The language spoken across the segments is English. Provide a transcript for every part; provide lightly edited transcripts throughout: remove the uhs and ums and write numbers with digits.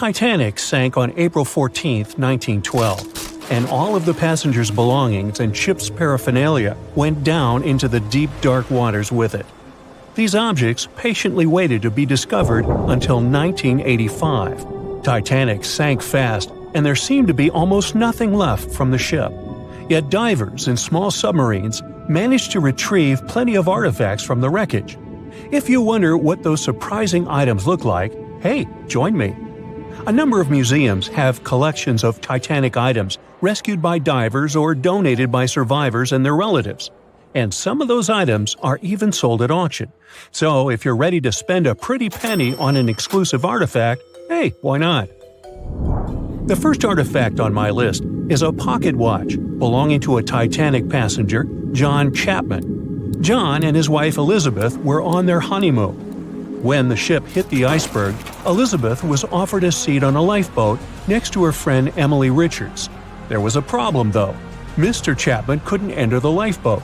Titanic sank on April 14, 1912, and all of the passengers' belongings and ship's paraphernalia went down into the deep, dark waters with it. These objects patiently waited to be discovered until 1985. Titanic sank fast, and there seemed to be almost nothing left from the ship. Yet divers in small submarines managed to retrieve plenty of artifacts from the wreckage. If you wonder what those surprising items look like, hey, join me. A number of museums have collections of Titanic items rescued by divers or donated by survivors and their relatives. And some of those items are even sold at auction. So if you're ready to spend a pretty penny on an exclusive artifact, hey, why not? The first artifact on my list is a pocket watch belonging to a Titanic passenger, John Chapman. John and his wife Elizabeth were on their honeymoon. When the ship hit the iceberg, Elizabeth was offered a seat on a lifeboat next to her friend Emily Richards. There was a problem, though. Mr. Chapman couldn't enter the lifeboat.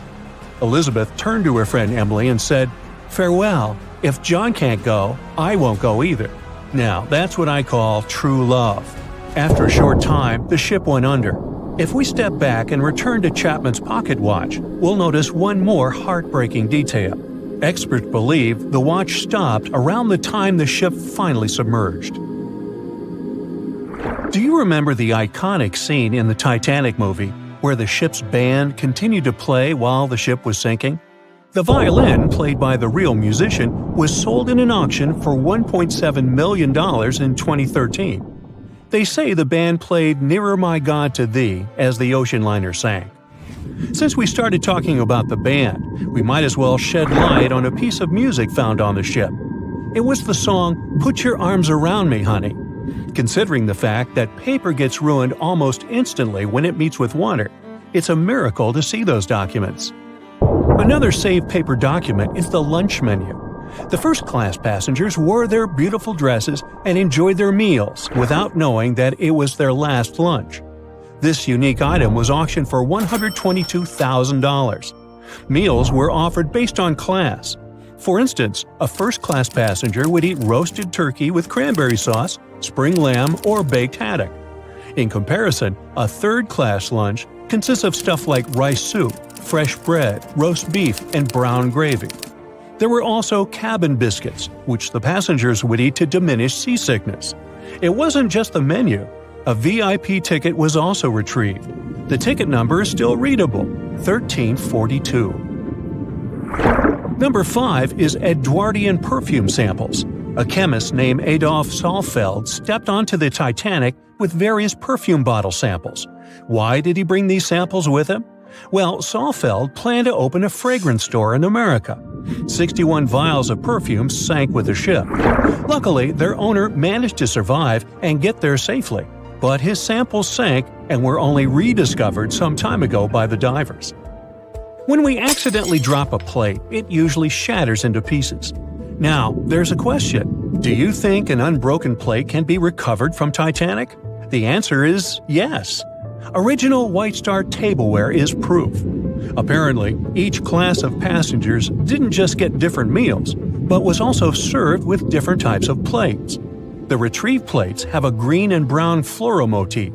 Elizabeth turned to her friend Emily and said, "Farewell. If John can't go, I won't go either." Now, that's what I call true love. After a short time, the ship went under. If we step back and return to Chapman's pocket watch, we'll notice one more heartbreaking detail. Experts believe the watch stopped around the time the ship finally submerged. Do you remember the iconic scene in the Titanic movie where the ship's band continued to play while the ship was sinking? The violin, played by the real musician, was sold in an auction for $1.7 million in 2013. They say the band played "Nearer My God to Thee" as the ocean liner sank. Since we started talking about the band, we might as well shed light on a piece of music found on the ship. It was the song "Put Your Arms Around Me, Honey." Considering the fact that paper gets ruined almost instantly when it meets with water, it's a miracle to see those documents. Another saved paper document is the lunch menu. The first-class passengers wore their beautiful dresses and enjoyed their meals without knowing that it was their last lunch. This unique item was auctioned for $122,000. Meals were offered based on class. For instance, a first-class passenger would eat roasted turkey with cranberry sauce, spring lamb, or baked haddock. In comparison, a third-class lunch consists of stuff like rice soup, fresh bread, roast beef, and brown gravy. There were also cabin biscuits, which the passengers would eat to diminish seasickness. It wasn't just the menu. A VIP ticket was also retrieved. The ticket number is still readable, 1342. Number 5 is Edwardian perfume samples. A chemist named Adolf Saalfeld stepped onto the Titanic with various perfume bottle samples. Why did he bring these samples with him? Well, Saalfeld planned to open a fragrance store in America. 61 vials of perfume sank with the ship. Luckily, their owner managed to survive and get there safely, but his samples sank and were only rediscovered some time ago by the divers. When we accidentally drop a plate, it usually shatters into pieces. Now, there's a question. Do you think an unbroken plate can be recovered from Titanic? The answer is yes. Original White Star tableware is proof. Apparently, each class of passengers didn't just get different meals, but was also served with different types of plates. The retrieved plates have a green and brown floral motif.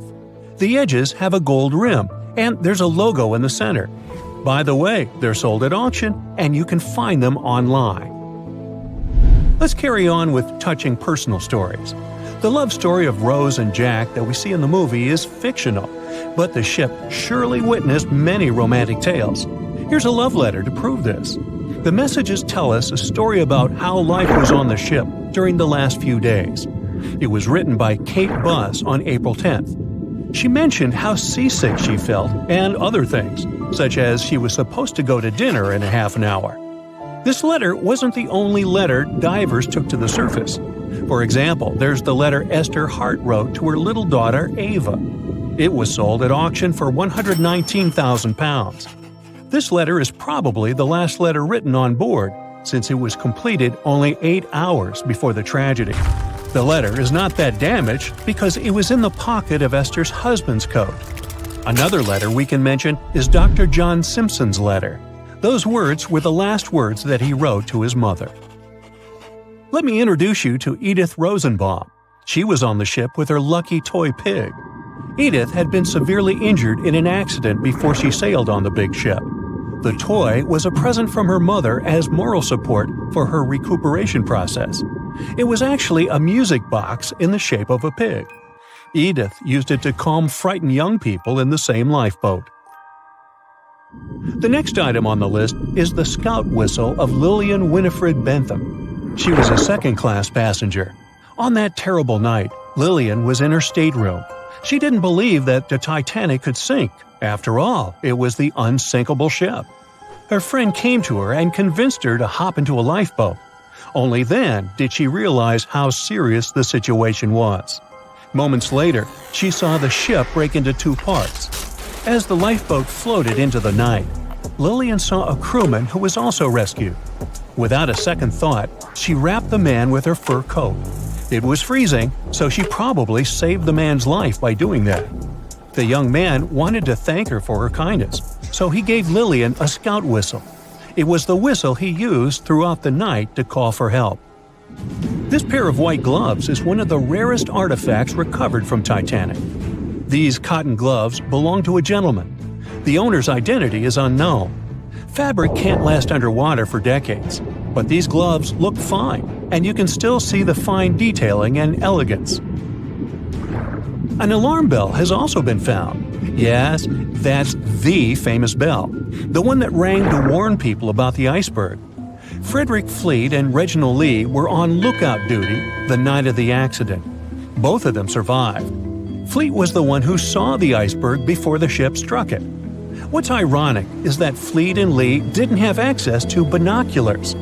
The edges have a gold rim, and there's a logo in the center. By the way, they're sold at auction, and you can find them online. Let's carry on with touching personal stories. The love story of Rose and Jack that we see in the movie is fictional, but the ship surely witnessed many romantic tales. Here's a love letter to prove this. The messages tell us a story about how life was on the ship during the last few days. It was written by Kate Buss on April 10th. She mentioned how seasick she felt and other things, such as she was supposed to go to dinner in a half an hour. This letter wasn't the only letter divers took to the surface. For example, there's the letter Esther Hart wrote to her little daughter Ava. It was sold at auction for £119,000. This letter is probably the last letter written on board, since it was completed only 8 hours before the tragedy. The letter is not that damaged because it was in the pocket of Esther's husband's coat. Another letter we can mention is Dr. John Simpson's letter. Those words were the last words that he wrote to his mother. Let me introduce you to Edith Rosenbaum. She was on the ship with her lucky toy pig. Edith had been severely injured in an accident before she sailed on the big ship. The toy was a present from her mother as moral support for her recuperation process. It was actually a music box in the shape of a pig. Edith used it to calm frightened young people in the same lifeboat. The next item on the list is the scout whistle of Lillian Winifred Bentham. She was a second-class passenger. On that terrible night, Lillian was in her stateroom. She didn't believe that the Titanic could sink. After all, it was the unsinkable ship. Her friend came to her and convinced her to hop into a lifeboat. Only then did she realize how serious the situation was. Moments later, she saw the ship break into two parts. As the lifeboat floated into the night, Lillian saw a crewman who was also rescued. Without a second thought, she wrapped the man with her fur coat. It was freezing, so she probably saved the man's life by doing that. The young man wanted to thank her for her kindness, so he gave Lillian a scout whistle. It was the whistle he used throughout the night to call for help. This pair of white gloves is one of the rarest artifacts recovered from Titanic. These cotton gloves belong to a gentleman. The owner's identity is unknown. Fabric can't last underwater for decades, but these gloves look fine, and you can still see the fine detailing and elegance. An alarm bell has also been found. Yes, that's the famous bell, the one that rang to warn people about the iceberg. Frederick Fleet and Reginald Lee were on lookout duty the night of the accident. Both of them survived. Fleet was the one who saw the iceberg before the ship struck it. What's ironic is that Fleet and Lee didn't have access to binoculars.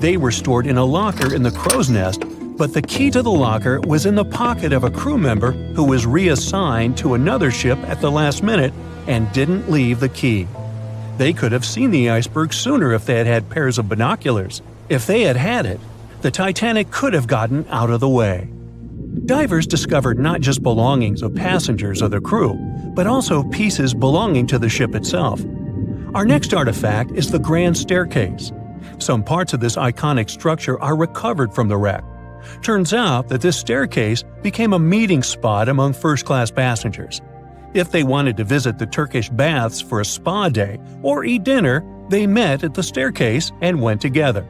They were stored in a locker in the crow's nest, but the key to the locker was in the pocket of a crew member who was reassigned to another ship at the last minute and didn't leave the key. They could have seen the iceberg sooner if they had had pairs of binoculars. If they had had it, the Titanic could have gotten out of the way. Divers discovered not just belongings of passengers or the crew, but also pieces belonging to the ship itself. Our next artifact is the Grand Staircase. Some parts of this iconic structure are recovered from the wreck. Turns out that this staircase became a meeting spot among first-class passengers. If they wanted to visit the Turkish baths for a spa day or eat dinner, they met at the staircase and went together.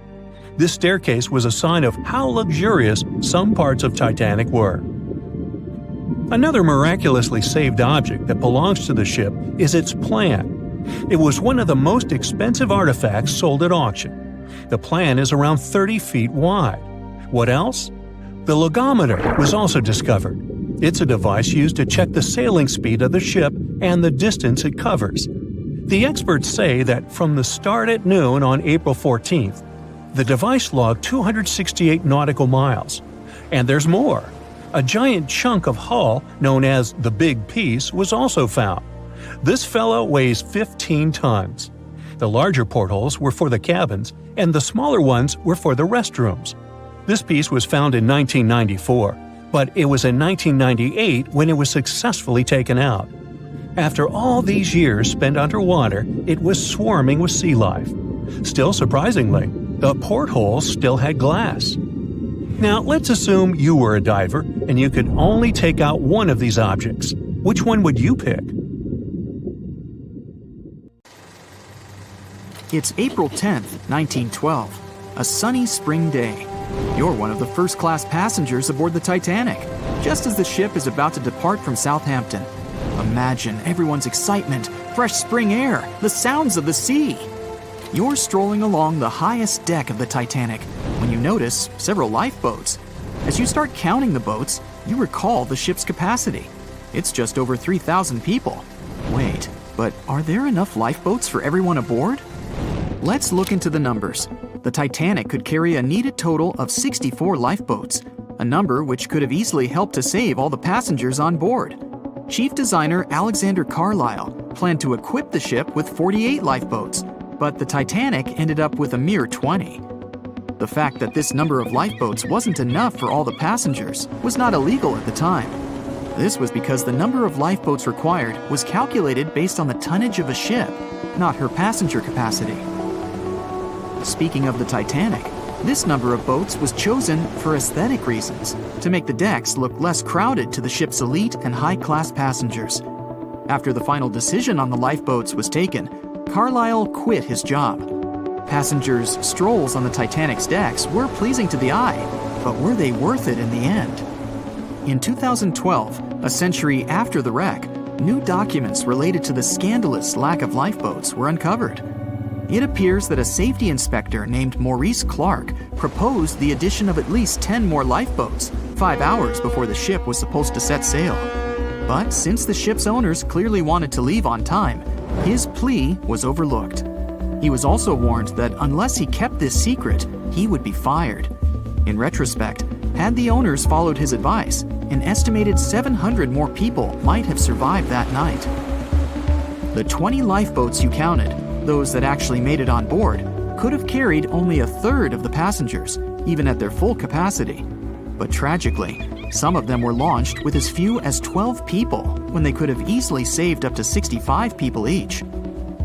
This staircase was a sign of how luxurious some parts of Titanic were. Another miraculously saved object that belongs to the ship is its plan. It was one of the most expensive artifacts sold at auction. The plan is around 30 feet wide. What else? The logometer was also discovered. It's a device used to check the sailing speed of the ship and the distance it covers. The experts say that from the start at noon on April 14th, the device logged 268 nautical miles. And there's more. A giant chunk of hull, known as the Big Piece, was also found. This fellow weighs 15 tons. The larger portholes were for the cabins, and the smaller ones were for the restrooms. This piece was found in 1994, but it was in 1998 when it was successfully taken out. After all these years spent underwater, it was swarming with sea life. Still surprisingly, the portholes still had glass. Now, let's assume you were a diver and you could only take out one of these objects. Which one would you pick? It's April 10th, 1912, a sunny spring day. You're one of the first-class passengers aboard the Titanic, just as the ship is about to depart from Southampton. Imagine everyone's excitement, fresh spring air, the sounds of the sea. You're strolling along the highest deck of the Titanic when you notice several lifeboats. As you start counting the boats, you recall the ship's capacity. It's just over 3,000 people. Wait, but are there enough lifeboats for everyone aboard? Let's look into the numbers. The Titanic could carry a needed total of 64 lifeboats, a number which could have easily helped to save all the passengers on board. Chief designer Alexander Carlisle planned to equip the ship with 48 lifeboats, but the Titanic ended up with a mere 20. The fact that this number of lifeboats wasn't enough for all the passengers was not illegal at the time. This was because the number of lifeboats required was calculated based on the tonnage of a ship, not her passenger capacity. Speaking of the Titanic, This number of boats was chosen for aesthetic reasons, to make the decks look less crowded to the ship's elite and high-class passengers. After the final decision on the lifeboats was taken, Carlyle quit his job. Passengers' strolls on the Titanic's decks were pleasing to the eye, but were they worth it in the end? In 2012, a century after the wreck, new documents related to the scandalous lack of lifeboats were uncovered. It appears that a safety inspector named Maurice Clark proposed the addition of at least 10 more lifeboats, 5 hours before the ship was supposed to set sail. But since the ship's owners clearly wanted to leave on time, his plea was overlooked. He was also warned that unless he kept this secret, he would be fired. In retrospect, had the owners followed his advice, an estimated 700 more people might have survived that night. The 20 lifeboats you counted, those that actually made it on board, could have carried only a third of the passengers, even at their full capacity. But tragically, some of them were launched with as few as 12 people, when they could have easily saved up to 65 people each.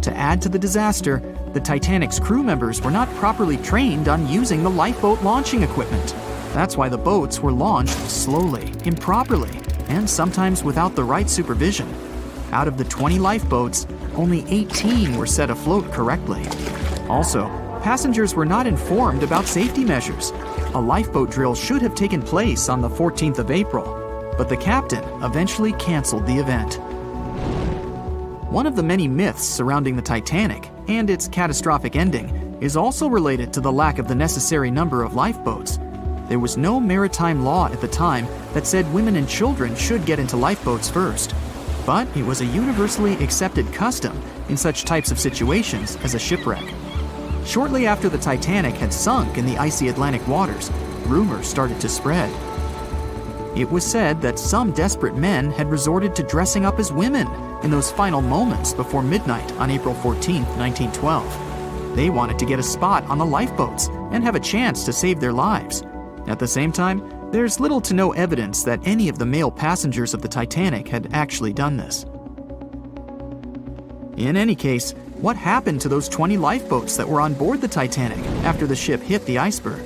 To add to the disaster, the Titanic's crew members were not properly trained on using the lifeboat launching equipment. That's why the boats were launched slowly, improperly, and sometimes without the right supervision. Out of the 20 lifeboats, only 18 were set afloat correctly. Also, passengers were not informed about safety measures. A lifeboat drill should have taken place on the 14th of April, but the captain eventually canceled the event. One of the many myths surrounding the Titanic and its catastrophic ending is also related to the lack of the necessary number of lifeboats. There was no maritime law at the time that said women and children should get into lifeboats first. But it was a universally accepted custom in such types of situations as a shipwreck. Shortly after the Titanic had sunk in the icy Atlantic waters, rumors started to spread. It was said that some desperate men had resorted to dressing up as women in those final moments before midnight on April 14, 1912. They wanted to get a spot on the lifeboats and have a chance to save their lives. At the same time, there's little to no evidence that any of the male passengers of the Titanic had actually done this. In any case, what happened to those 20 lifeboats that were on board the Titanic after the ship hit the iceberg?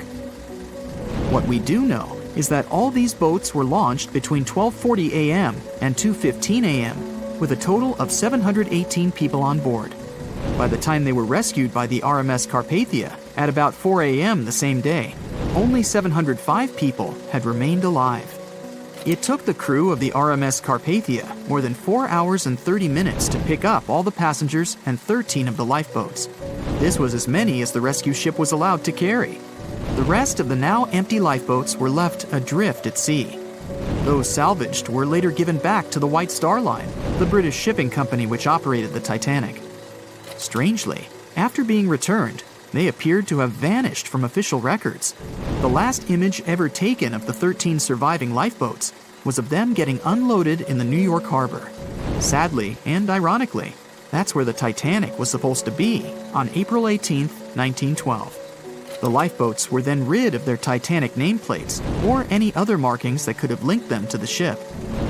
What we do know is that all these boats were launched between 12:40 a.m. and 2:15 a.m., with a total of 718 people on board. By the time they were rescued by the RMS Carpathia at about 4 a.m. the same day, only 705 people had remained alive. It took the crew of the RMS Carpathia more than 4 hours and 30 minutes to pick up all the passengers and 13 of the lifeboats. This was as many as the rescue ship was allowed to carry. The rest of the now empty lifeboats were left adrift at sea. Those salvaged were later given back to the White Star Line, the British shipping company which operated the Titanic. Strangely, after being returned, they appeared to have vanished from official records. The last image ever taken of the 13 surviving lifeboats was of them getting unloaded in the New York harbor. Sadly, and ironically, that's where the Titanic was supposed to be on April 18, 1912. The lifeboats were then rid of their Titanic nameplates or any other markings that could have linked them to the ship.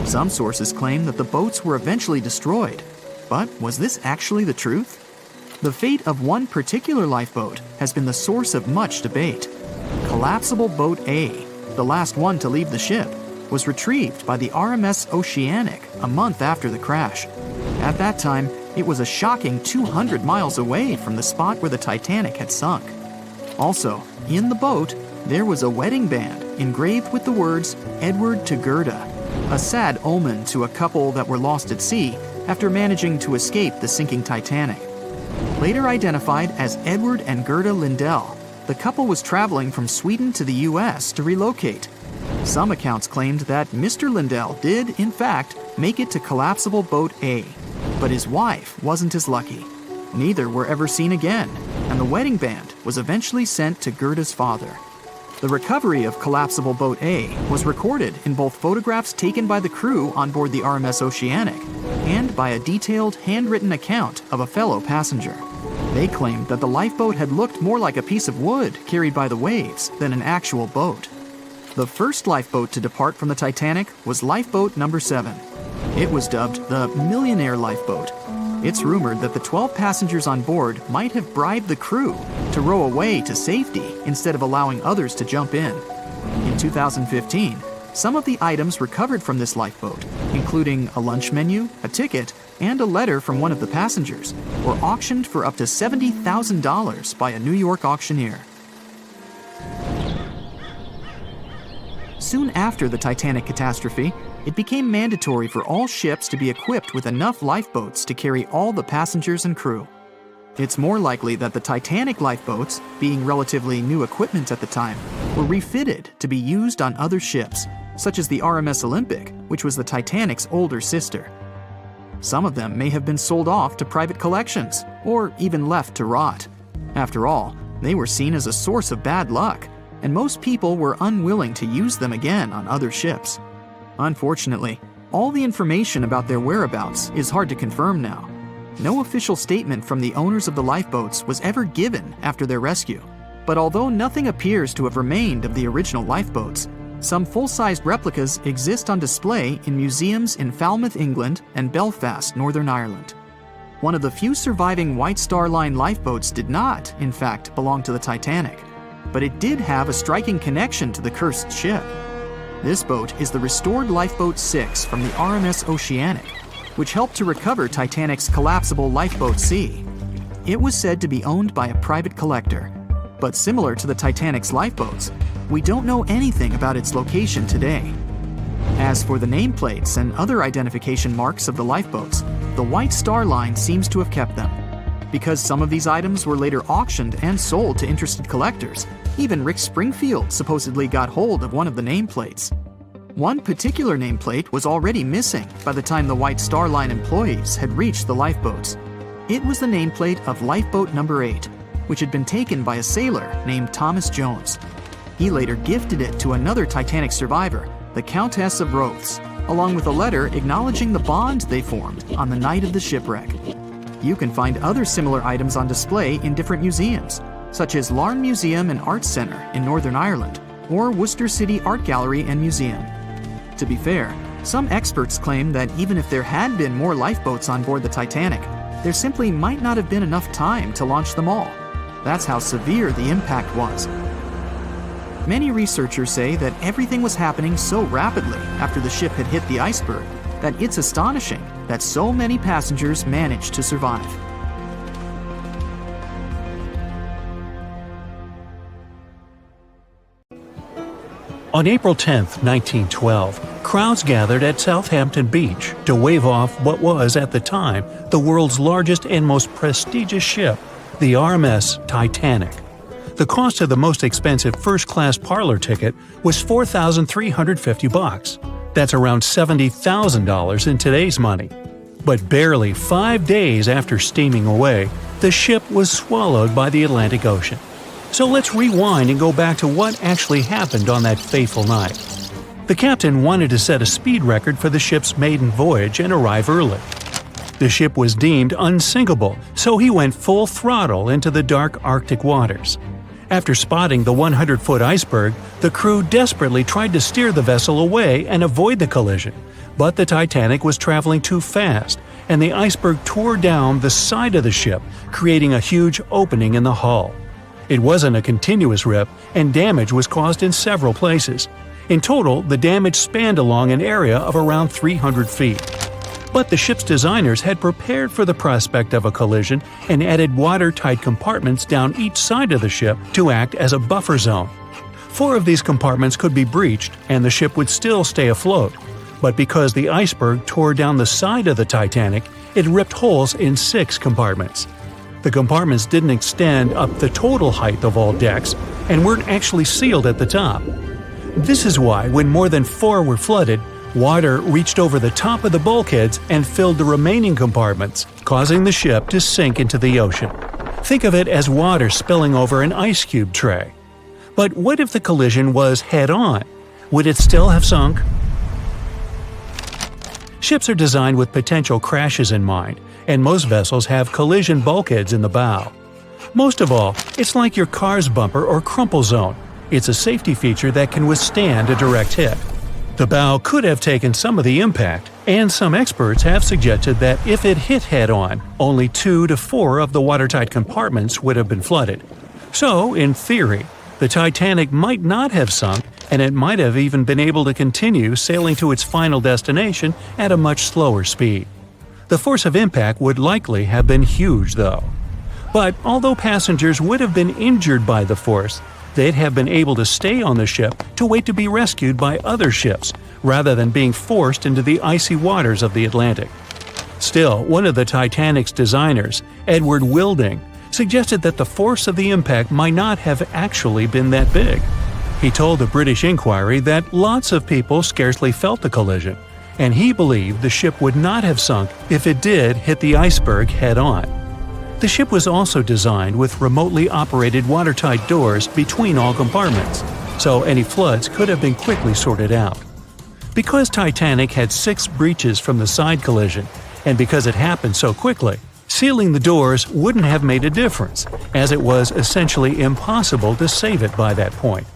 Some sources claim that the boats were eventually destroyed. But was this actually the truth? The fate of one particular lifeboat has been the source of much debate. Collapsible Boat A, the last one to leave the ship, was retrieved by the RMS Oceanic a month after the crash. At that time, it was a shocking 200 miles away from the spot where the Titanic had sunk. Also, in the boat, there was a wedding band engraved with the words "Edward to Gerda," a sad omen to a couple that were lost at sea after managing to escape the sinking Titanic. Later identified as Edward and Gerda Lindell, the couple was traveling from Sweden to the U.S. to relocate. Some accounts claimed that Mr. Lindell did, in fact, make it to Collapsible Boat A, but his wife wasn't as lucky. Neither were ever seen again, and the wedding band was eventually sent to Gerda's father. The recovery of Collapsible Boat A was recorded in both photographs taken by the crew on board the RMS Oceanic and by a detailed handwritten account of a fellow passenger. They claimed that the lifeboat had looked more like a piece of wood carried by the waves than an actual boat. The first lifeboat to depart from the Titanic was Lifeboat Number 7. It was dubbed the Millionaire Lifeboat. It's rumored that the 12 passengers on board might have bribed the crew to row away to safety instead of allowing others to jump in. In 2015, some of the items recovered from this lifeboat, including a lunch menu, a ticket, and a letter from one of the passengers, were auctioned for up to $70,000 by a New York auctioneer. Soon after the Titanic catastrophe, it became mandatory for all ships to be equipped with enough lifeboats to carry all the passengers and crew. It's more likely that the Titanic lifeboats, being relatively new equipment at the time, were refitted to be used on other ships, such as the RMS Olympic, which was the Titanic's older sister. Some of them may have been sold off to private collections, or even left to rot. After all, they were seen as a source of bad luck, and most people were unwilling to use them again on other ships. Unfortunately, all the information about their whereabouts is hard to confirm now. No official statement from the owners of the lifeboats was ever given after their rescue. But although nothing appears to have remained of the original lifeboats, some full-sized replicas exist on display in museums in Falmouth, England, and Belfast, Northern Ireland. One of the few surviving White Star Line lifeboats did not, in fact, belong to the Titanic, but it did have a striking connection to the cursed ship. This boat is the restored Lifeboat 6 from the RMS Oceanic, which helped to recover Titanic's collapsible Lifeboat C. It was said to be owned by a private collector, but similar to the Titanic's lifeboats, we don't know anything about its location today. As for the nameplates and other identification marks of the lifeboats, the White Star Line seems to have kept them. Because some of these items were later auctioned and sold to interested collectors, even Rick Springfield supposedly got hold of one of the nameplates. One particular nameplate was already missing by the time the White Star Line employees had reached the lifeboats. It was the nameplate of Lifeboat Number 8, which had been taken by a sailor named Thomas Jones. He later gifted it to another Titanic survivor, the Countess of Rothes, along with a letter acknowledging the bond they formed on the night of the shipwreck. You can find other similar items on display in different museums, such as Larne Museum and Arts Centre in Northern Ireland, or Worcester City Art Gallery and Museum. To be fair, some experts claim that even if there had been more lifeboats on board the Titanic, there simply might not have been enough time to launch them all. That's how severe the impact was. Many researchers say that everything was happening so rapidly after the ship had hit the iceberg that it's astonishing that so many passengers managed to survive. On April 10, 1912, crowds gathered at Southampton Beach to wave off what was, at the time, the world's largest and most prestigious ship, the RMS Titanic. The cost of the most expensive first-class parlor ticket was $4,350. That's around $70,000 in today's money. But barely 5 days after steaming away, the ship was swallowed by the Atlantic Ocean. So let's rewind and go back to what actually happened on that fateful night. The captain wanted to set a speed record for the ship's maiden voyage and arrive early. The ship was deemed unsinkable, so he went full throttle into the dark Arctic waters. After spotting the 100-foot iceberg, the crew desperately tried to steer the vessel away and avoid the collision, but the Titanic was traveling too fast, and the iceberg tore down the side of the ship, creating a huge opening in the hull. It wasn't a continuous rip, and damage was caused in several places. In total, the damage spanned along an area of around 300 feet. But the ship's designers had prepared for the prospect of a collision and added watertight compartments down each side of the ship to act as a buffer zone. 4 of these compartments could be breached and the ship would still stay afloat. But because the iceberg tore down the side of the Titanic, it ripped holes in 6 compartments. The compartments didn't extend up the total height of all decks and weren't actually sealed at the top. This is why, when more than 4 were flooded, water reached over the top of the bulkheads and filled the remaining compartments, causing the ship to sink into the ocean. Think of it as water spilling over an ice cube tray. But what if the collision was head-on? Would it still have sunk? Ships are designed with potential crashes in mind, and most vessels have collision bulkheads in the bow. Most of all, it's like your car's bumper or crumple zone. It's a safety feature that can withstand a direct hit. The bow could have taken some of the impact, and some experts have suggested that if it hit head-on, only 2 to 4 of the watertight compartments would have been flooded. So, in theory, the Titanic might not have sunk, and it might have even been able to continue sailing to its final destination at a much slower speed. The force of impact would likely have been huge, though. But although passengers would have been injured by the force, they'd have been able to stay on the ship to wait to be rescued by other ships, rather than being forced into the icy waters of the Atlantic. Still, one of the Titanic's designers, Edward Wilding, suggested that the force of the impact might not have actually been that big. He told the British Inquiry that lots of people scarcely felt the collision, and he believed the ship would not have sunk if it did hit the iceberg head-on. The ship was also designed with remotely operated watertight doors between all compartments, so any floods could have been quickly sorted out. Because Titanic had 6 breaches from the side collision, and because it happened so quickly, sealing the doors wouldn't have made a difference, as it was essentially impossible to save it by that point.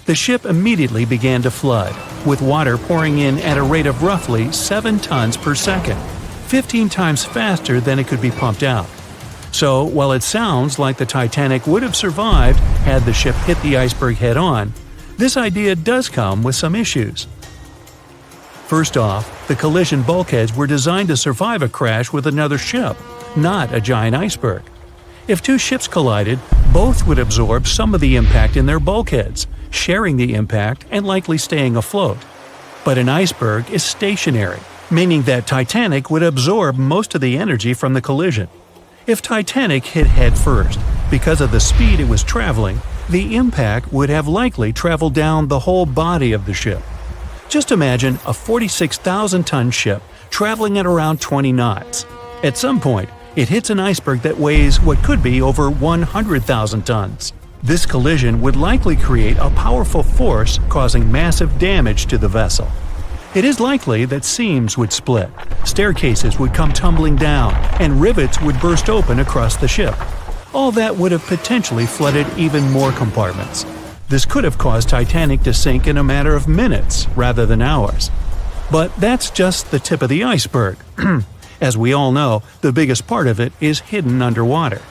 The ship immediately began to flood, with water pouring in at a rate of roughly 7 tons per second, 15 times faster than it could be pumped out. So, while it sounds like the Titanic would have survived had the ship hit the iceberg head-on, this idea does come with some issues. First off, the collision bulkheads were designed to survive a crash with another ship, not a giant iceberg. If 2 ships collided, both would absorb some of the impact in their bulkheads, sharing the impact and likely staying afloat. But an iceberg is stationary, meaning that Titanic would absorb most of the energy from the collision. If Titanic hit head first, because of the speed it was traveling, the impact would have likely traveled down the whole body of the ship. Just imagine a 46,000-ton ship traveling at around 20 knots. At some point, it hits an iceberg that weighs what could be over 100,000 tons. This collision would likely create a powerful force causing massive damage to the vessel. It is likely that seams would split, staircases would come tumbling down, and rivets would burst open across the ship. All that would have potentially flooded even more compartments. This could have caused Titanic to sink in a matter of minutes rather than hours. But that's just the tip of the iceberg. As we all know, the biggest part of it is hidden underwater.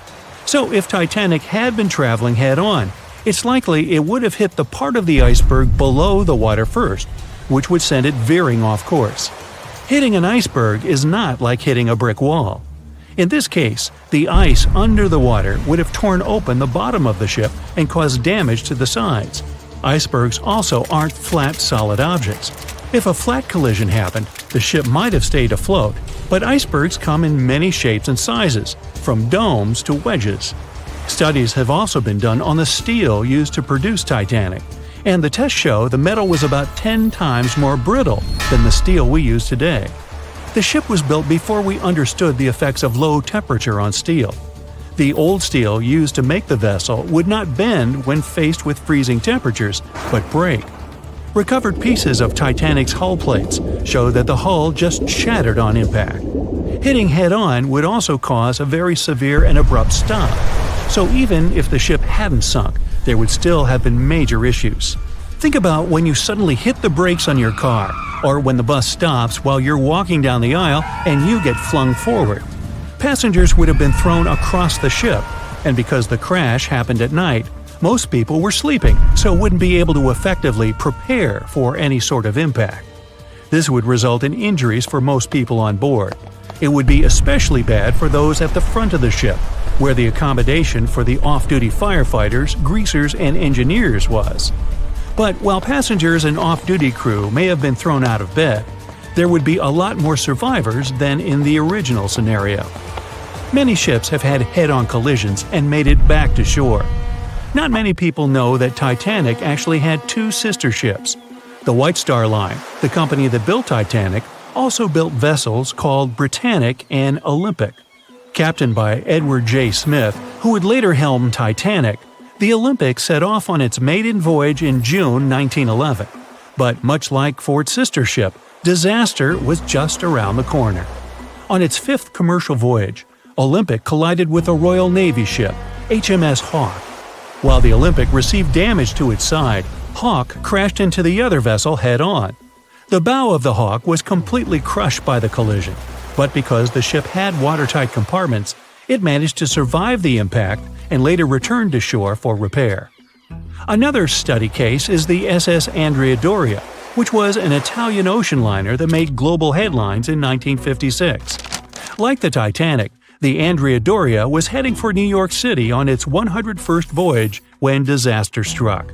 So if Titanic had been traveling head-on, it's likely it would have hit the part of the iceberg below the water first, which would send it veering off course. Hitting an iceberg is not like hitting a brick wall. In this case, the ice under the water would have torn open the bottom of the ship and caused damage to the sides. Icebergs also aren't flat, solid objects. If a flat collision happened, the ship might have stayed afloat, but icebergs come in many shapes and sizes, from domes to wedges. Studies have also been done on the steel used to produce Titanic, and the tests show the metal was about 10 times more brittle than the steel we use today. The ship was built before we understood the effects of low temperature on steel. The old steel used to make the vessel would not bend when faced with freezing temperatures, but break. Recovered pieces of Titanic's hull plates show that the hull just shattered on impact. Hitting head-on would also cause a very severe and abrupt stop, so even if the ship hadn't sunk, there would still have been major issues. Think about when you suddenly hit the brakes on your car, or when the bus stops while you're walking down the aisle and you get flung forward. Passengers would have been thrown across the ship, and because the crash happened at night, most people were sleeping, so wouldn't be able to effectively prepare for any sort of impact. This would result in injuries for most people on board. It would be especially bad for those at the front of the ship, where the accommodation for the off-duty firefighters, greasers, and engineers was. But while passengers and off-duty crew may have been thrown out of bed, there would be a lot more survivors than in the original scenario. Many ships have had head-on collisions and made it back to shore. Not many people know that Titanic actually had 2 sister ships. The White Star Line, the company that built Titanic, also built vessels called Britannic and Olympic. Captained by Edward J. Smith, who would later helm Titanic, the Olympic set off on its maiden voyage in June 1911. But much like for its sister ship, disaster was just around the corner. On its 5th commercial voyage, Olympic collided with a Royal Navy ship, HMS Hawke. While the Olympic received damage to its side, Hawke crashed into the other vessel head-on. The bow of the Hawk was completely crushed by the collision, but because the ship had watertight compartments, it managed to survive the impact and later returned to shore for repair. Another study case is the SS Andrea Doria, which was an Italian ocean liner that made global headlines in 1956. Like the Titanic, the Andrea Doria was heading for New York City on its 101st voyage when disaster struck.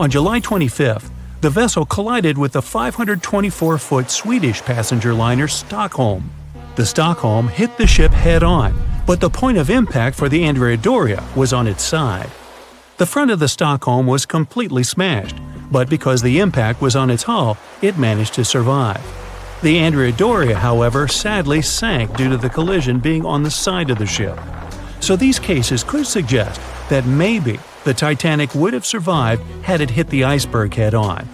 On July 25th, the vessel collided with the 524-foot Swedish passenger liner Stockholm. The Stockholm hit the ship head-on, but the point of impact for the Andrea Doria was on its side. The front of the Stockholm was completely smashed, but because the impact was on its hull, it managed to survive. The Andrea Doria, however, sadly sank due to the collision being on the side of the ship. So these cases could suggest that maybe the Titanic would have survived had it hit the iceberg head-on.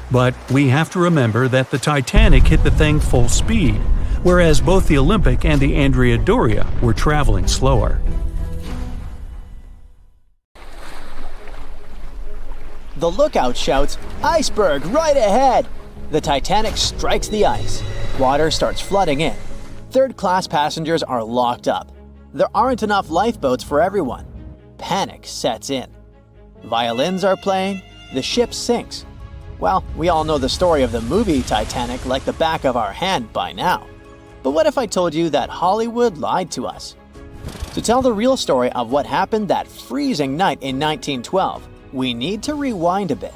But we have to remember that the Titanic hit the thing full speed, whereas both the Olympic and the Andrea Doria were traveling slower. The lookout shouts, "Iceberg right ahead!" The Titanic strikes the ice. Water starts flooding in. Third-class passengers are locked up. There aren't enough lifeboats for everyone. Panic sets in. Violins are playing. The ship sinks. Well, we all know the story of the movie Titanic like the back of our hand by now. But what if I told you that Hollywood lied to us? To tell the real story of what happened that freezing night in 1912, we need to rewind a bit.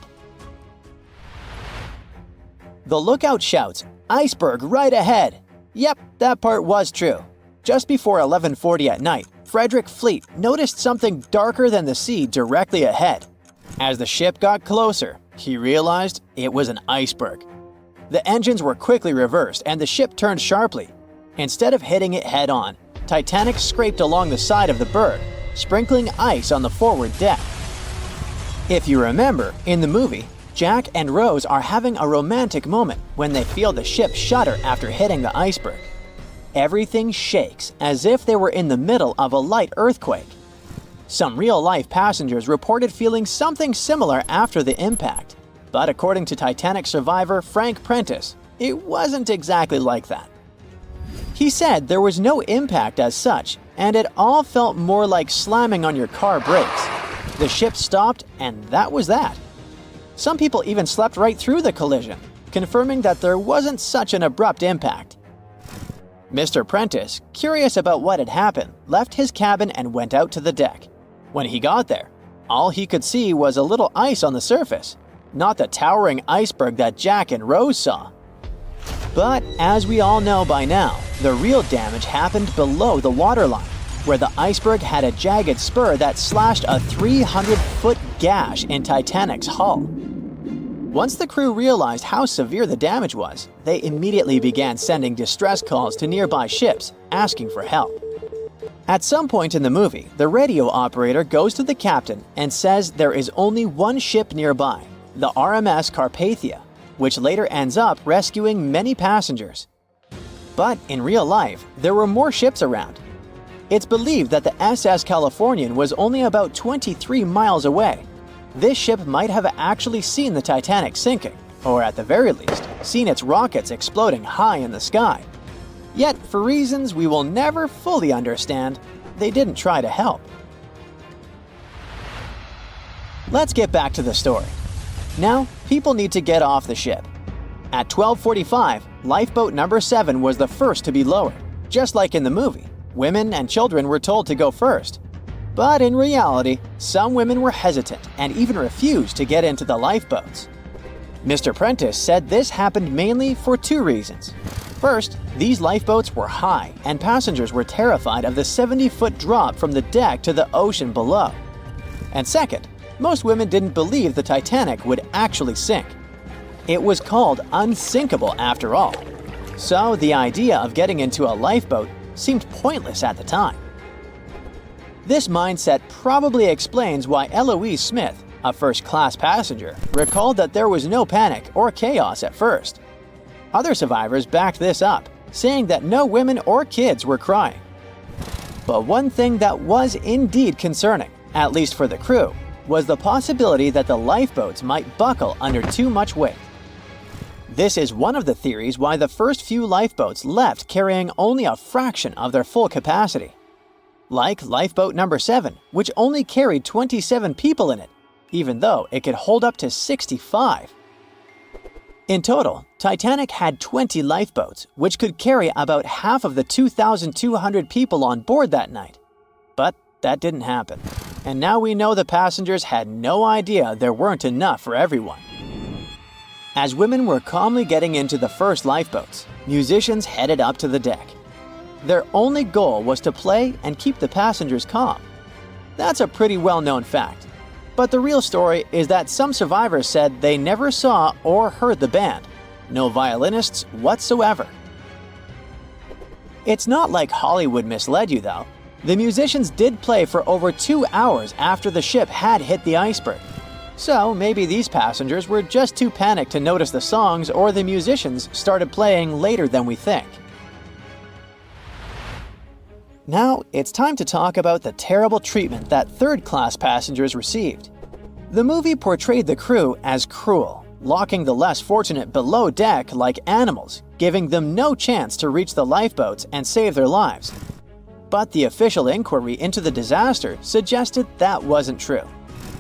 The lookout shouts, "Iceberg right ahead!" Yep, that part was true. Just before 11:40 at night, Frederick Fleet noticed something darker than the sea directly ahead. As the ship got closer, he realized it was an iceberg. The engines were quickly reversed and the ship turned sharply. Instead of hitting it head-on, Titanic scraped along the side of the berg, sprinkling ice on the forward deck. If you remember, in the movie, Jack and Rose are having a romantic moment when they feel the ship shudder after hitting the iceberg. Everything shakes as if they were in the middle of a light earthquake. Some real-life passengers reported feeling something similar after the impact, but according to Titanic survivor Frank Prentice, it wasn't exactly like that. He said there was no impact as such, and it all felt more like slamming on your car brakes. The ship stopped, and that was that. Some people even slept right through the collision, confirming that there wasn't such an abrupt impact. Mr. Prentice, curious about what had happened, left his cabin and went out to the deck. When he got there, all he could see was a little ice on the surface, not the towering iceberg that Jack and Rose saw. But as we all know by now, the real damage happened below the waterline, where the iceberg had a jagged spur that slashed a 300-foot gash in Titanic's hull. Once the crew realized how severe the damage was, they immediately began sending distress calls to nearby ships, asking for help. At some point in the movie, the radio operator goes to the captain and says there is only one ship nearby, the RMS Carpathia, which later ends up rescuing many passengers. But in real life, there were more ships around. It's believed that the SS Californian was only about 23 miles away. This ship might have actually seen the Titanic sinking, or at the very least, seen its rockets exploding high in the sky. Yet, for reasons we will never fully understand, they didn't try to help. Let's get back to the story. Now, people need to get off the ship. At 12:45, lifeboat number 7 was the first to be lowered. Just like in the movie, women and children were told to go first. But in reality, some women were hesitant and even refused to get into the lifeboats. Mr. Prentice said this happened mainly for two reasons. First, these lifeboats were high and passengers were terrified of the 70-foot drop from the deck to the ocean below. And second, most women didn't believe the Titanic would actually sink. It was called unsinkable after all. So the idea of getting into a lifeboat seemed pointless at the time. This mindset probably explains why Eloise Smith, a first-class passenger, recalled that there was no panic or chaos at first. Other survivors backed this up, saying that no women or kids were crying. But one thing that was indeed concerning, at least for the crew, was the possibility that the lifeboats might buckle under too much weight. This is one of the theories why the first few lifeboats left carrying only a fraction of their full capacity. Like lifeboat number 7, which only carried 27 people in it, even though it could hold up to 65. In total, Titanic had 20 lifeboats, which could carry about half of the 2,200 people on board that night. But that didn't happen. And now we know the passengers had no idea there weren't enough for everyone. As women were calmly getting into the first lifeboats, musicians headed up to the deck. Their only goal was to play and keep the passengers calm. That's a pretty well-known fact. But the real story is that some survivors said they never saw or heard the band. No violinists whatsoever. It's not like Hollywood misled you though. The musicians did play for over 2 hours after the ship had hit the iceberg. So maybe these passengers were just too panicked to notice the songs, or the musicians started playing later than we think. Now it's time to talk about the terrible treatment that third-class passengers received. The movie portrayed the crew as cruel, locking the less fortunate below deck like animals, giving them no chance to reach the lifeboats and save their lives. But the official inquiry into the disaster suggested that wasn't true.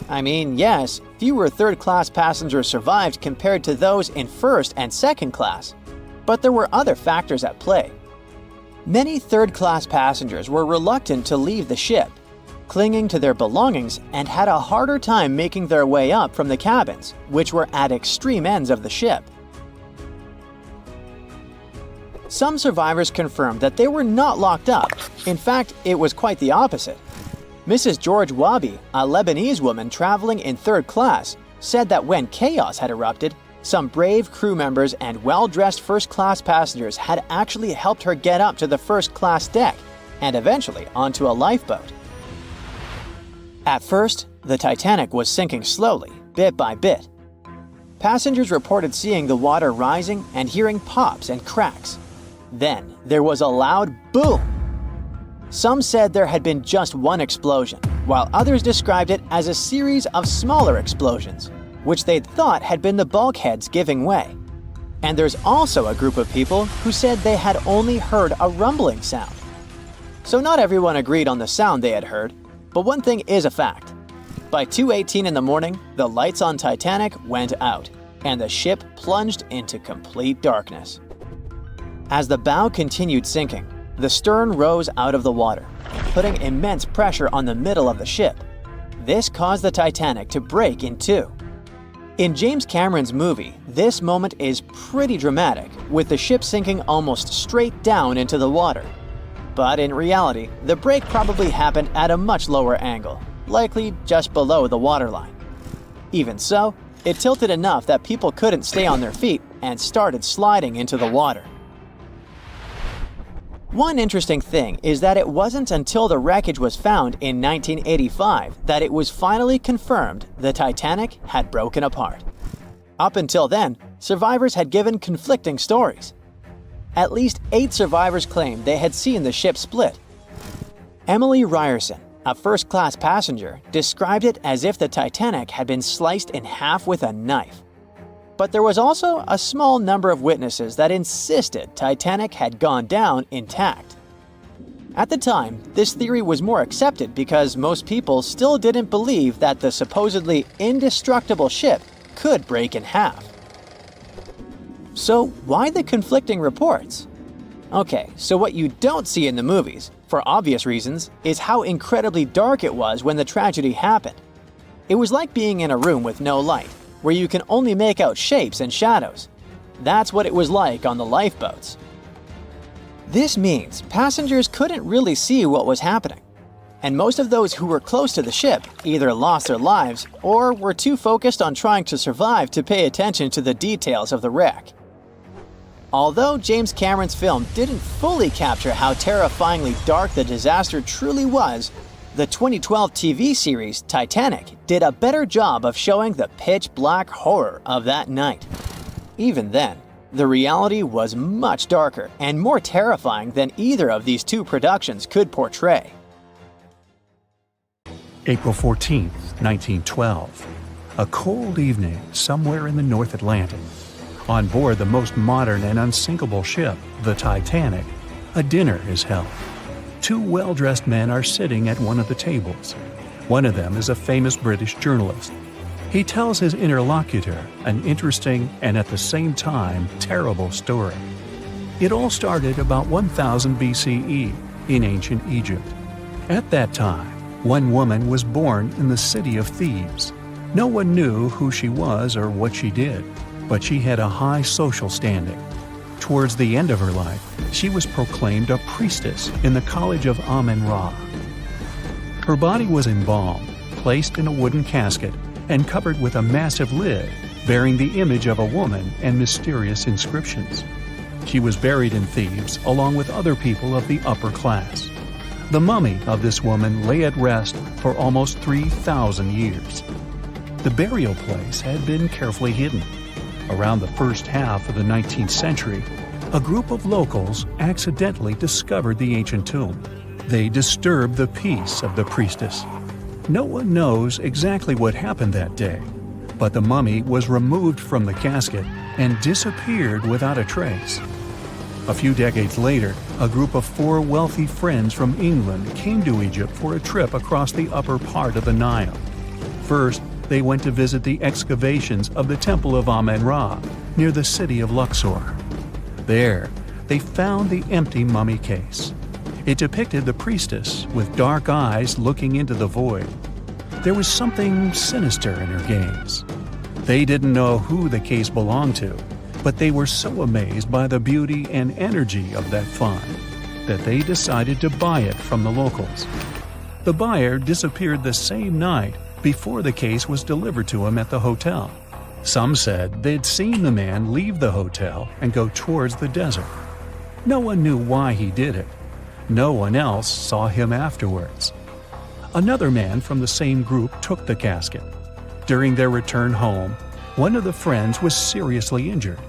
I mean, yes, fewer third-class passengers survived compared to those in first and second class, but there were other factors at play. Many third-class passengers were reluctant to leave the ship, clinging to their belongings, and had a harder time making their way up from the cabins, which were at extreme ends of the ship. Some survivors confirmed that they were not locked up. In fact, it was quite the opposite. Mrs. George Wabi, a Lebanese woman traveling in third class, said that when chaos had erupted, some brave crew members and well-dressed first-class passengers had actually helped her get up to the first-class deck and eventually onto a lifeboat. At first, the Titanic was sinking slowly, bit by bit. Passengers reported seeing the water rising and hearing pops and cracks. Then, there was a loud boom. Some said there had been just one explosion, while others described it as a series of smaller explosions, which they'd thought had been the bulkheads giving way. And there's also a group of people who said they had only heard a rumbling sound. So not everyone agreed on the sound they had heard, but one thing is a fact. By 2:18 in the morning, the lights on Titanic went out, and the ship plunged into complete darkness. As the bow continued sinking, the stern rose out of the water, putting immense pressure on the middle of the ship. This caused the Titanic to break in two. In James Cameron's movie, this moment is pretty dramatic, with the ship sinking almost straight down into the water. But in reality, the break probably happened at a much lower angle, likely just below the waterline. Even so, it tilted enough that people couldn't stay on their feet and started sliding into the water. One interesting thing is that it wasn't until the wreckage was found in 1985 that it was finally confirmed the Titanic had broken apart. Up until then, survivors had given conflicting stories. At least 8 survivors claimed they had seen the ship split. Emily Ryerson, a first-class passenger, described it as if the Titanic had been sliced in half with a knife. But there was also a small number of witnesses that insisted Titanic had gone down intact. At the time, this theory was more accepted because most people still didn't believe that the supposedly indestructible ship could break in half. So why the conflicting reports? Okay, so what you don't see in the movies, for obvious reasons, is how incredibly dark it was when the tragedy happened. It was like being in a room with no light, where you can only make out shapes and shadows. That's what it was like on the lifeboats. This means passengers couldn't really see what was happening, and most of those who were close to the ship either lost their lives or were too focused on trying to survive to pay attention to the details of the wreck. Although James Cameron's film didn't fully capture how terrifyingly dark the disaster truly was, the 2012 TV series Titanic did a better job of showing the pitch-black horror of that night. Even then, the reality was much darker and more terrifying than either of these two productions could portray. April 14, 1912. A cold evening somewhere in the North Atlantic. On board the most modern and unsinkable ship, the Titanic, a dinner is held. Two well-dressed men are sitting at one of the tables. One of them is a famous British journalist. He tells his interlocutor an interesting and at the same time terrible story. It all started about 1000 BCE in ancient Egypt. At that time, one woman was born in the city of Thebes. No one knew who she was or what she did, but she had a high social standing. Towards the end of her life, she was proclaimed a priestess in the college of Amen-Ra. Her body was embalmed, placed in a wooden casket, and covered with a massive lid bearing the image of a woman and mysterious inscriptions. She was buried in Thebes along with other people of the upper class. The mummy of this woman lay at rest for almost 3,000 years. The burial place had been carefully hidden. Around the first half of the 19th century, a group of locals accidentally discovered the ancient tomb. They disturbed the peace of the priestess. No one knows exactly what happened that day, but the mummy was removed from the casket and disappeared without a trace. A few decades later, a group of 4 wealthy friends from England came to Egypt for a trip across the upper part of the Nile. First, they went to visit the excavations of the Temple of Amen-Ra near the city of Luxor. There, they found the empty mummy case. It depicted the priestess with dark eyes looking into the void. There was something sinister in her gaze. They didn't know who the case belonged to, but they were so amazed by the beauty and energy of that find that they decided to buy it from the locals. The buyer disappeared the same night before the case was delivered to him at the hotel. Some said they'd seen the man leave the hotel and go towards the desert. No one knew why he did it. No one else saw him afterwards. Another man from the same group took the casket. During their return home, one of the friends was seriously injured.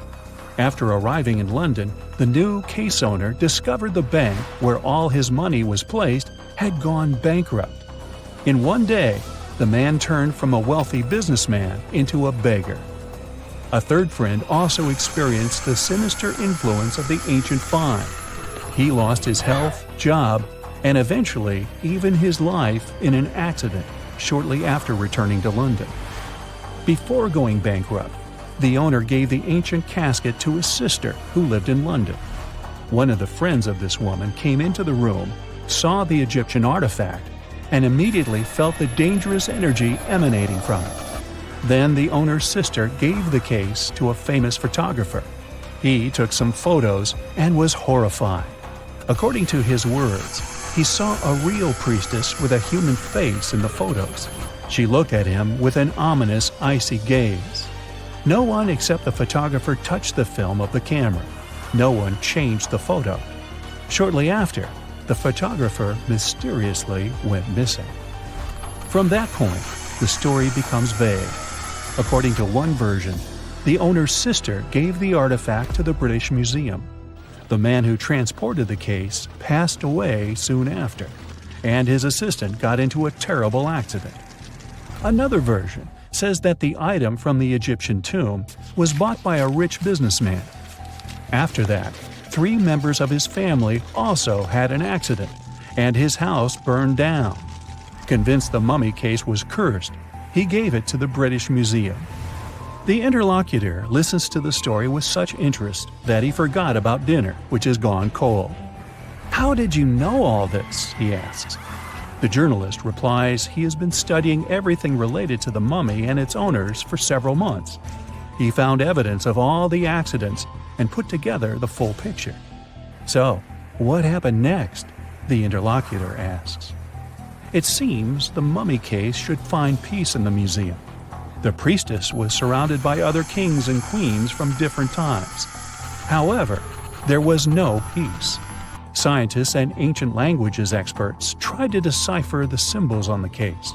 After arriving in London, the new case owner discovered the bank where all his money was placed had gone bankrupt. In one day, the man turned from a wealthy businessman into a beggar. A third friend also experienced the sinister influence of the ancient find. He lost his health, job, and eventually even his life in an accident shortly after returning to London. Before going bankrupt, the owner gave the ancient casket to his sister who lived in London. One of the friends of this woman came into the room, saw the Egyptian artifact, and immediately felt the dangerous energy emanating from it. Then the owner's sister gave the case to a famous photographer. He took some photos and was horrified. According to his words, he saw a real priestess with a human face in the photos. She looked at him with an ominous, icy gaze. No one except the photographer touched the film of the camera. No one changed the photo. Shortly after, the photographer mysteriously went missing. From that point, the story becomes vague. According to one version, the owner's sister gave the artifact to the British Museum. The man who transported the case passed away soon after, and his assistant got into a terrible accident. Another version says that the item from the Egyptian tomb was bought by a rich businessman. After that, 3 members of his family also had an accident, and his house burned down. Convinced the mummy case was cursed, he gave it to the British Museum. The interlocutor listens to the story with such interest that he forgot about dinner, which has gone cold. "How did you know all this?" he asks. The journalist replies he has been studying everything related to the mummy and its owners for several months. He found evidence of all the accidents and put together the full picture. "So, what happened next?" the interlocutor asks. It seems the mummy case should find peace in the museum. The priestess was surrounded by other kings and queens from different times. However, there was no peace. Scientists and ancient languages experts tried to decipher the symbols on the case.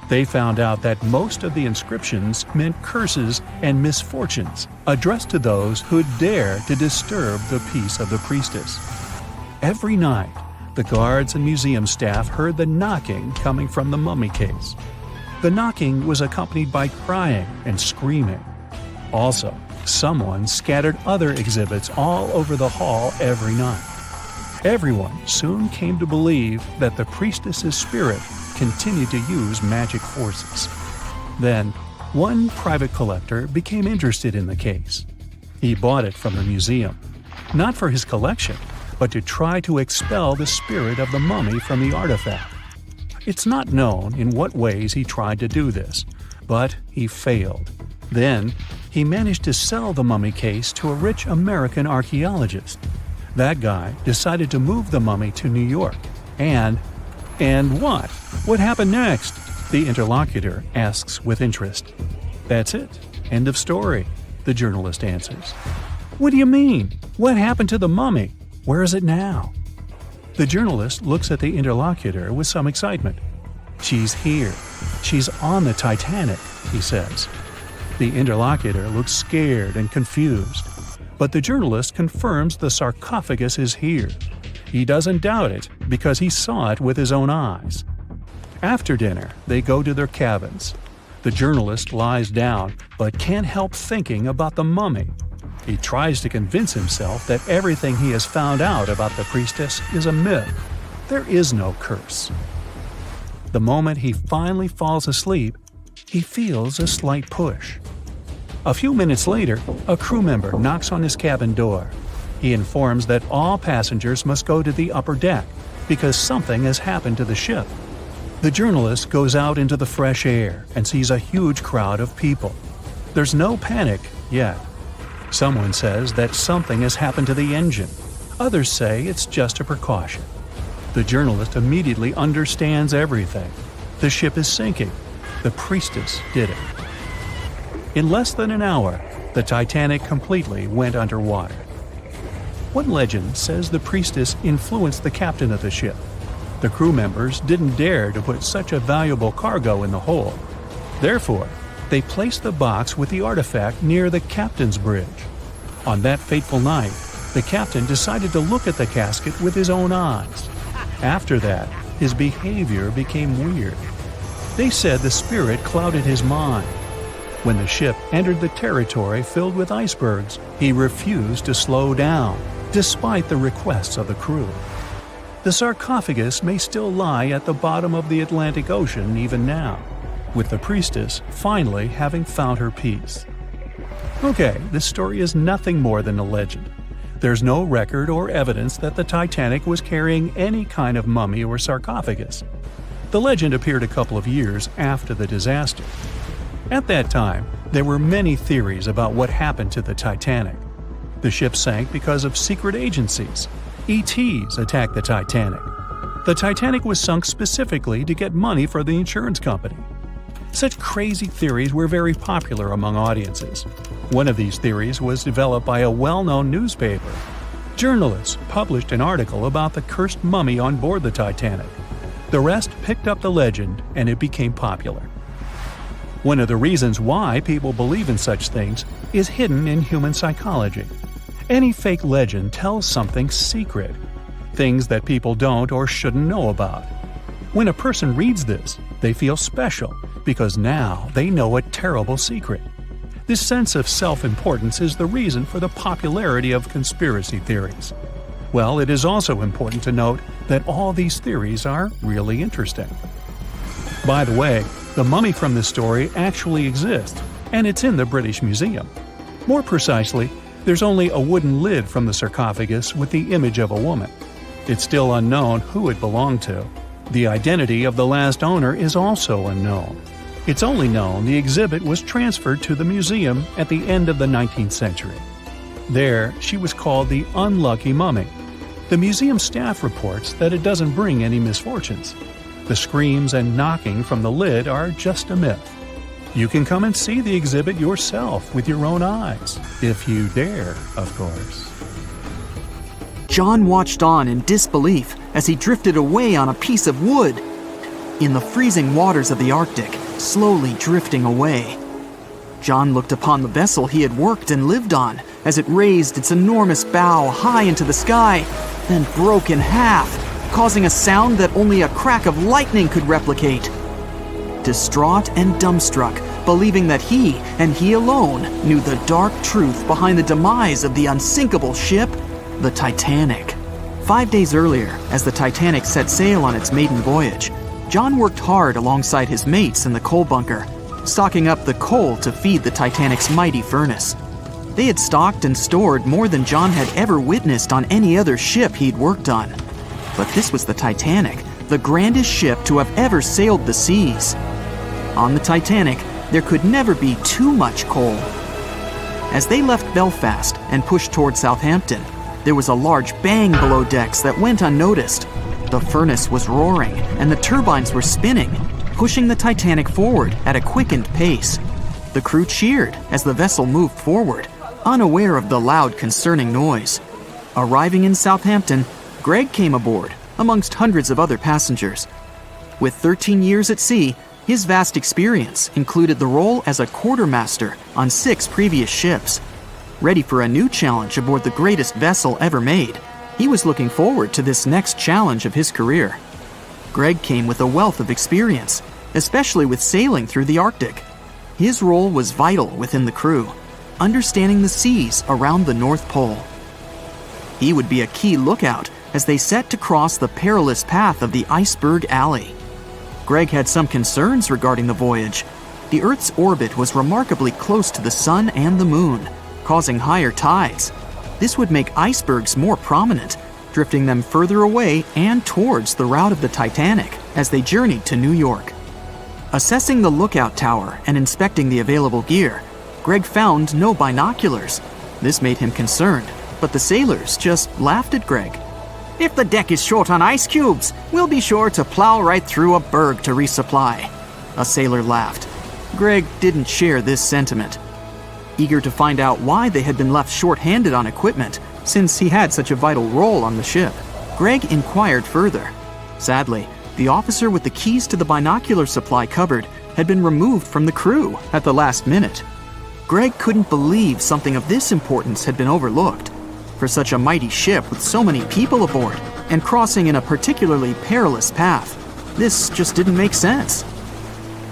They found out that most of the inscriptions meant curses and misfortunes addressed to those who'd dare to disturb the peace of the priestess. Every night, the guards and museum staff heard the knocking coming from the mummy case. The knocking was accompanied by crying and screaming. Also, Someone scattered other exhibits all over the hall every night. Everyone soon came to believe that the priestess's spirit continued to use magic forces. Then, one private collector became interested in the case. He bought it from the museum, not for his collection, but to try to expel the spirit of the mummy from the artifact. It's not known in what ways he tried to do this, but he failed. Then, he managed to sell the mummy case to a rich American archaeologist. That guy decided to move the mummy to New York. And what? What happened next? The interlocutor asks with interest. That's it. End of story, the journalist answers. What do you mean? What happened to the mummy? Where is it now? The journalist looks at the interlocutor with some excitement. She's here. She's on the Titanic, he says. The interlocutor looks scared and confused, but the journalist confirms the sarcophagus is here. He doesn't doubt it because he saw it with his own eyes. After dinner, they go to their cabins. The journalist lies down but can't help thinking about the mummy. He tries to convince himself that everything he has found out about the priestess is a myth. There is no curse. The moment he finally falls asleep, he feels a slight push. A few minutes later, a crew member knocks on his cabin door. He informs that all passengers must go to the upper deck because something has happened to the ship. The journalist goes out into the fresh air and sees a huge crowd of people. There's no panic yet. Someone says that something has happened to the engine. Others say it's just a precaution. The journalist immediately understands everything. The ship is sinking. The priestess did it. In less than an hour, the Titanic completely went underwater. One legend says the priestess influenced the captain of the ship. The crew members didn't dare to put such a valuable cargo in the hold. Therefore, they placed the box with the artifact near the captain's bridge. On that fateful night, the captain decided to look at the casket with his own eyes. After that, his behavior became weird. They said the spirit clouded his mind. When the ship entered the territory filled with icebergs, he refused to slow down, despite the requests of the crew. The sarcophagus may still lie at the bottom of the Atlantic Ocean even now, with the priestess finally having found her peace. Okay, this story is nothing more than a legend. There's no record or evidence that the Titanic was carrying any kind of mummy or sarcophagus. The legend appeared a couple of years after the disaster. At that time, there were many theories about what happened to the Titanic. The ship sank because of secret agencies. ETs attacked the Titanic. The Titanic was sunk specifically to get money for the insurance company. Such crazy theories were very popular among audiences. One of these theories was developed by a well-known newspaper. Journalists published an article about the cursed mummy on board the Titanic. The rest picked up the legend and it became popular. One of the reasons why people believe in such things is hidden in human psychology. Any fake legend tells something secret, things that people don't or shouldn't know about. When a person reads this, they feel special because now they know a terrible secret. This sense of self-importance is the reason for the popularity of conspiracy theories. Well, it is also important to note that all these theories are really interesting. By the way, the mummy from this story actually exists, and it's in the British Museum. More precisely, there's only a wooden lid from the sarcophagus with the image of a woman. It's still unknown who it belonged to. The identity of the last owner is also unknown. It's only known the exhibit was transferred to the museum at the end of the 19th century. There, she was called the Unlucky Mummy. The museum staff reports that it doesn't bring any misfortunes. The screams and knocking from the lid are just a myth. You can come and see the exhibit yourself with your own eyes, if you dare, of course. John watched on in disbelief as he drifted away on a piece of wood. In the freezing waters of the Arctic, slowly drifting away. John looked upon the vessel he had worked and lived on as it raised its enormous bow high into the sky, then broke in half, causing a sound that only a crack of lightning could replicate. Distraught and dumbstruck, believing that he, and he alone, knew the dark truth behind the demise of the unsinkable ship, the Titanic. 5 days earlier, as the Titanic set sail on its maiden voyage, John worked hard alongside his mates in the coal bunker, stocking up the coal to feed the Titanic's mighty furnace. They had stocked and stored more than John had ever witnessed on any other ship he'd worked on. But this was the Titanic, the grandest ship to have ever sailed the seas. On the Titanic, there could never be too much coal. As they left Belfast and pushed toward Southampton, there was a large bang below decks that went unnoticed. The furnace was roaring and the turbines were spinning, pushing the Titanic forward at a quickened pace. The crew cheered as the vessel moved forward, unaware of the loud, concerning noise. Arriving in Southampton, Greg came aboard, amongst hundreds of other passengers. With 13 years at sea, his vast experience included the role as a quartermaster on 6 previous ships. Ready for a new challenge aboard the greatest vessel ever made, he was looking forward to this next challenge of his career. Greg came with a wealth of experience, especially with sailing through the Arctic. His role was vital within the crew, understanding the seas around the North Pole. He would be a key lookout as they set to cross the perilous path of the iceberg alley. Greg had some concerns regarding the voyage. The Earth's orbit was remarkably close to the sun and the moon, causing higher tides. This would make icebergs more prominent, drifting them further away and towards the route of the Titanic as they journeyed to New York. Assessing the lookout tower and inspecting the available gear, Greg found no binoculars. This made him concerned, but the sailors just laughed at Greg. "If the deck is short on ice cubes, we'll be sure to plow right through a berg to resupply." A sailor laughed. Greg didn't share this sentiment. Eager to find out why they had been left short-handed on equipment, since he had such a vital role on the ship, Greg inquired further. Sadly, the officer with the keys to the binocular supply cupboard had been removed from the crew at the last minute. Greg couldn't believe something of this importance had been overlooked. For such a mighty ship with so many people aboard and crossing in a particularly perilous path, this just didn't make sense.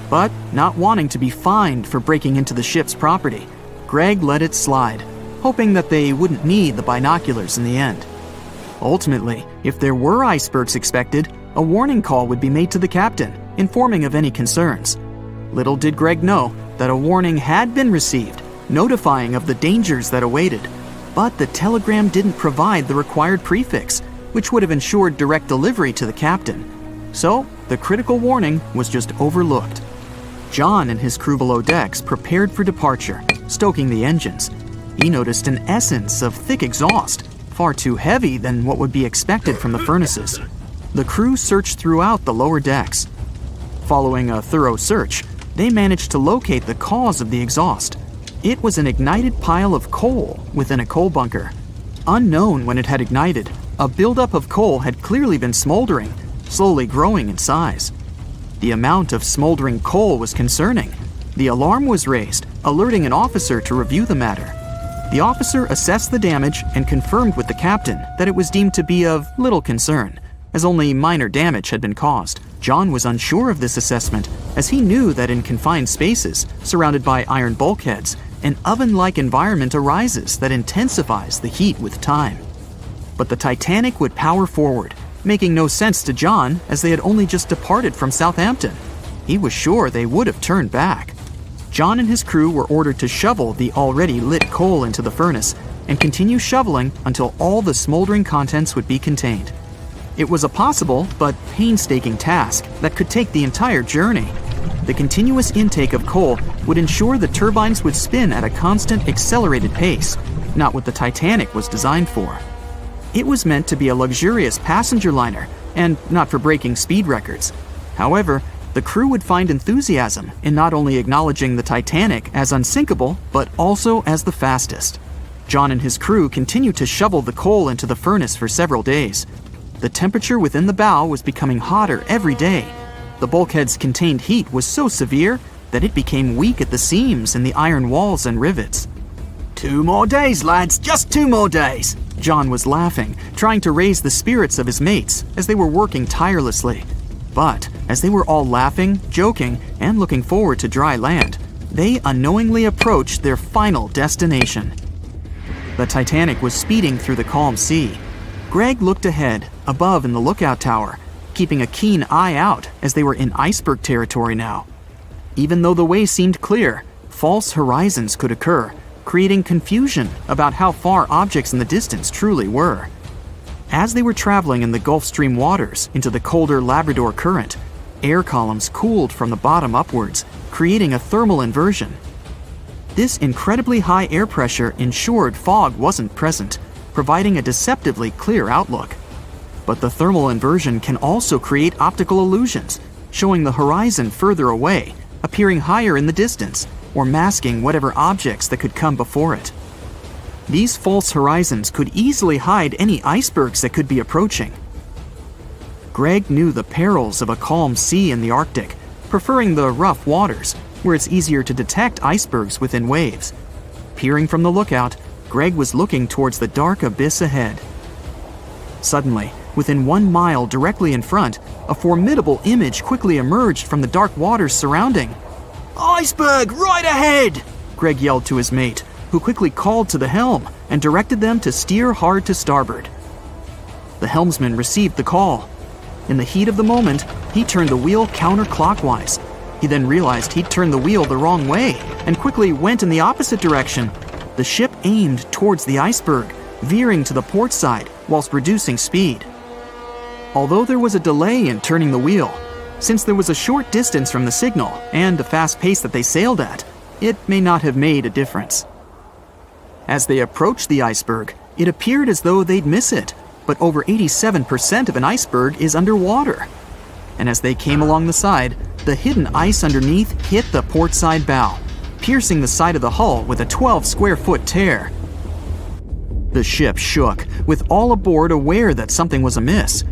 But not wanting to be fined for breaking into the ship's property, Greg let it slide, hoping that they wouldn't need the binoculars in the end. Ultimately, if there were icebergs expected, a warning call would be made to the captain, informing of any concerns. Little did Greg know that a warning had been received, notifying of the dangers that awaited. But the telegram didn't provide the required prefix, which would have ensured direct delivery to the captain. So, the critical warning was just overlooked. John and his crew below decks prepared for departure, stoking the engines. He noticed an essence of thick exhaust, far too heavy than what would be expected from the furnaces. The crew searched throughout the lower decks. Following a thorough search, they managed to locate the cause of the exhaust. It was an ignited pile of coal within a coal bunker. Unknown when it had ignited, a buildup of coal had clearly been smoldering, slowly growing in size. The amount of smoldering coal was concerning. The alarm was raised, alerting an officer to review the matter. The officer assessed the damage and confirmed with the captain that it was deemed to be of little concern, as only minor damage had been caused. John was unsure of this assessment, as he knew that in confined spaces, surrounded by iron bulkheads, an oven-like environment arises that intensifies the heat with time. But the Titanic would power forward, making no sense to John as they had only just departed from Southampton. He was sure they would have turned back. John and his crew were ordered to shovel the already lit coal into the furnace and continue shoveling until all the smoldering contents would be contained. It was a possible but painstaking task that could take the entire journey. The continuous intake of coal would ensure the turbines would spin at a constant, accelerated pace, not what the Titanic was designed for. It was meant to be a luxurious passenger liner and not for breaking speed records. However, the crew would find enthusiasm in not only acknowledging the Titanic as unsinkable, but also as the fastest. John and his crew continued to shovel the coal into the furnace for several days. The temperature within the bow was becoming hotter every day. The bulkhead's contained heat was so severe that it became weak at the seams in the iron walls and rivets. "2 more days, lads, just 2 more days!" John was laughing, trying to raise the spirits of his mates as they were working tirelessly. But as they were all laughing, joking, and looking forward to dry land, they unknowingly approached their final destination. The Titanic was speeding through the calm sea. Greg looked ahead, above in the lookout tower, keeping a keen eye out as they were in iceberg territory now. Even though the way seemed clear, false horizons could occur, creating confusion about how far objects in the distance truly were. As they were traveling in the Gulf Stream waters into the colder Labrador Current, air columns cooled from the bottom upwards, creating a thermal inversion. This incredibly high air pressure ensured fog wasn't present, providing a deceptively clear outlook. But the thermal inversion can also create optical illusions, showing the horizon further away, appearing higher in the distance, or masking whatever objects that could come before it. These false horizons could easily hide any icebergs that could be approaching. Greg knew the perils of a calm sea in the Arctic, preferring the rough waters, where it's easier to detect icebergs within waves. Peering from the lookout, Greg was looking towards the dark abyss ahead. Suddenly, within 1 mile directly in front, a formidable image quickly emerged from the dark waters surrounding. "Iceberg, right ahead!" Greg yelled to his mate, who quickly called to the helm and directed them to steer hard to starboard. The helmsman received the call. In the heat of the moment, he turned the wheel counterclockwise. He then realized he'd turned the wheel the wrong way and quickly went in the opposite direction. The ship aimed towards the iceberg, veering to the port side whilst reducing speed. Although there was a delay in turning the wheel, since there was a short distance from the signal and the fast pace that they sailed at, it may not have made a difference. As they approached the iceberg, it appeared as though they'd miss it, but over 87% of an iceberg is underwater. And as they came along the side, the hidden ice underneath hit the port side bow, piercing the side of the hull with a 12-square-foot tear. The ship shook, with all aboard aware that something was amiss.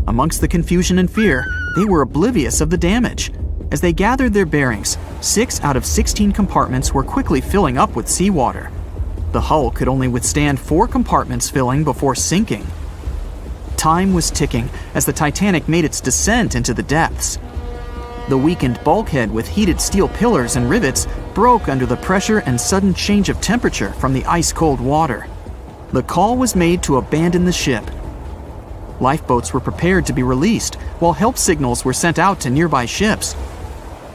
Amongst the confusion and fear, they were oblivious of the damage. As they gathered their bearings, 6 out of 16 compartments were quickly filling up with seawater. The hull could only withstand 4 compartments filling before sinking. Time was ticking as the Titanic made its descent into the depths. The weakened bulkhead with heated steel pillars and rivets broke under the pressure and sudden change of temperature from the ice-cold water. The call was made to abandon the ship. Lifeboats were prepared to be released, while help signals were sent out to nearby ships.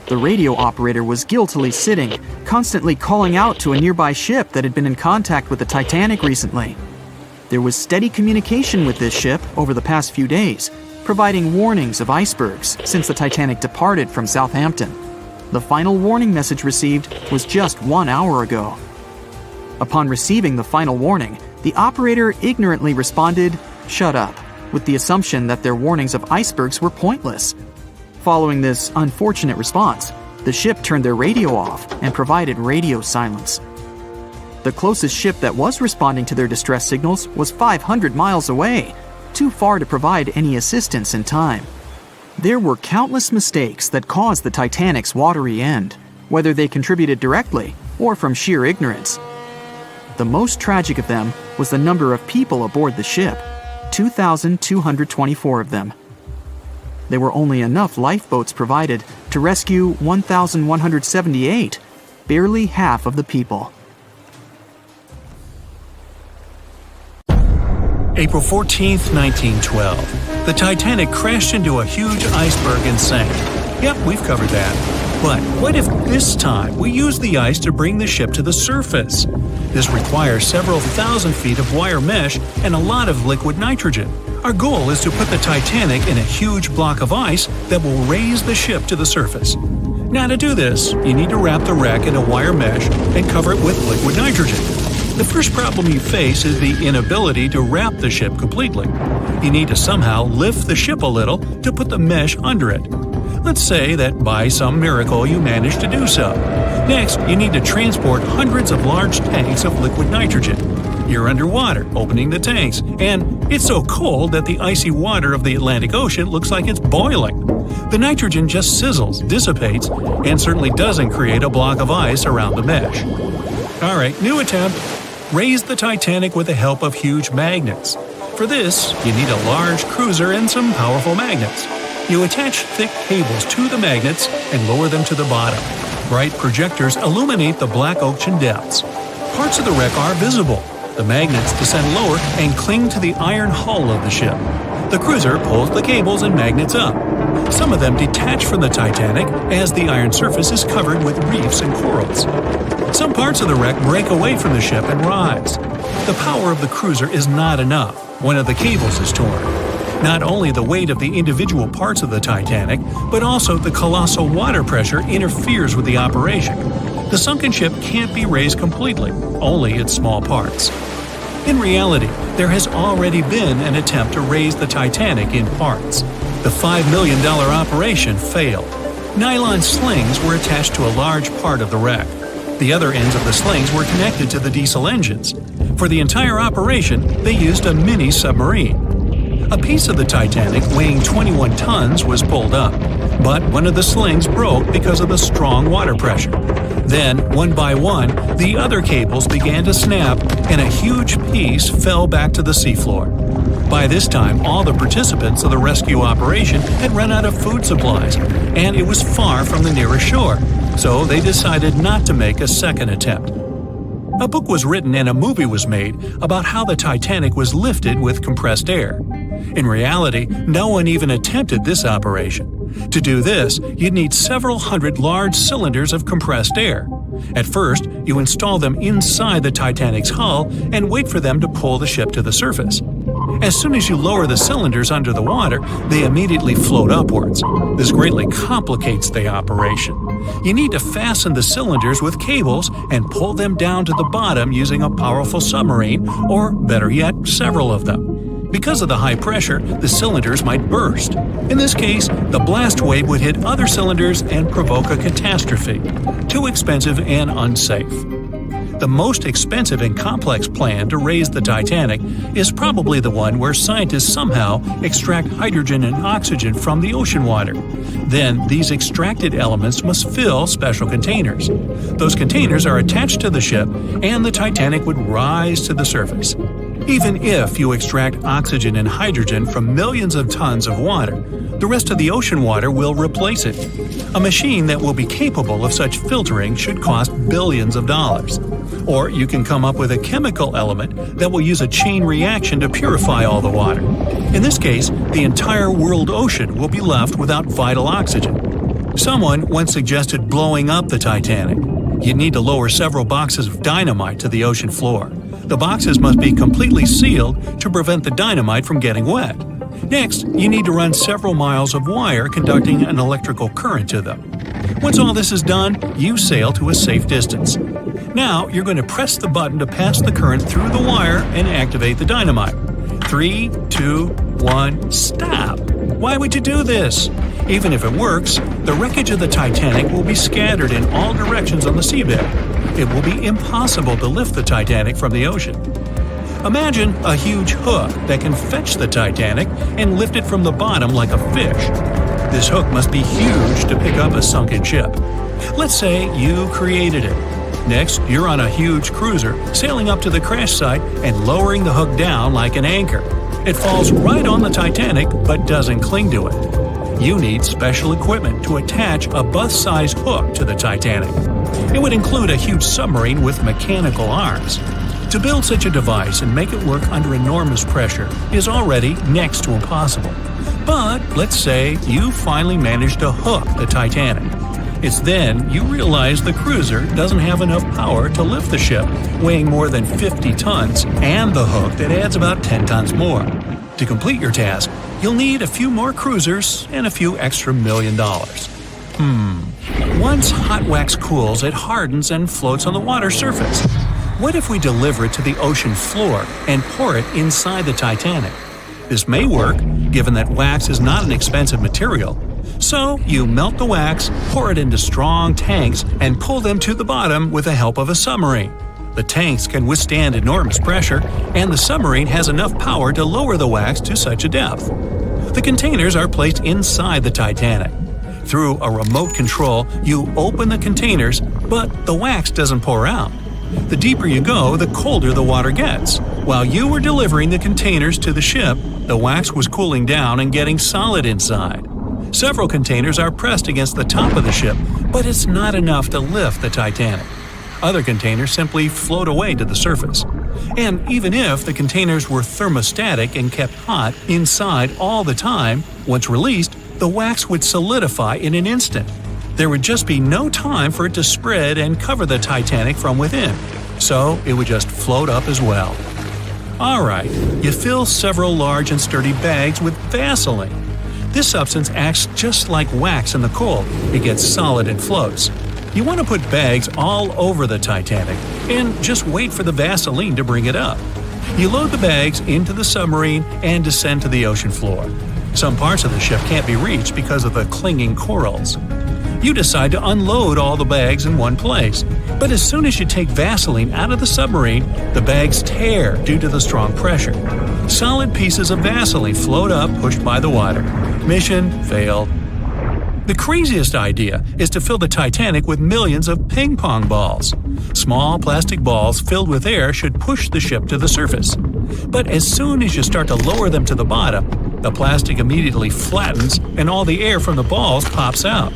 The radio operator was guiltily sitting, constantly calling out to a nearby ship that had been in contact with the Titanic recently. There was steady communication with this ship over the past few days, providing warnings of icebergs since the Titanic departed from Southampton. The final warning message received was just 1 hour ago. Upon receiving the final warning, the operator ignorantly responded, "Shut up," with the assumption that their warnings of icebergs were pointless. Following this unfortunate response, the ship turned their radio off and provided radio silence. The closest ship that was responding to their distress signals was 500 miles away, too far to provide any assistance in time. There were countless mistakes that caused the Titanic's watery end, whether they contributed directly or from sheer ignorance. The most tragic of them was the number of people aboard the ship, 2,224 of them. There were only enough lifeboats provided to rescue 1,178, barely half of the people. April 14th, 1912. The Titanic crashed into a huge iceberg and sank. Yep, we've covered that. But what if this time we use the ice to bring the ship to the surface? This requires several thousand feet of wire mesh and a lot of liquid nitrogen. Our goal is to put the Titanic in a huge block of ice that will raise the ship to the surface. Now to do this, you need to wrap the wreck in a wire mesh and cover it with liquid nitrogen. The first problem you face is the inability to wrap the ship completely. You need to somehow lift the ship a little to put the mesh under it. Let's say that by some miracle you manage to do so. Next, you need to transport hundreds of large tanks of liquid nitrogen. You're underwater, opening the tanks, and it's so cold that the icy water of the Atlantic Ocean looks like it's boiling. The nitrogen just sizzles, dissipates, and certainly doesn't create a block of ice around the mesh. Alright, new attempt. Raise the Titanic with the help of huge magnets. For this, you need a large cruiser and some powerful magnets. You attach thick cables to the magnets and lower them to the bottom. Bright projectors illuminate the black ocean depths. Parts of the wreck are visible. The magnets descend lower and cling to the iron hull of the ship. The cruiser pulls the cables and magnets up. Some of them detach from the Titanic as the iron surface is covered with reefs and corals. Some parts of the wreck break away from the ship and rise. The power of the cruiser is not enough. One of the cables is torn. Not only the weight of the individual parts of the Titanic, but also the colossal water pressure interferes with the operation. The sunken ship can't be raised completely, only its small parts. In reality, there has already been an attempt to raise the Titanic in parts. The $5 million operation failed. Nylon slings were attached to a large part of the wreck. The other ends of the slings were connected to the diesel engines. For the entire operation, they used a mini submarine. A piece of the Titanic weighing 21 tons was pulled up, but one of the slings broke because of the strong water pressure. Then, one by one, the other cables began to snap, and a huge piece fell back to the seafloor. By this time, all the participants of the rescue operation had run out of food supplies, and it was far from the nearest shore, so they decided not to make a second attempt. A book was written and a movie was made about how the Titanic was lifted with compressed air. In reality, no one even attempted this operation. To do this, you'd need several hundred large cylinders of compressed air. At first, you install them inside the Titanic's hull and wait for them to pull the ship to the surface. As soon as you lower the cylinders under the water, they immediately float upwards. This greatly complicates the operation. You need to fasten the cylinders with cables and pull them down to the bottom using a powerful submarine, or better yet, several of them. Because of the high pressure, the cylinders might burst. In this case, the blast wave would hit other cylinders and provoke a catastrophe. Too expensive and unsafe. The most expensive and complex plan to raise the Titanic is probably the one where scientists somehow extract hydrogen and oxygen from the ocean water. Then, these extracted elements must fill special containers. Those containers are attached to the ship, and the Titanic would rise to the surface. Even if you extract oxygen and hydrogen from millions of tons of water, the rest of the ocean water will replace it. A machine that will be capable of such filtering should cost billions of dollars. Or you can come up with a chemical element that will use a chain reaction to purify all the water. In this case, the entire world ocean will be left without vital oxygen. Someone once suggested blowing up the Titanic. You'd need to lower several boxes of dynamite to the ocean floor. The boxes must be completely sealed to prevent the dynamite from getting wet. Next, you need to run several miles of wire conducting an electrical current to them. Once all this is done, you sail to a safe distance. Now, you're going to press the button to pass the current through the wire and activate the dynamite. 3, 2, 1, stop! Why would you do this? Even if it works, the wreckage of the Titanic will be scattered in all directions on the seabed. It will be impossible to lift the Titanic from the ocean. Imagine a huge hook that can fetch the Titanic and lift it from the bottom like a fish. This hook must be huge to pick up a sunken ship. Let's say you created it. Next, you're on a huge cruiser, sailing up to the crash site and lowering the hook down like an anchor. It falls right on the Titanic but doesn't cling to it. You need special equipment to attach a bus-sized hook to the Titanic. It would include a huge submarine with mechanical arms. To build such a device and make it work under enormous pressure is already next to impossible. But let's say you finally managed to hook the Titanic. It's then you realize the cruiser doesn't have enough power to lift the ship, weighing more than 50 tons, and the hook that adds about 10 tons more. To complete your task, you'll need a few more cruisers and a few extra $1 million. Once hot wax cools, it hardens and floats on the water surface. What if we deliver it to the ocean floor and pour it inside the Titanic? This may work, given that wax is not an expensive material. So, you melt the wax, pour it into strong tanks, and pull them to the bottom with the help of a submarine. The tanks can withstand enormous pressure, and the submarine has enough power to lower the wax to such a depth. The containers are placed inside the Titanic. Through a remote control, you open the containers, but the wax doesn't pour out. The deeper you go, the colder the water gets. While you were delivering the containers to the ship, the wax was cooling down and getting solid inside. Several containers are pressed against the top of the ship, but it's not enough to lift the Titanic. Other containers simply float away to the surface. And even if the containers were thermostatic and kept hot inside all the time, once released, the wax would solidify in an instant. There would just be no time for it to spread and cover the Titanic from within, so it would just float up as well. Alright, you fill several large and sturdy bags with Vaseline. This substance acts just like wax in the cold. It gets solid and floats. You want to put bags all over the Titanic and just wait for the Vaseline to bring it up. You load the bags into the submarine and descend to the ocean floor. Some parts of the ship can't be reached because of the clinging corals. You decide to unload all the bags in one place, but as soon as you take Vaseline out of the submarine, the bags tear due to the strong pressure. Solid pieces of Vaseline float up, pushed by the water. Mission failed. The craziest idea is to fill the Titanic with millions of ping pong balls. Small plastic balls filled with air should push the ship to the surface. But as soon as you start to lower them to the bottom, the plastic immediately flattens and all the air from the balls pops out.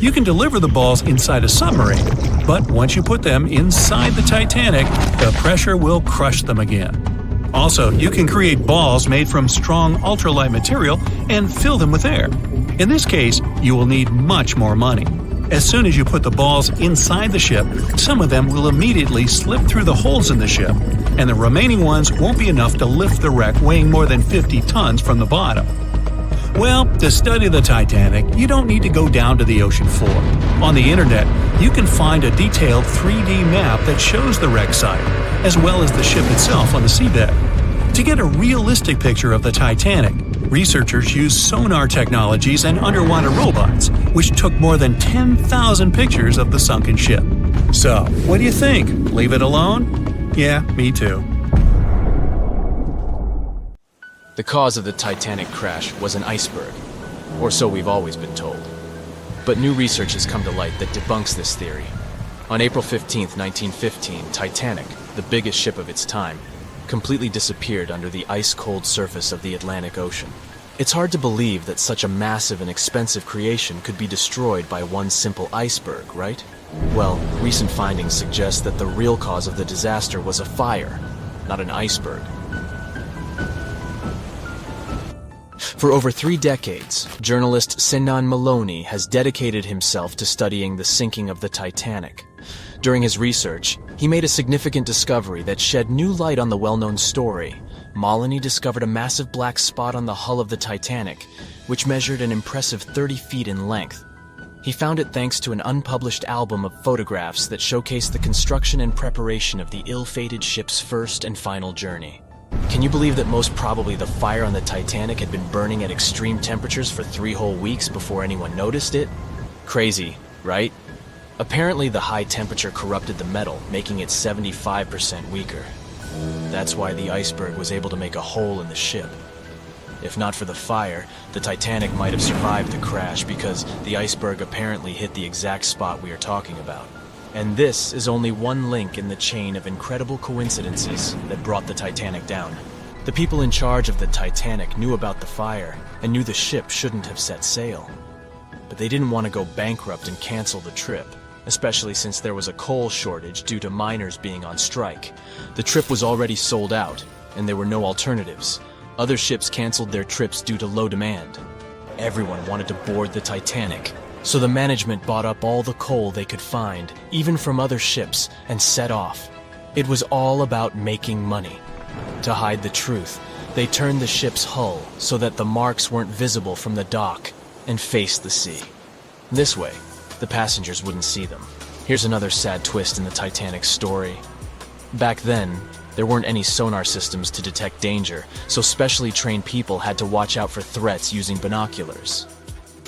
You can deliver the balls inside a submarine, but once you put them inside the Titanic, the pressure will crush them again. Also, you can create balls made from strong ultralight material and fill them with air. In this case, you will need much more money. As soon as you put the balls inside the ship, some of them will immediately slip through the holes in the ship, and the remaining ones won't be enough to lift the wreck weighing more than 50 tons from the bottom. Well, to study the Titanic, you don't need to go down to the ocean floor. On the internet, you can find a detailed 3D map that shows the wreck site, as well as the ship itself on the seabed. To get a realistic picture of the Titanic, researchers used sonar technologies and underwater robots, which took more than 10,000 pictures of the sunken ship. So, what do you think? Leave it alone? Yeah, me too. The cause of the Titanic crash was an iceberg, or so we've always been told. But new research has come to light that debunks this theory. On April 15, 1915, Titanic, the biggest ship of its time, completely disappeared under the ice-cold surface of the Atlantic Ocean. It's hard to believe that such a massive and expensive creation could be destroyed by one simple iceberg, right? Well, recent findings suggest that the real cause of the disaster was a fire, not an iceberg. For over 3 decades, journalist Sinan Maloney has dedicated himself to studying the sinking of the Titanic. During his research, he made a significant discovery that shed new light on the well-known story. Maloney discovered a massive black spot on the hull of the Titanic, which measured an impressive 30 feet in length. He found it thanks to an unpublished album of photographs that showcased the construction and preparation of the ill-fated ship's first and final journey. Can you believe that most probably the fire on the Titanic had been burning at extreme temperatures for 3 whole weeks before anyone noticed it? Crazy, right? Apparently the high temperature corrupted the metal, making it 75% weaker. That's why the iceberg was able to make a hole in the ship. If not for the fire, the Titanic might have survived the crash because the iceberg apparently hit the exact spot we are talking about. And this is only one link in the chain of incredible coincidences that brought the Titanic down. The people in charge of the Titanic knew about the fire and knew the ship shouldn't have set sail. But they didn't want to go bankrupt and cancel the trip, especially since there was a coal shortage due to miners being on strike. The trip was already sold out, and there were no alternatives. Other ships canceled their trips due to low demand. Everyone wanted to board the Titanic, so the management bought up all the coal they could find, even from other ships, and set off. It was all about making money. To hide the truth, they turned the ship's hull so that the marks weren't visible from the dock and faced the sea. This way, the passengers wouldn't see them. Here's another sad twist in the Titanic's story. Back then, there weren't any sonar systems to detect danger, so specially trained people had to watch out for threats using binoculars.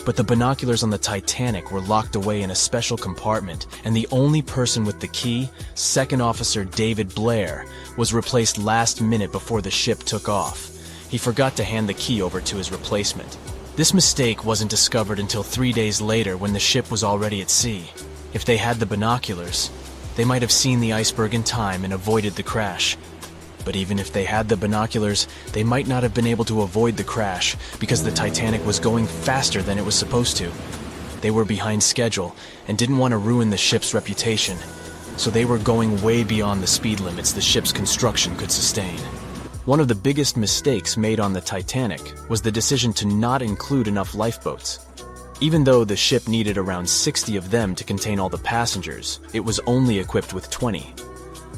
But the binoculars on the Titanic were locked away in a special compartment, and the only person with the key, Second Officer David Blair, was replaced last minute before the ship took off. He forgot to hand the key over to his replacement. This mistake wasn't discovered until 3 days later when the ship was already at sea. If they had the binoculars, they might have seen the iceberg in time and avoided the crash. But even if they had the binoculars, they might not have been able to avoid the crash because the Titanic was going faster than it was supposed to. They were behind schedule and didn't want to ruin the ship's reputation, so they were going way beyond the speed limits the ship's construction could sustain. One of the biggest mistakes made on the Titanic was the decision to not include enough lifeboats. Even though the ship needed around 60 of them to contain all the passengers, it was only equipped with 20.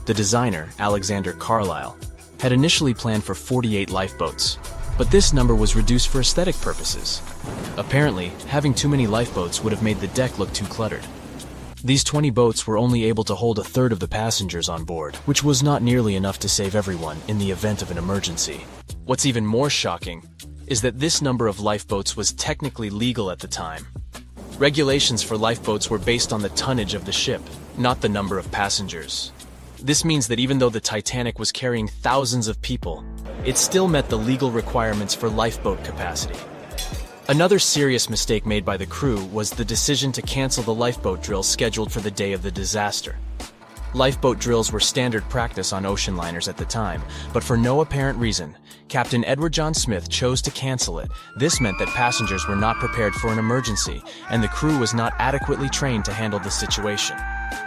The designer, Alexander Carlisle, had initially planned for 48 lifeboats, but this number was reduced for aesthetic purposes. Apparently, having too many lifeboats would have made the deck look too cluttered. These 20 boats were only able to hold a third of the passengers on board, which was not nearly enough to save everyone in the event of an emergency. What's even more shocking is that this number of lifeboats was technically legal at the time. Regulations for lifeboats were based on the tonnage of the ship, not the number of passengers. This means that even though the Titanic was carrying thousands of people, it still met the legal requirements for lifeboat capacity. Another serious mistake made by the crew was the decision to cancel the lifeboat drill scheduled for the day of the disaster. Lifeboat drills were standard practice on ocean liners at the time, but for no apparent reason, Captain Edward John Smith chose to cancel it. This meant that passengers were not prepared for an emergency, and the crew was not adequately trained to handle the situation.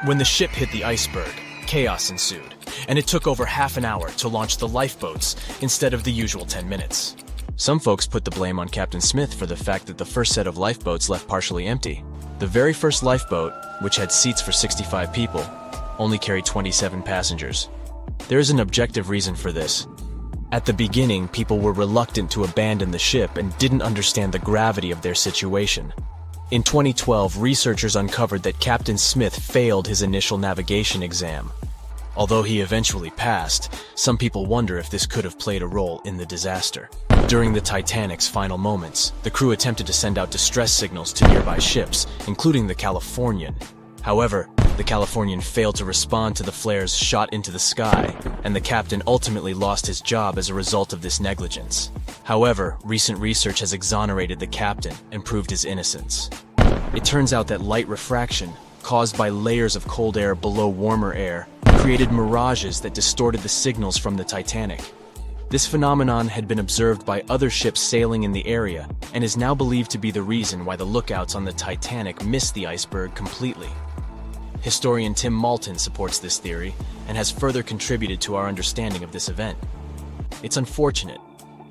When the ship hit the iceberg, chaos ensued, and it took over half an hour to launch the lifeboats instead of the usual 10 minutes. Some folks put the blame on Captain Smith for the fact that the first set of lifeboats left partially empty. The very first lifeboat, which had seats for 65 people, only carried 27 passengers. There is an objective reason for this. At the beginning, people were reluctant to abandon the ship and didn't understand the gravity of their situation. In 2012, researchers uncovered that Captain Smith failed his initial navigation exam. Although he eventually passed, some people wonder if this could have played a role in the disaster. During the Titanic's final moments, the crew attempted to send out distress signals to nearby ships, including the Californian. However, the Californian failed to respond to the flares shot into the sky, and the captain ultimately lost his job as a result of this negligence. However, recent research has exonerated the captain and proved his innocence. It turns out that light refraction, caused by layers of cold air below warmer air, created mirages that distorted the signals from the Titanic. This phenomenon had been observed by other ships sailing in the area and is now believed to be the reason why the lookouts on the Titanic missed the iceberg completely. Historian Tim Malton supports this theory and has further contributed to our understanding of this event. It's unfortunate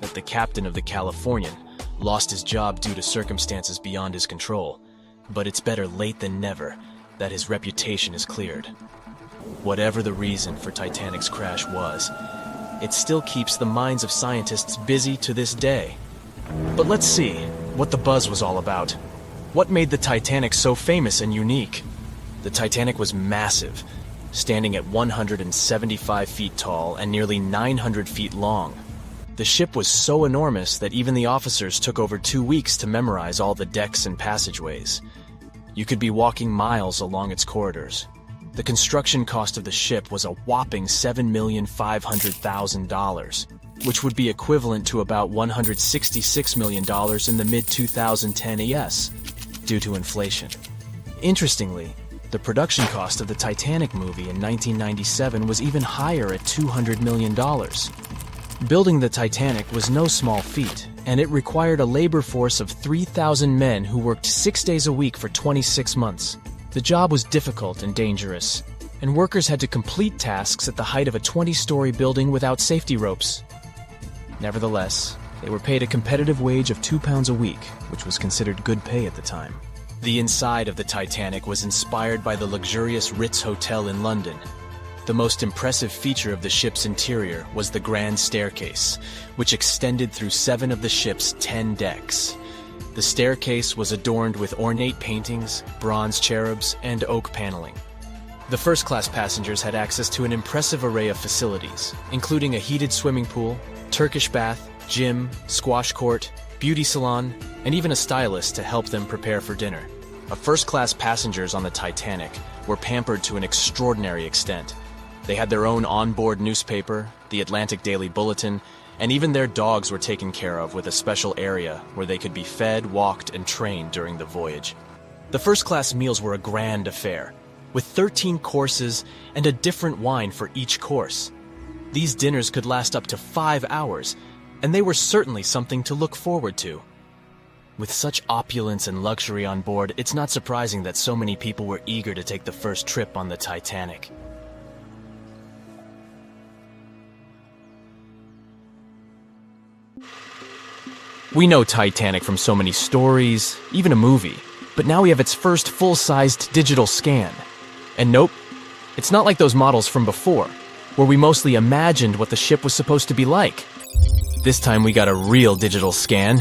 that the captain of the Californian lost his job due to circumstances beyond his control, but it's better late than never that his reputation is cleared. Whatever the reason for Titanic's crash was, it still keeps the minds of scientists busy to this day. But let's see what the buzz was all about. What made the Titanic so famous and unique? The Titanic was massive, standing at 175 feet tall and nearly 900 feet long. The ship was so enormous that even the officers took over 2 weeks to memorize all the decks and passageways. You could be walking miles along its corridors. The construction cost of the ship was a whopping $7,500,000, which would be equivalent to about $166 million in the mid-2010 ES, due to inflation. Interestingly, the production cost of the Titanic movie in 1997 was even higher at $200 million. Building the Titanic was no small feat, and it required a labor force of 3,000 men who worked 6 days a week for 26 months. The job was difficult and dangerous, and workers had to complete tasks at the height of a 20-story building without safety ropes. Nevertheless, they were paid a competitive wage of £2 a week, which was considered good pay at the time. The inside of the Titanic was inspired by the luxurious Ritz Hotel in London. The most impressive feature of the ship's interior was the grand staircase, which extended through 7 of the ship's 10 decks. The staircase was adorned with ornate paintings, bronze cherubs, and oak paneling. The first-class passengers had access to an impressive array of facilities, including a heated swimming pool, Turkish bath, gym, squash court, beauty salon, and even a stylist to help them prepare for dinner. First-class passengers on the Titanic were pampered to an extraordinary extent. They had their own onboard newspaper, the Atlantic Daily Bulletin, and even their dogs were taken care of with a special area where they could be fed, walked, and trained during the voyage. The first-class meals were a grand affair, with 13 courses and a different wine for each course. These dinners could last up to 5 hours, and they were certainly something to look forward to. With such opulence and luxury on board, it's not surprising that so many people were eager to take the first trip on the Titanic. We know Titanic from so many stories, even a movie, but now we have its first full-sized digital scan. And nope, it's not like those models from before, where we mostly imagined what the ship was supposed to be like. This time we got a real digital scan.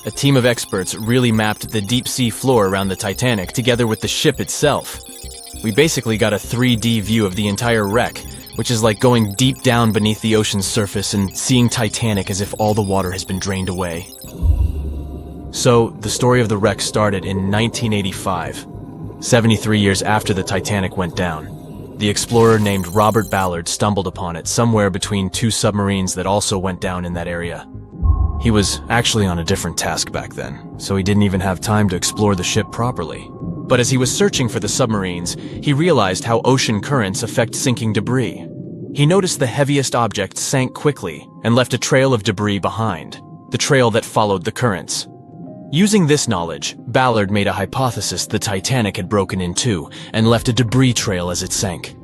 A team of experts really mapped the deep-sea floor around the Titanic together with the ship itself. We basically got a 3D view of the entire wreck, which is like going deep down beneath the ocean's surface and seeing Titanic as if all the water has been drained away. So, the story of the wreck started in 1985, 73 years after the Titanic went down. The explorer named Robert Ballard stumbled upon it somewhere between 2 submarines that also went down in that area. He was actually on a different task back then, so he didn't even have time to explore the ship properly. But as he was searching for the submarines, he realized how ocean currents affect sinking debris. He noticed the heaviest object sank quickly and left a trail of debris behind, the trail that followed the currents. Using this knowledge, Ballard made a hypothesis the Titanic had broken in two and left a debris trail as it sank.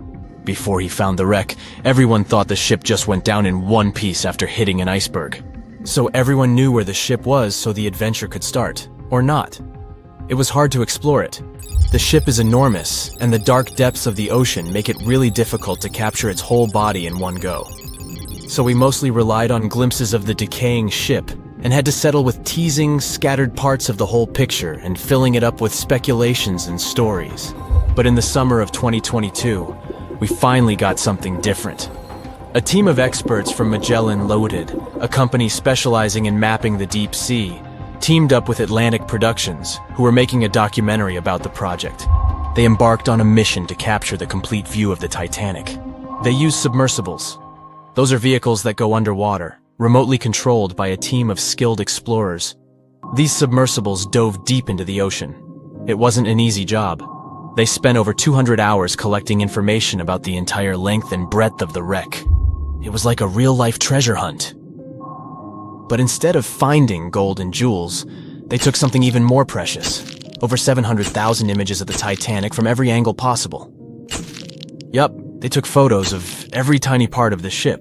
Before he found the wreck, everyone thought the ship just went down in one piece after hitting an iceberg. So everyone knew where the ship was so the adventure could start, or not. It was hard to explore it. The ship is enormous, and the dark depths of the ocean make it really difficult to capture its whole body in one go. So we mostly relied on glimpses of the decaying ship, and had to settle with teasing scattered parts of the whole picture and filling it up with speculations and stories. But in the summer of 2022, we finally got something different. A team of experts from Magellan Loaded, a company specializing in mapping the deep sea, teamed up with Atlantic Productions, who were making a documentary about the project. They embarked on a mission to capture the complete view of the Titanic. They used submersibles. Those are vehicles that go underwater, remotely controlled by a team of skilled explorers. These submersibles dove deep into the ocean. It wasn't an easy job. They spent over 200 hours collecting information about the entire length and breadth of the wreck. It was like a real-life treasure hunt. But instead of finding gold and jewels, they took something even more precious. Over 700,000 images of the Titanic from every angle possible. Yup, they took photos of every tiny part of the ship,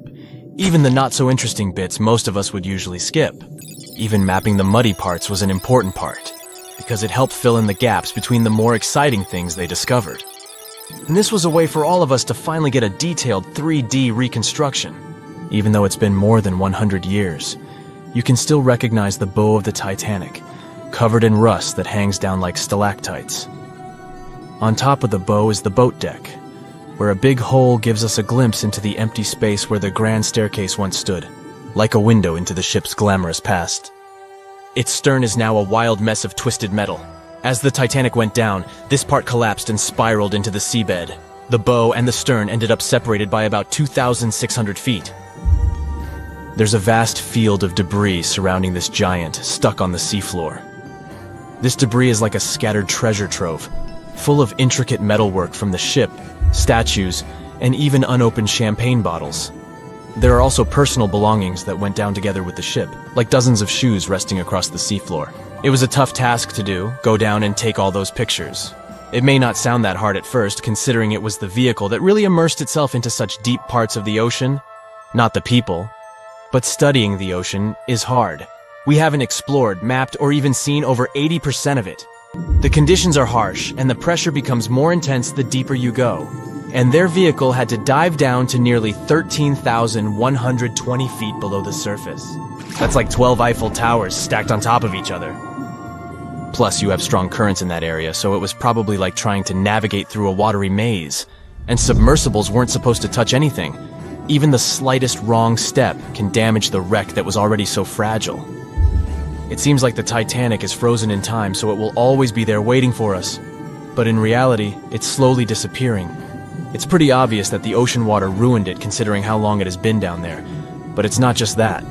even the not-so-interesting bits most of us would usually skip. Even mapping the muddy parts was an important part, because it helped fill in the gaps between the more exciting things they discovered. And this was a way for all of us to finally get a detailed 3D reconstruction. Even though it's been more than 100 years, you can still recognize the bow of the Titanic, covered in rust that hangs down like stalactites. On top of the bow is the boat deck, where a big hole gives us a glimpse into the empty space where the grand staircase once stood, like a window into the ship's glamorous past. Its stern is now a wild mess of twisted metal. As the Titanic went down, this part collapsed and spiraled into the seabed. The bow and the stern ended up separated by about 2,600 feet. There's a vast field of debris surrounding this giant, stuck on the seafloor. This debris is like a scattered treasure trove, full of intricate metalwork from the ship, statues, and even unopened champagne bottles. There are also personal belongings that went down together with the ship, like dozens of shoes resting across the seafloor. It was a tough task to do, go down and take all those pictures. It may not sound that hard at first, considering it was the vehicle that really immersed itself into such deep parts of the ocean, not the people. But studying the ocean is hard. We haven't explored, mapped, or even seen over 80% of it. The conditions are harsh, and the pressure becomes more intense the deeper you go. And their vehicle had to dive down to nearly 13,120 feet below the surface. That's like 12 Eiffel Towers stacked on top of each other. Plus, you have strong currents in that area, so it was probably like trying to navigate through a watery maze. And submersibles weren't supposed to touch anything. Even the slightest wrong step can damage the wreck that was already so fragile. It seems like the Titanic is frozen in time, so it will always be there waiting for us. But in reality, it's slowly disappearing. It's pretty obvious that the ocean water ruined it considering how long it has been down there. But it's not just that.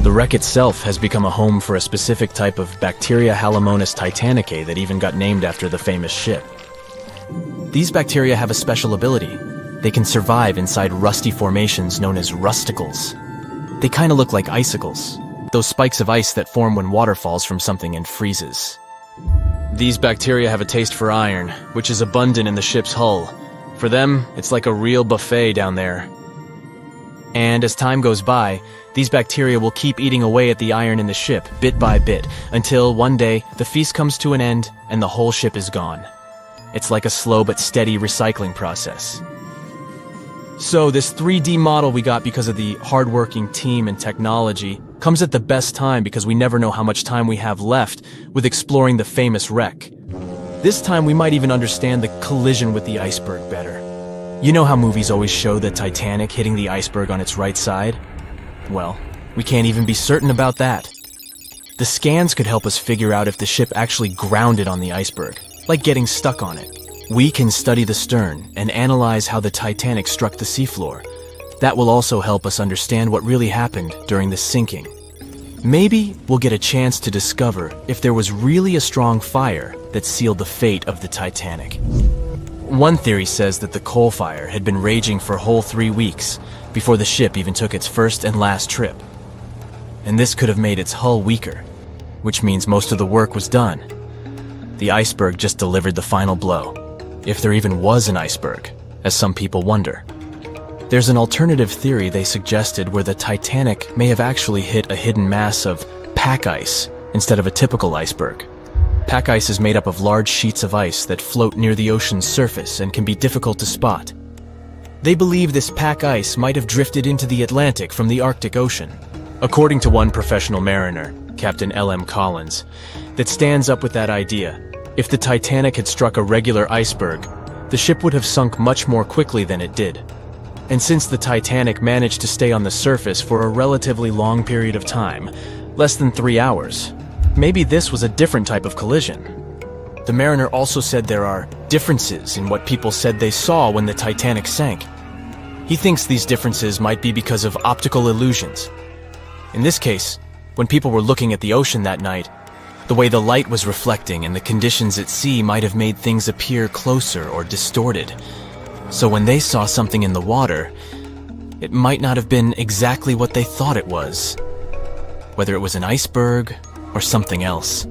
The wreck itself has become a home for a specific type of bacteria Halomonas titanicae that even got named after the famous ship. These bacteria have a special ability. They can survive inside rusty formations known as rusticles. They kind of look like icicles, those spikes of ice that form when water falls from something and freezes. These bacteria have a taste for iron, which is abundant in the ship's hull. For them, it's like a real buffet down there. And as time goes by, these bacteria will keep eating away at the iron in the ship, bit by bit, until one day, the feast comes to an end and the whole ship is gone. It's like a slow but steady recycling process. So this 3D model we got because of the hardworking team and technology comes at the best time because we never know how much time we have left with exploring the famous wreck. This time we might even understand the collision with the iceberg better. You know how movies always show the Titanic hitting the iceberg on its right side? Well, we can't even be certain about that. The scans could help us figure out if the ship actually grounded on the iceberg, like getting stuck on it. We can study the stern and analyze how the Titanic struck the seafloor. That will also help us understand what really happened during the sinking. Maybe we'll get a chance to discover if there was really a strong fire that sealed the fate of the Titanic. One theory says that the coal fire had been raging for a whole 3 weeks before the ship even took its first and last trip. And this could have made its hull weaker, which means most of the work was done. The iceberg just delivered the final blow, if there even was an iceberg, as some people wonder. There's an alternative theory they suggested where the Titanic may have actually hit a hidden mass of pack ice instead of a typical iceberg. Pack ice is made up of large sheets of ice that float near the ocean's surface and can be difficult to spot. They believe this pack ice might have drifted into the Atlantic from the Arctic Ocean. According to one professional mariner, Captain L.M. Collins, that stands up with that idea. If the Titanic had struck a regular iceberg, the ship would have sunk much more quickly than it did. And since the Titanic managed to stay on the surface for a relatively long period of time, less than 3 hours, maybe this was a different type of collision. The mariner also said there are differences in what people said they saw when the Titanic sank. He thinks these differences might be because of optical illusions. In this case, when people were looking at the ocean that night, the way the light was reflecting and the conditions at sea might have made things appear closer or distorted. So when they saw something in the water, it might not have been exactly what they thought it was. Whether it was an iceberg or something else.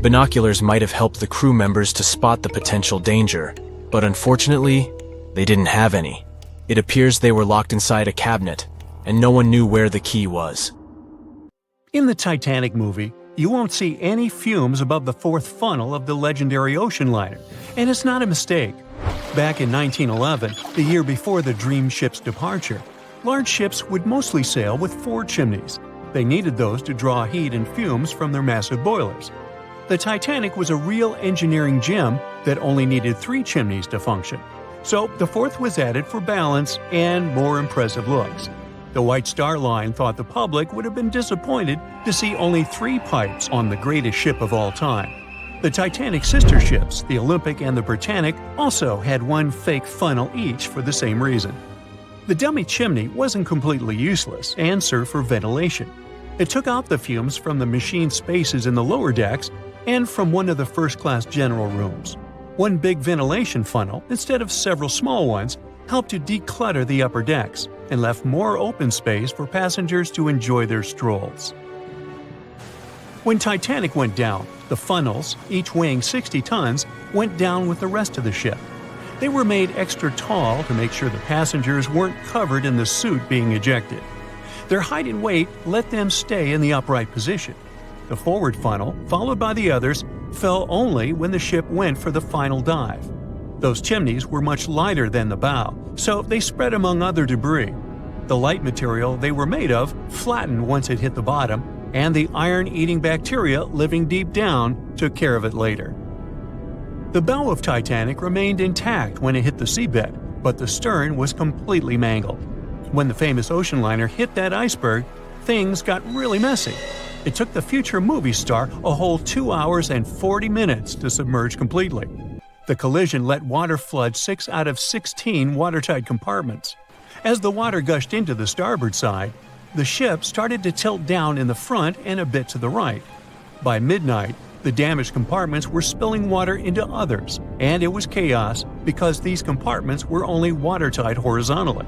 Binoculars might have helped the crew members to spot the potential danger, but unfortunately, they didn't have any. It appears they were locked inside a cabinet, and no one knew where the key was. In the Titanic movie, you won't see any fumes above the fourth funnel of the legendary ocean liner, and it's not a mistake. Back in 1911, the year before the dream ship's departure, large ships would mostly sail with 4 chimneys. They needed those to draw heat and fumes from their massive boilers. The Titanic was a real engineering gem that only needed 3 chimneys to function. So the 4th was added for balance and more impressive looks. The White Star Line thought the public would have been disappointed to see only 3 pipes on the greatest ship of all time. The Titanic's sister ships, the Olympic and the Britannic, also had 1 fake funnel each for the same reason. The dummy chimney wasn't completely useless and served for ventilation. It took out the fumes from the machine spaces in the lower decks and from one of the first-class general rooms. 1 big ventilation funnel, instead of several small ones, helped to declutter the upper decks and left more open space for passengers to enjoy their strolls. When Titanic went down, the funnels, each weighing 60 tons, went down with the rest of the ship. They were made extra tall to make sure the passengers weren't covered in the soot being ejected. Their height and weight let them stay in the upright position. The forward funnel, followed by the others, fell only when the ship went for the final dive. Those chimneys were much lighter than the bow, so they spread among other debris. The light material they were made of flattened once it hit the bottom, and the iron-eating bacteria living deep down took care of it later. The bow of Titanic remained intact when it hit the seabed, but the stern was completely mangled. When the famous ocean liner hit that iceberg, things got really messy. It took the future movie star a whole 2 hours and 40 minutes to submerge completely. The collision let water flood 6 out of 16 watertight compartments. As the water gushed into the starboard side, the ship started to tilt down in the front and a bit to the right. By midnight, The damaged compartments were spilling water into others, and it was chaos because these compartments were only watertight horizontally.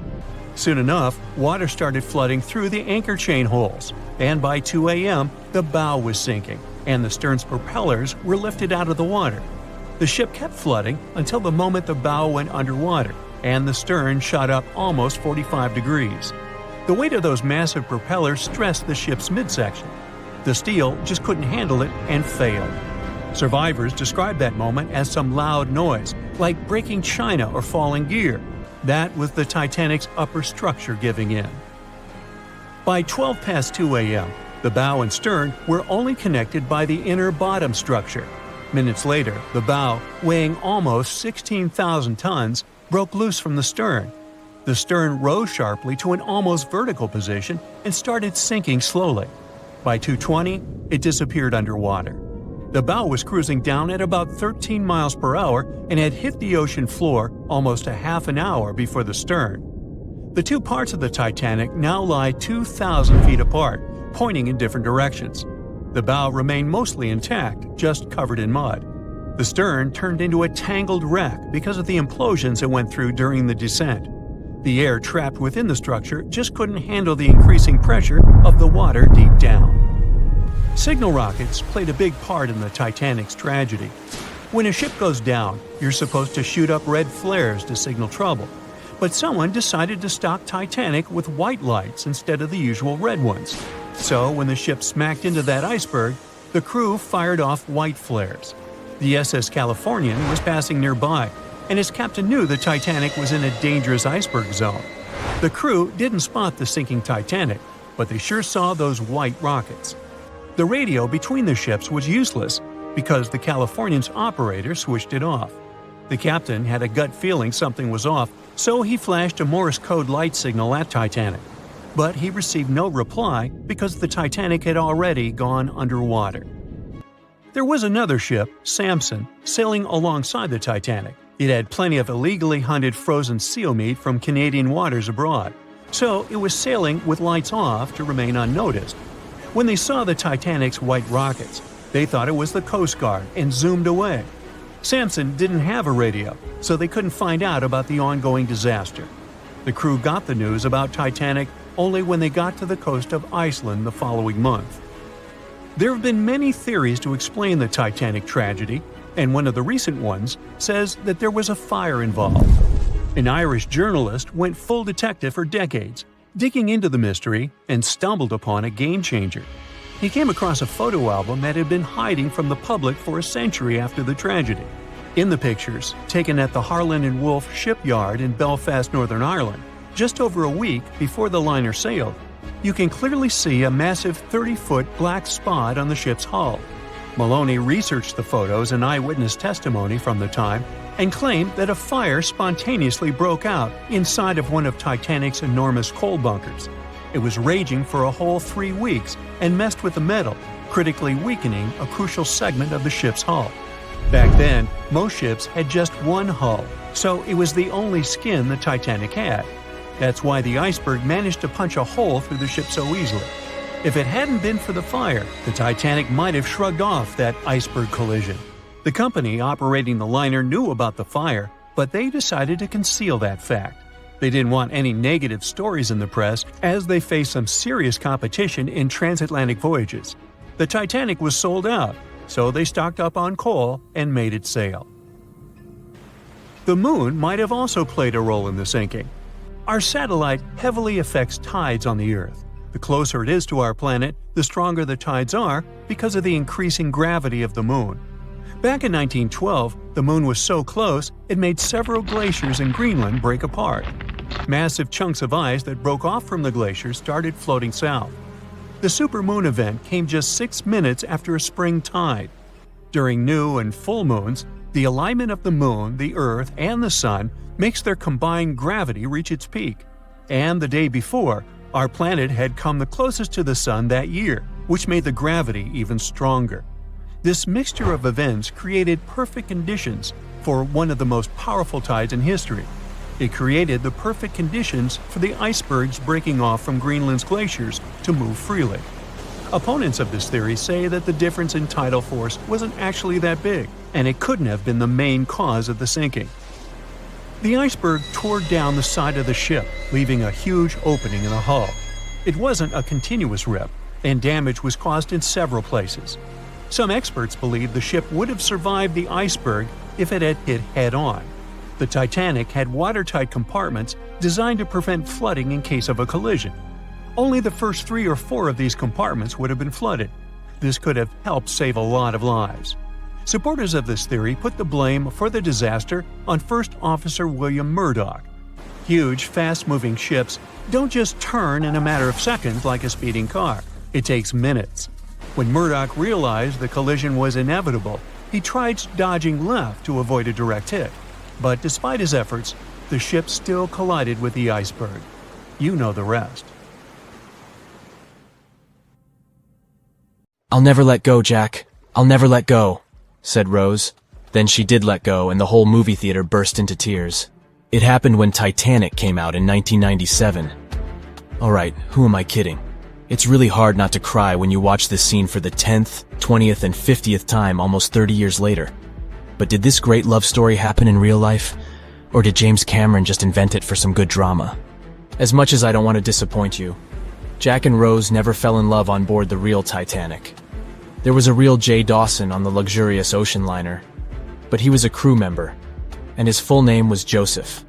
Soon enough, water started flooding through the anchor chain holes, and by 2 a.m., the bow was sinking, and the stern's propellers were lifted out of the water. The ship kept flooding until the moment the bow went underwater, and the stern shot up almost 45 degrees. The weight of those massive propellers stressed the ship's midsection. The steel just couldn't handle it and failed. Survivors described that moment as some loud noise, like breaking china or falling gear. That was the Titanic's upper structure giving in. By 12 past 2 a.m., the bow and stern were only connected by the inner bottom structure. Minutes later, the bow, weighing almost 16,000 tons, broke loose from the stern. The stern rose sharply to an almost vertical position and started sinking slowly. By 2:20, it disappeared underwater. The bow was cruising down at about 13 miles per hour and had hit the ocean floor almost a half an hour before the stern. The two parts of the Titanic now lie 2,000 feet apart, pointing in different directions. The bow remained mostly intact, just covered in mud. The stern turned into a tangled wreck because of the implosions it went through during the descent. The air trapped within the structure just couldn't handle the increasing pressure of the water deep down. Signal rockets played a big part in the Titanic's tragedy. When a ship goes down, you're supposed to shoot up red flares to signal trouble. But someone decided to stock Titanic with white lights instead of the usual red ones. So when the ship smacked into that iceberg, the crew fired off white flares. The SS Californian was passing nearby, and his captain knew the Titanic was in a dangerous iceberg zone. The crew didn't spot the sinking Titanic, but they sure saw those white rockets. The radio between the ships was useless because the Californian's operator switched it off. The captain had a gut feeling something was off, so he flashed a Morse code light signal at Titanic. But he received no reply because the Titanic had already gone underwater. There was another ship, Samson, sailing alongside the Titanic. It had plenty of illegally hunted frozen seal meat from Canadian waters abroad, so it was sailing with lights off to remain unnoticed. When they saw the Titanic's white rockets, they thought it was the Coast Guard and zoomed away. Samson didn't have a radio, so they couldn't find out about the ongoing disaster. The crew got the news about Titanic only when they got to the coast of Iceland the following month. There have been many theories to explain the Titanic tragedy, and one of the recent ones says that there was a fire involved. An Irish journalist went full detective for decades, digging into the mystery, and stumbled upon a game-changer. He came across a photo album that had been hiding from the public for a century after the tragedy. In the pictures, taken at the Harland and Wolff shipyard in Belfast, Northern Ireland, just over a week before the liner sailed, you can clearly see a massive 30-foot black spot on the ship's hull. Maloney researched the photos and eyewitness testimony from the time and claimed that a fire spontaneously broke out inside of one of Titanic's enormous coal bunkers. It was raging for a whole 3 weeks and messed with the metal, critically weakening a crucial segment of the ship's hull. Back then, most ships had just one hull, so it was the only skin the Titanic had. That's why the iceberg managed to punch a hole through the ship so easily. If it hadn't been for the fire, the Titanic might have shrugged off that iceberg collision. The company operating the liner knew about the fire, but they decided to conceal that fact. They didn't want any negative stories in the press as they faced some serious competition in transatlantic voyages. The Titanic was sold out, so they stocked up on coal and made it sail. The moon might have also played a role in the sinking. Our satellite heavily affects tides on the Earth. The closer it is to our planet, the stronger the tides are because of the increasing gravity of the moon. Back in 1912, the moon was so close it made several glaciers in Greenland break apart. Massive chunks of ice that broke off from the glaciers started floating south. The supermoon event came just 6 minutes after a spring tide. During new and full moons, the alignment of the moon, the Earth, and the Sun makes their combined gravity reach its peak. And the day before, our planet had come the closest to the Sun that year, which made the gravity even stronger. This mixture of events created perfect conditions for one of the most powerful tides in history. It created the perfect conditions for the icebergs breaking off from Greenland's glaciers to move freely. Opponents of this theory say that the difference in tidal force wasn't actually that big, and it couldn't have been the main cause of the sinking. The iceberg tore down the side of the ship, leaving a huge opening in the hull. It wasn't a continuous rip, and damage was caused in several places. Some experts believe the ship would have survived the iceberg if it had hit head-on. The Titanic had watertight compartments designed to prevent flooding in case of a collision. Only the first 3 or 4 of these compartments would have been flooded. This could have helped save a lot of lives. Supporters of this theory put the blame for the disaster on First Officer William Murdoch. Huge, fast-moving ships don't just turn in a matter of seconds like a speeding car. It takes minutes. When Murdoch realized the collision was inevitable, he tried dodging left to avoid a direct hit. But despite his efforts, the ship still collided with the iceberg. You know the rest. "I'll never let go, Jack. I'll never let go," said Rose. Then she did let go, and the whole movie theater burst into tears. It happened when Titanic came out in 1997. Alright, who am I kidding? It's really hard not to cry when you watch this scene for the 10th, 20th, and 50th time almost 30 years later. But did this great love story happen in real life? Or did James Cameron just invent it for some good drama? As much as I don't want to disappoint you, Jack and Rose never fell in love on board the real Titanic. There was a real J. Dawson on the luxurious ocean liner, but he was a crew member, and his full name was Joseph.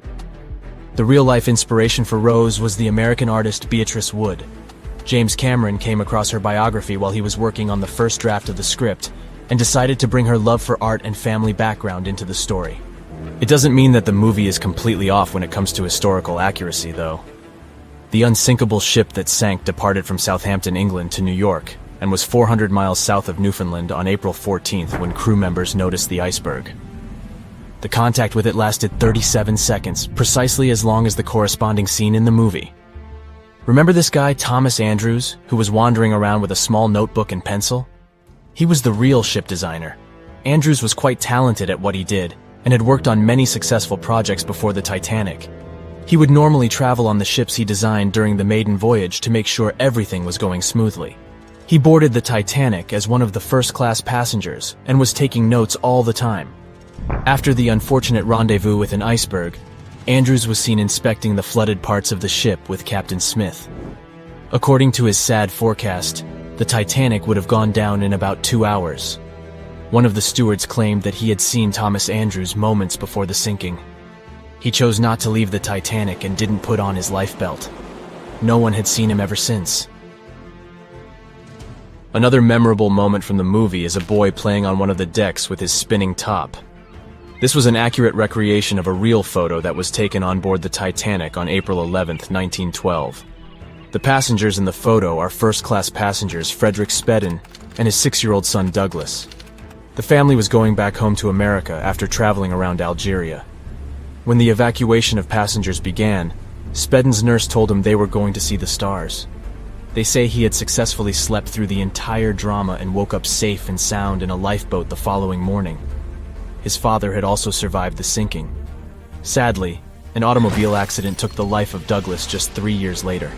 The real-life inspiration for Rose was the American artist Beatrice Wood. James Cameron came across her biography while he was working on the first draft of the script and decided to bring her love for art and family background into the story. It doesn't mean that the movie is completely off when it comes to historical accuracy, though. The unsinkable ship that sank departed from Southampton, England to New York and was 400 miles south of Newfoundland on April 14th when crew members noticed the iceberg. The contact with it lasted 37 seconds, precisely as long as the corresponding scene in the movie. Remember this guy, Thomas Andrews, who was wandering around with a small notebook and pencil? He was the real ship designer. Andrews was quite talented at what he did and had worked on many successful projects before the Titanic. He would normally travel on the ships he designed during the maiden voyage to make sure everything was going smoothly. He boarded the Titanic as one of the first-class passengers and was taking notes all the time. After the unfortunate rendezvous with an iceberg, Andrews was seen inspecting the flooded parts of the ship with Captain Smith. According to his sad forecast, the Titanic would have gone down in about 2 hours. One of the stewards claimed that he had seen Thomas Andrews moments before the sinking. He chose not to leave the Titanic and didn't put on his lifebelt. No one had seen him ever since. Another memorable moment from the movie is a boy playing on one of the decks with his spinning top. This was an accurate recreation of a real photo that was taken on board the Titanic on April 11, 1912. The passengers in the photo are first-class passengers Frederick Spedden and his 6-year-old son Douglas. The family was going back home to America after traveling around Algeria. When the evacuation of passengers began, Spedden's nurse told him they were going to see the stars. They say he had successfully slept through the entire drama and woke up safe and sound in a lifeboat the following morning. His father had also survived the sinking. Sadly, an automobile accident took the life of Douglas just 3 years later.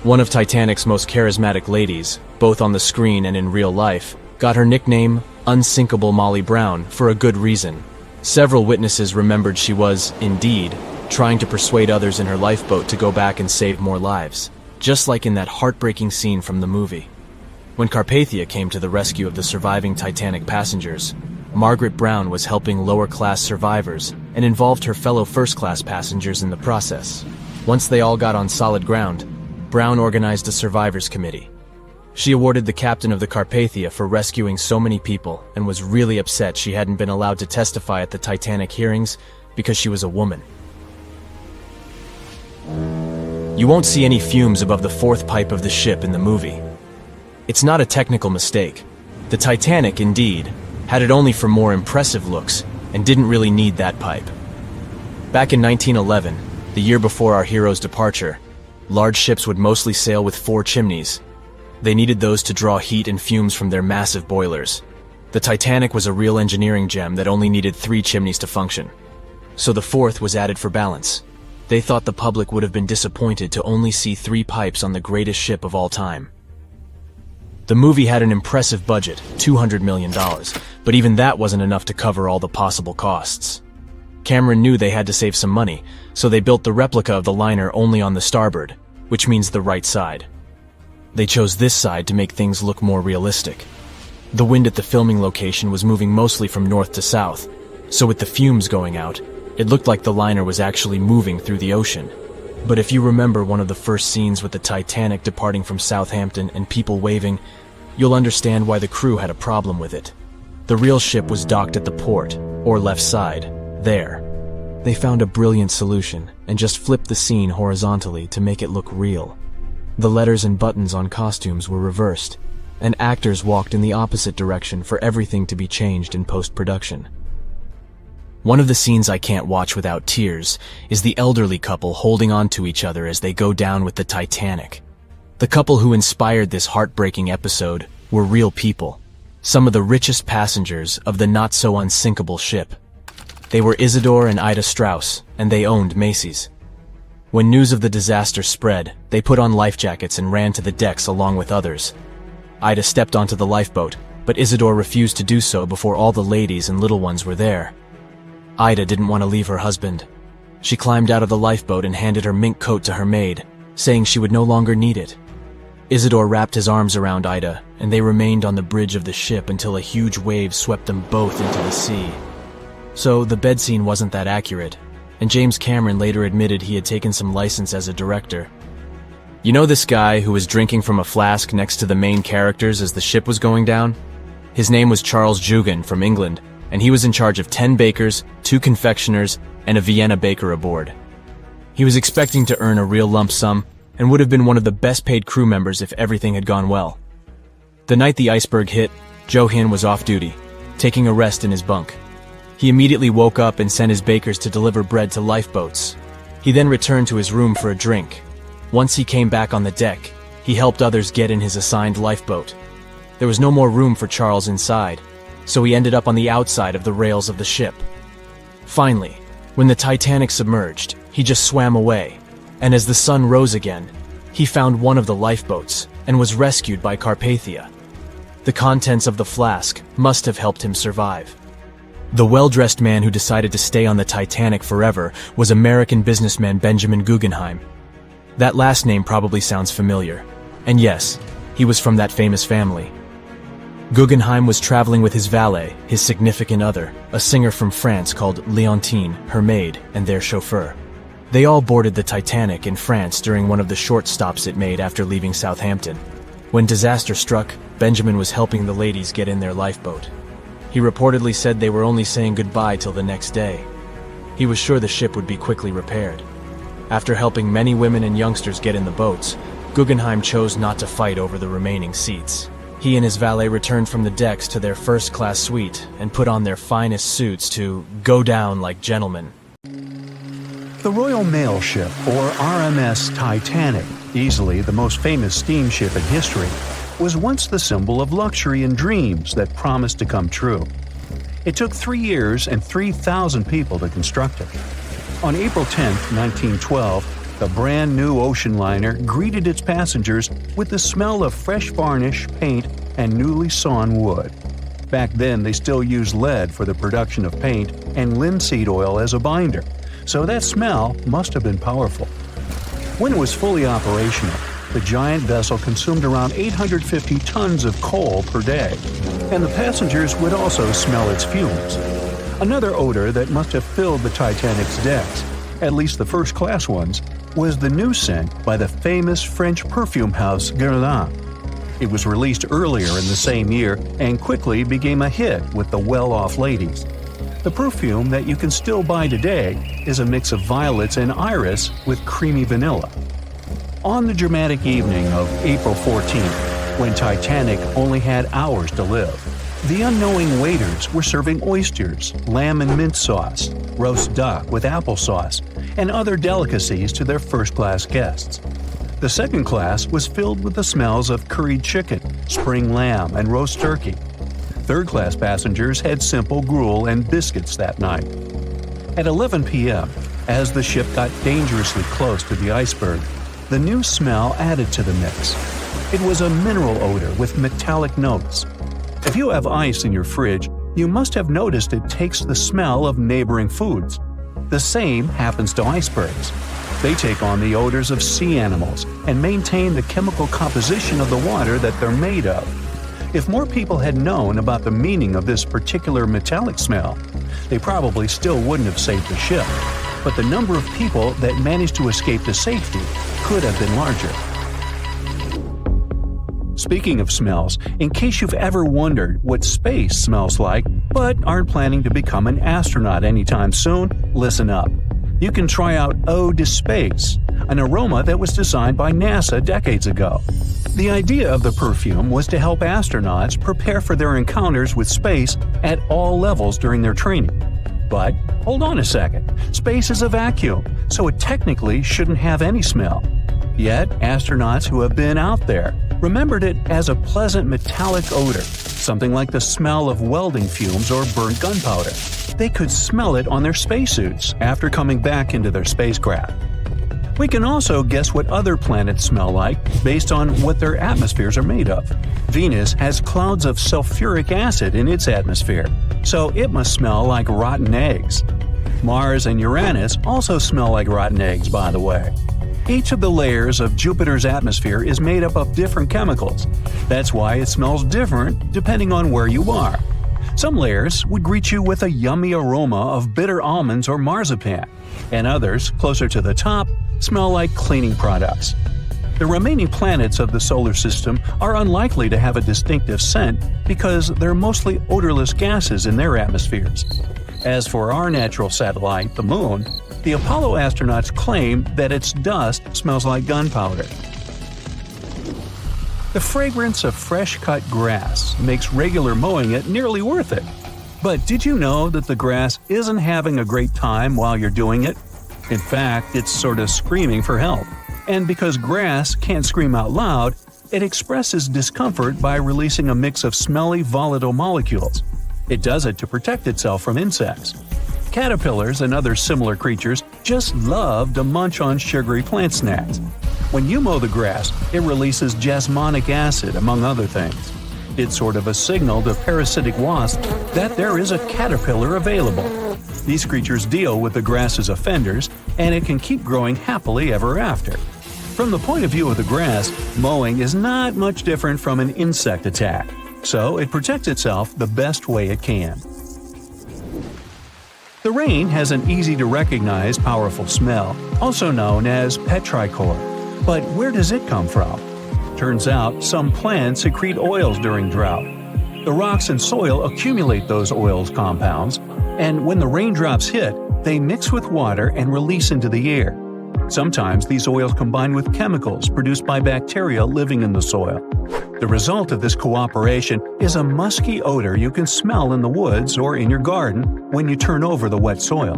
One of Titanic's most charismatic ladies, both on the screen and in real life, got her nickname Unsinkable Molly Brown for a good reason. Several witnesses remembered she was, indeed, trying to persuade others in her lifeboat to go back and save more lives, just like in that heartbreaking scene from the movie. When Carpathia came to the rescue of the surviving Titanic passengers, Margaret Brown was helping lower-class survivors and involved her fellow first-class passengers in the process. Once they all got on solid ground, Brown organized a survivors committee. She awarded the captain of the Carpathia for rescuing so many people and was really upset she hadn't been allowed to testify at the Titanic hearings because she was a woman. You won't see any fumes above the fourth pipe of the ship in the movie. It's not a technical mistake. The Titanic, indeed, had it only for more impressive looks and didn't really need that pipe. Back in 1911, the year before our hero's departure, large ships would mostly sail with 4 chimneys. They needed those to draw heat and fumes from their massive boilers. The Titanic was a real engineering gem that only needed 3 chimneys to function. So the 4th was added for balance. They thought the public would have been disappointed to only see 3 pipes on the greatest ship of all time. The movie had an impressive budget, $200 million, but even that wasn't enough to cover all the possible costs. Cameron knew they had to save some money, so they built the replica of the liner only on the starboard, which means the right side. They chose this side to make things look more realistic. The wind at the filming location was moving mostly from north to south, so with the fumes going out, it looked like the liner was actually moving through the ocean. But if you remember one of the first scenes with the Titanic departing from Southampton and people waving, you'll understand why the crew had a problem with it. The real ship was docked at the port, or left side, there. They found a brilliant solution and just flipped the scene horizontally to make it look real. The letters and buttons on costumes were reversed, and actors walked in the opposite direction for everything to be changed in post-production. One of the scenes I can't watch without tears is the elderly couple holding on to each other as they go down with the Titanic. The couple who inspired this heartbreaking episode were real people, some of the richest passengers of the not-so-unsinkable ship. They were Isidore and Ida Strauss, and they owned Macy's. When news of the disaster spread, they put on life jackets and ran to the decks along with others. Ida stepped onto the lifeboat, but Isidore refused to do so before all the ladies and little ones were there. Ida didn't want to leave her husband. She climbed out of the lifeboat and handed her mink coat to her maid, saying she would no longer need it. Isidore wrapped his arms around Ida, and they remained on the bridge of the ship until a huge wave swept them both into the sea. So the bed scene wasn't that accurate, and James Cameron later admitted he had taken some license as a director. You know this guy who was drinking from a flask next to the main characters as the ship was going down? His name was Charles Jugan from England, and he was in charge of 10 bakers, 2 confectioners, and a Vienna baker aboard. He was expecting to earn a real lump sum, and would have been one of the best-paid crew members if everything had gone well. The night the iceberg hit, Joe Hin was off duty, taking a rest in his bunk. He immediately woke up and sent his bakers to deliver bread to lifeboats. He then returned to his room for a drink. Once he came back on the deck, he helped others get in his assigned lifeboat. There was no more room for Charles inside, so he ended up on the outside of the rails of the ship. Finally, when the Titanic submerged, he just swam away, and as the sun rose again, he found one of the lifeboats and was rescued by Carpathia. The contents of the flask must have helped him survive. The well-dressed man who decided to stay on the Titanic forever was American businessman Benjamin Guggenheim. That last name probably sounds familiar, and yes, he was from that famous family. Guggenheim was traveling with his valet, his significant other, a singer from France called Leontine, her maid, and their chauffeur. They all boarded the Titanic in France during one of the short stops it made after leaving Southampton. When disaster struck, Benjamin was helping the ladies get in their lifeboat. He reportedly said they were only saying goodbye till the next day. He was sure the ship would be quickly repaired. After helping many women and youngsters get in the boats, Guggenheim chose not to fight over the remaining seats. He and his valet returned from the decks to their first-class suite and put on their finest suits to go down like gentlemen. The Royal Mail Ship, or RMS Titanic, easily the most famous steamship in history, was once the symbol of luxury and dreams that promised to come true. It took 3 years and 3,000 people to construct it. On April 10, 1912, the brand new ocean liner greeted its passengers with the smell of fresh varnish, paint, and newly sawn wood. Back then, they still used lead for the production of paint and linseed oil as a binder, so that smell must have been powerful. When it was fully operational, the giant vessel consumed around 850 tons of coal per day, and the passengers would also smell its fumes. Another odor that must have filled the Titanic's decks, at least the first-class ones, was the new scent by the famous French perfume house Guerlain. It was released earlier in the same year and quickly became a hit with the well-off ladies. The perfume that you can still buy today is a mix of violets and iris with creamy vanilla. On the dramatic evening of April 14th, when Titanic only had hours to live, the unknowing waiters were serving oysters, lamb and mint sauce, roast duck with applesauce, and other delicacies to their first-class guests. The second class was filled with the smells of curried chicken, spring lamb, and roast turkey. Third-class passengers had simple gruel and biscuits that night. At 11 p.m., as the ship got dangerously close to the iceberg, the new smell added to the mix. It was a mineral odor with metallic notes. If you have ice in your fridge, you must have noticed it takes the smell of neighboring foods. The same happens to icebergs. They take on the odors of sea animals and maintain the chemical composition of the water that they're made of. If more people had known about the meaning of this particular metallic smell, they probably still wouldn't have saved the ship. But the number of people that managed to escape to safety could have been larger. Speaking of smells, in case you've ever wondered what space smells like but aren't planning to become an astronaut anytime soon, listen up. You can try out Ode to Space, an aroma that was designed by NASA decades ago. The idea of the perfume was to help astronauts prepare for their encounters with space at all levels during their training. But hold on a second, space is a vacuum, so it technically shouldn't have any smell. Yet, astronauts who have been out there remembered it as a pleasant metallic odor, something like the smell of welding fumes or burnt gunpowder. They could smell it on their spacesuits after coming back into their spacecraft. We can also guess what other planets smell like based on what their atmospheres are made of. Venus has clouds of sulfuric acid in its atmosphere, so it must smell like rotten eggs. Mars and Uranus also smell like rotten eggs, by the way. Each of the layers of Jupiter's atmosphere is made up of different chemicals. That's why it smells different depending on where you are. Some layers would greet you with a yummy aroma of bitter almonds or marzipan, and others, closer to the top, smell like cleaning products. The remaining planets of the solar system are unlikely to have a distinctive scent because they're mostly odorless gases in their atmospheres. As for our natural satellite, the Moon, the Apollo astronauts claim that its dust smells like gunpowder. The fragrance of fresh-cut grass makes regular mowing it nearly worth it. But did you know that the grass isn't having a great time while you're doing it? In fact, it's sort of screaming for help. And because grass can't scream out loud, it expresses discomfort by releasing a mix of smelly, volatile molecules. It does it to protect itself from insects. Caterpillars and other similar creatures just love to munch on sugary plant snacks. When you mow the grass, it releases jasmonic acid, among other things. It's sort of a signal to parasitic wasps that there is a caterpillar available. These creatures deal with the grass's offenders, and it can keep growing happily ever after. From the point of view of the grass, mowing is not much different from an insect attack, so it protects itself the best way it can. The rain has an easy-to-recognize powerful smell, also known as petrichor. But where does it come from? Turns out some plants secrete oils during drought. The rocks and soil accumulate those oils compounds, and when the raindrops hit, they mix with water and release into the air. Sometimes these oils combine with chemicals produced by bacteria living in the soil. The result of this cooperation is a musky odor you can smell in the woods or in your garden when you turn over the wet soil.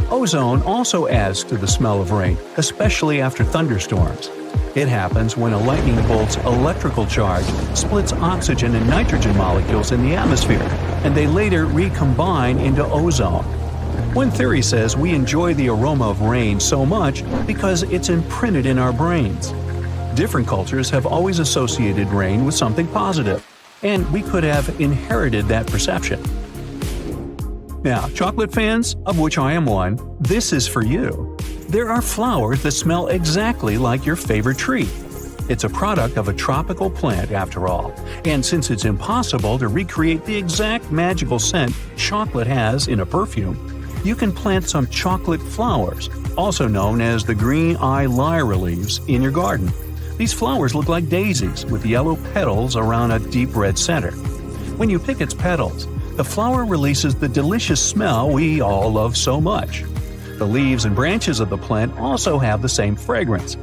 Ozone also adds to the smell of rain, especially after thunderstorms. It happens when a lightning bolt's electrical charge splits oxygen and nitrogen molecules in the atmosphere, and they later recombine into ozone. One theory says we enjoy the aroma of rain so much because it's imprinted in our brains. Different cultures have always associated rain with something positive, and we could have inherited that perception. Now, chocolate fans, of which I am one, this is for you. There are flowers that smell exactly like your favorite tree. It's a product of a tropical plant, after all, and since it's impossible to recreate the exact magical scent chocolate has in a perfume, you can plant some chocolate flowers, also known as the green eye lyra leaves, in your garden. These flowers look like daisies with yellow petals around a deep red center. When you pick its petals, the flower releases the delicious smell we all love so much. The leaves and branches of the plant also have the same fragrance.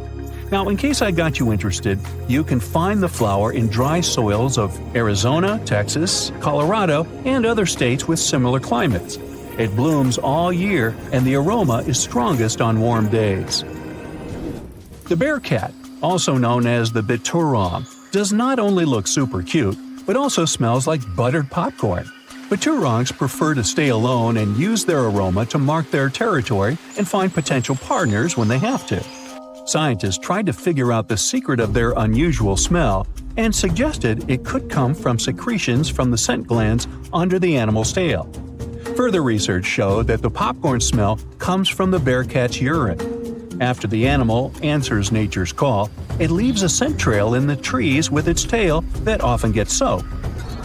Now, in case I got you interested, you can find the flower in dry soils of Arizona, Texas, Colorado, and other states with similar climates. It blooms all year, and the aroma is strongest on warm days. The bear cat, also known as the biturong, does not only look super cute, but also smells like buttered popcorn. Biturongs prefer to stay alone and use their aroma to mark their territory and find potential partners when they have to. Scientists tried to figure out the secret of their unusual smell and suggested it could come from secretions from the scent glands under the animal's tail. Further research showed that the popcorn smell comes from the bear cat's urine. After the animal answers nature's call, it leaves a scent trail in the trees with its tail that often gets soaked.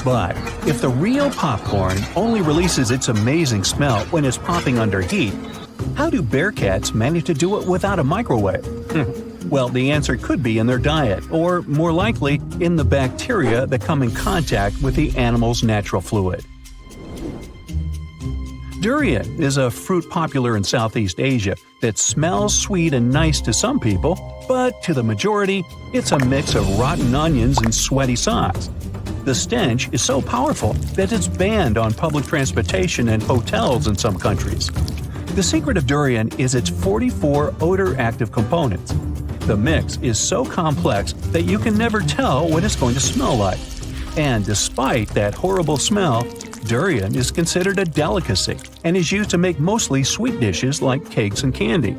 But if the real popcorn only releases its amazing smell when it's popping under heat, how do bear cats manage to do it without a microwave? Well, the answer could be in their diet, or more likely, in the bacteria that come in contact with the animal's natural fluid. Durian is a fruit popular in Southeast Asia that smells sweet and nice to some people, but to the majority, it's a mix of rotten onions and sweaty socks. The stench is so powerful that it's banned on public transportation and hotels in some countries. The secret of durian is its 44 odor-active components. The mix is so complex that you can never tell what it's going to smell like. And despite that horrible smell, durian is considered a delicacy and is used to make mostly sweet dishes like cakes and candy.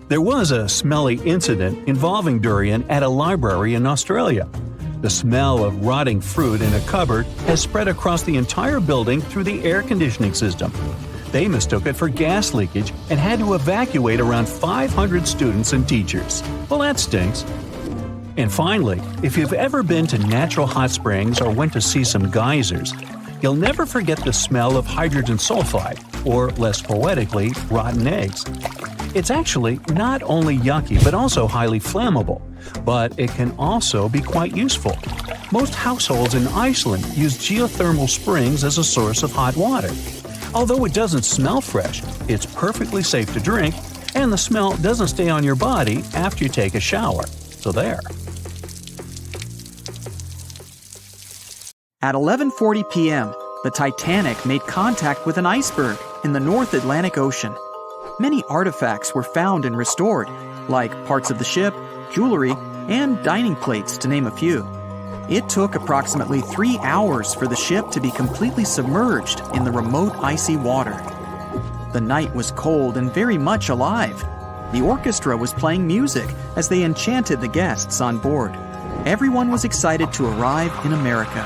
There was a smelly incident involving durian at a library in Australia. The smell of rotting fruit in a cupboard has spread across the entire building through the air conditioning system. They mistook it for gas leakage and had to evacuate around 500 students and teachers. Well, that stinks. And finally, if you've ever been to natural hot springs or went to see some geysers, you'll never forget the smell of hydrogen sulfide, or less poetically, rotten eggs. It's actually not only yucky but also highly flammable, but it can also be quite useful. Most households in Iceland use geothermal springs as a source of hot water. Although it doesn't smell fresh, it's perfectly safe to drink, and the smell doesn't stay on your body after you take a shower. So there. At 11:40 p.m., the Titanic made contact with an iceberg in the North Atlantic Ocean. Many artifacts were found and restored, like parts of the ship, jewelry, and dining plates, to name a few. It took approximately 3 hours for the ship to be completely submerged in the remote icy water. The night was cold and very much alive. The orchestra was playing music as they enchanted the guests on board. Everyone was excited to arrive in America.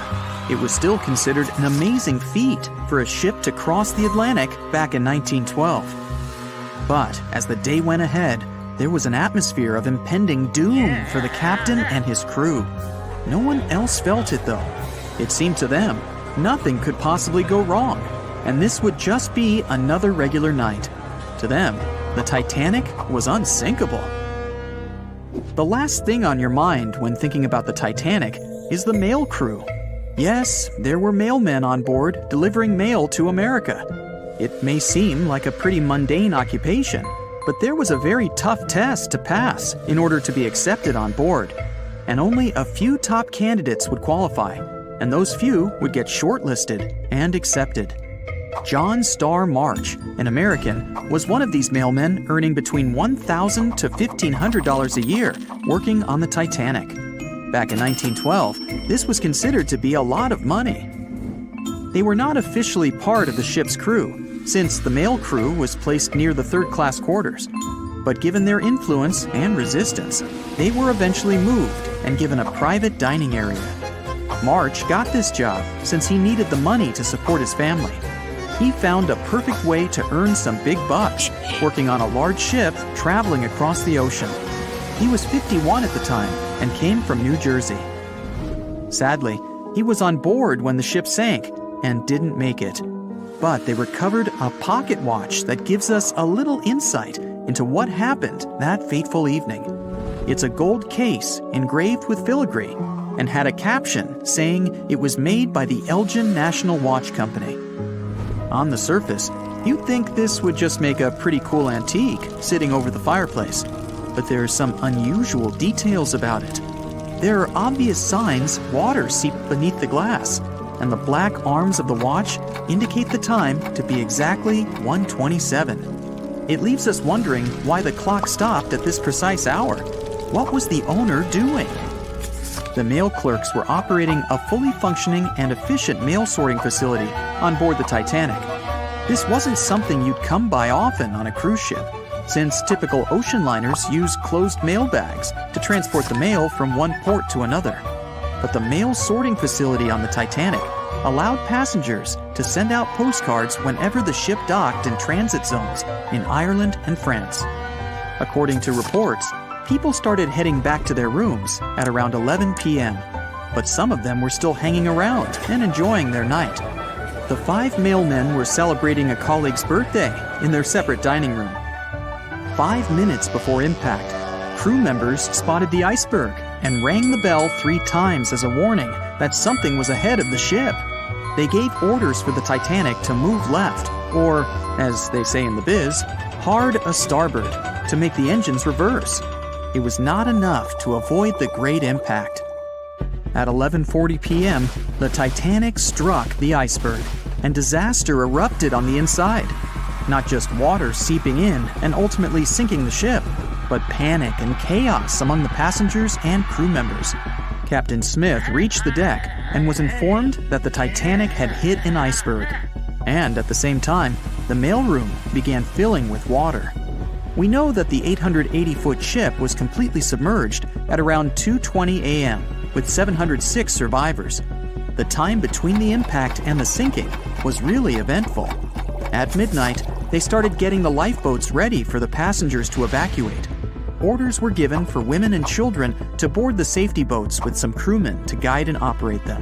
It was still considered an amazing feat for a ship to cross the Atlantic back in 1912. But as the day went ahead, there was an atmosphere of impending doom for the captain and his crew. No one else felt it, though. It seemed to them nothing could possibly go wrong, and this would just be another regular night. To them, the Titanic was unsinkable. The last thing on your mind when thinking about the Titanic is the mail crew. Yes, there were mailmen on board delivering mail to America. It may seem like a pretty mundane occupation, but there was a very tough test to pass in order to be accepted on board. And only a few top candidates would qualify, and those few would get shortlisted and accepted. John Starr March, an American, was one of these mailmen, earning between $1,000 to $1,500 a year working on the Titanic. Back in 1912, this was considered to be a lot of money. They were not officially part of the ship's crew, since the mail crew was placed near the third-class quarters. But given their influence and resistance, they were eventually moved and given a private dining area. March got this job since he needed the money to support his family. He found a perfect way to earn some big bucks, working on a large ship traveling across the ocean. He was 51 at the time and came from New Jersey. Sadly, he was on board when the ship sank and didn't make it. But they recovered a pocket watch that gives us a little insight into what happened that fateful evening. It's a gold case engraved with filigree and had a caption saying it was made by the Elgin National Watch Company. On the surface, you'd think this would just make a pretty cool antique sitting over the fireplace, but there are some unusual details about it. There are obvious signs water seeped beneath the glass, and the black arms of the watch indicate the time to be exactly 1:27. It leaves us wondering why the clock stopped at this precise hour. What was the owner doing? The mail clerks were operating a fully functioning and efficient mail sorting facility on board the Titanic. This wasn't something you'd come by often on a cruise ship, since typical ocean liners use closed mail bags to transport the mail from one port to another. But the mail sorting facility on the Titanic allowed passengers to send out postcards whenever the ship docked in transit zones in Ireland and France. According to reports, people started heading back to their rooms at around 11 p.m., but some of them were still hanging around and enjoying their night. The 5 mailmen were celebrating a colleague's birthday in their separate dining room. 5 minutes before impact, crew members spotted the iceberg and rang the bell 3 times as a warning that something was ahead of the ship. They gave orders for the Titanic to move left, or, as they say in the biz, hard a starboard, to make the engines reverse. It was not enough to avoid the great impact. At 11:40 p.m., the Titanic struck the iceberg, and disaster erupted on the inside. Not just water seeping in and ultimately sinking the ship, but panic and chaos among the passengers and crew members. Captain Smith reached the deck and was informed that the Titanic had hit an iceberg. And at the same time, the mailroom began filling with water. We know that the 880-foot ship was completely submerged at around 2:20 a.m., with 706 survivors. The time between the impact and the sinking was really eventful. At midnight, they started getting the lifeboats ready for the passengers to evacuate. Orders were given for women and children to board the safety boats with some crewmen to guide and operate them.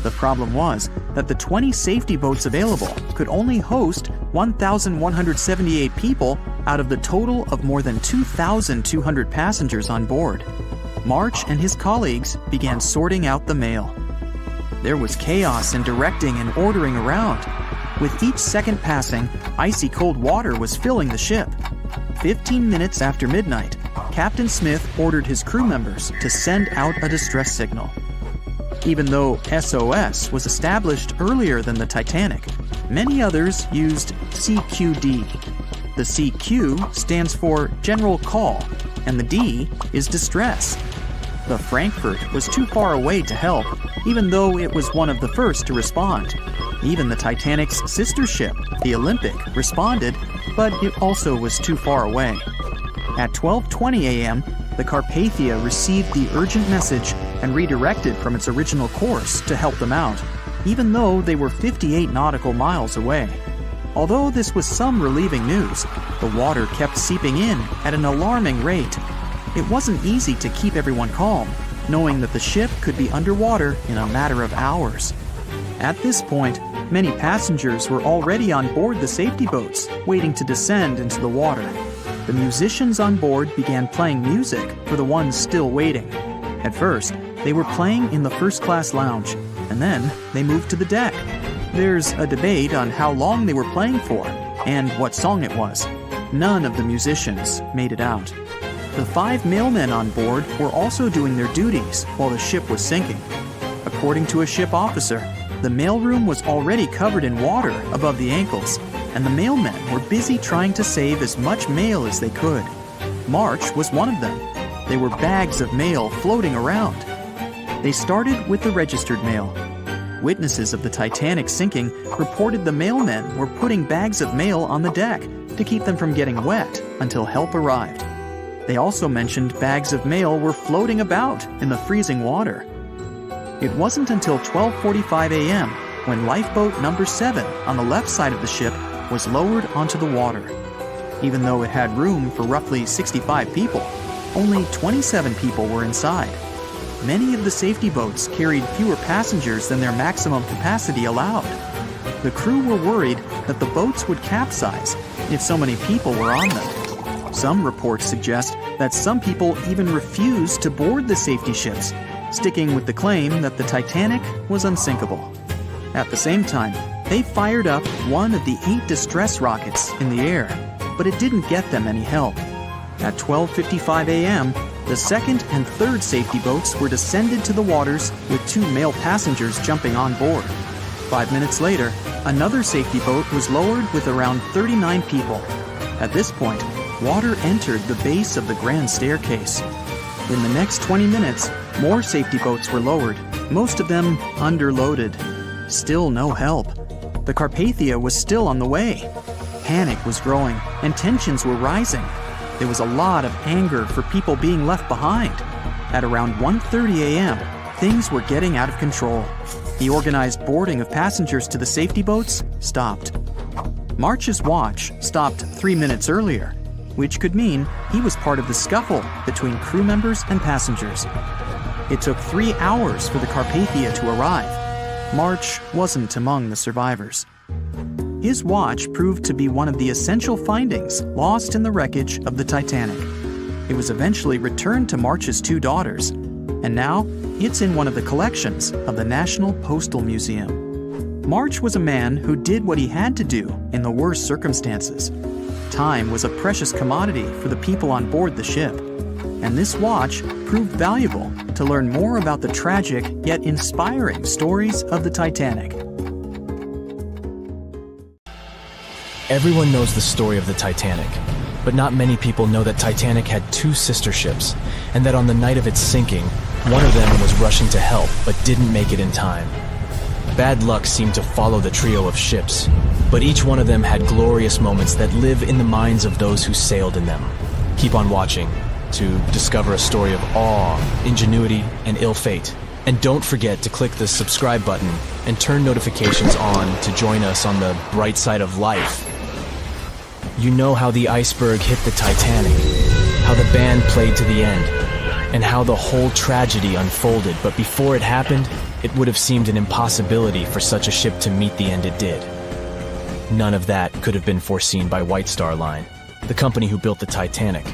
The problem was that the 20 safety boats available could only host 1,178 people out of the total of more than 2,200 passengers on board. March and his colleagues began sorting out the mail. There was chaos in directing and ordering around. With each second passing, icy cold water was filling the ship. 15 minutes after midnight, Captain Smith ordered his crew members to send out a distress signal. Even though SOS was established earlier than the Titanic, many others used CQD. The CQ stands for General Call, and the D is Distress. The Frankfurt was too far away to help, even though it was one of the first to respond. Even the Titanic's sister ship, the Olympic, responded, but it also was too far away. At 12:20 a.m., the Carpathia received the urgent message and redirected from its original course to help them out, even though they were 58 nautical miles away. Although this was some relieving news, the water kept seeping in at an alarming rate. It wasn't easy to keep everyone calm, knowing that the ship could be underwater in a matter of hours. At this point, many passengers were already on board the safety boats, waiting to descend into the water. The musicians on board began playing music for the ones still waiting. At first, they were playing in the first-class lounge, and then they moved to the deck. There's a debate on how long they were playing for and what song it was. None of the musicians made it out. The 5 mailmen on board were also doing their duties while the ship was sinking. According to a ship officer, the mailroom was already covered in water above the ankles, and the mailmen were busy trying to save as much mail as they could. March was one of them. There were bags of mail floating around. They started with the registered mail. Witnesses of the Titanic sinking reported the mailmen were putting bags of mail on the deck to keep them from getting wet until help arrived. They also mentioned bags of mail were floating about in the freezing water. It wasn't until 12:45 a.m. when lifeboat number 7 on the left side of the ship was lowered onto the water. Even though it had room for roughly 65 people, only 27 people were inside. Many of the safety boats carried fewer passengers than their maximum capacity allowed. The crew were worried that the boats would capsize if so many people were on them. Some reports suggest that some people even refused to board the safety ships, sticking with the claim that the Titanic was unsinkable. At the same time, they fired up one of the 8 distress rockets in the air, but it didn't get them any help. At 12:55 a.m., the second and third safety boats were descended to the waters with 2 male passengers jumping on board. 5 minutes later, another safety boat was lowered with around 39 people. At this point, water entered the base of the grand staircase. In the next 20 minutes, more safety boats were lowered, most of them underloaded. Still no help. The Carpathia was still on the way. Panic was growing and tensions were rising. There was a lot of anger for people being left behind. At around 1:30 a.m., things were getting out of control. The organized boarding of passengers to the safety boats stopped. March's watch stopped 3 minutes earlier, which could mean he was part of the scuffle between crew members and passengers. It took 3 hours for the Carpathia to arrive. March wasn't among the survivors. His watch proved to be one of the essential findings lost in the wreckage of the Titanic. It was eventually returned to March's 2 daughters, and now it's in one of the collections of the National Postal Museum. March was a man who did what he had to do in the worst circumstances. Time was a precious commodity for the people on board the ship, and this watch proved valuable to learn more about the tragic yet inspiring stories of the Titanic. Everyone knows the story of the Titanic, but not many people know that Titanic had 2 sister ships, and that on the night of its sinking, one of them was rushing to help but didn't make it in time. Bad luck seemed to follow the trio of ships, but each one of them had glorious moments that live in the minds of those who sailed in them. Keep on watching to discover a story of awe, ingenuity, and ill fate. And don't forget to click the subscribe button and turn notifications on to join us on the bright side of life. You know how the iceberg hit the Titanic, how the band played to the end, and how the whole tragedy unfolded, but before it happened, it would have seemed an impossibility for such a ship to meet the end it did. None of that could have been foreseen by White Star Line, the company who built the Titanic,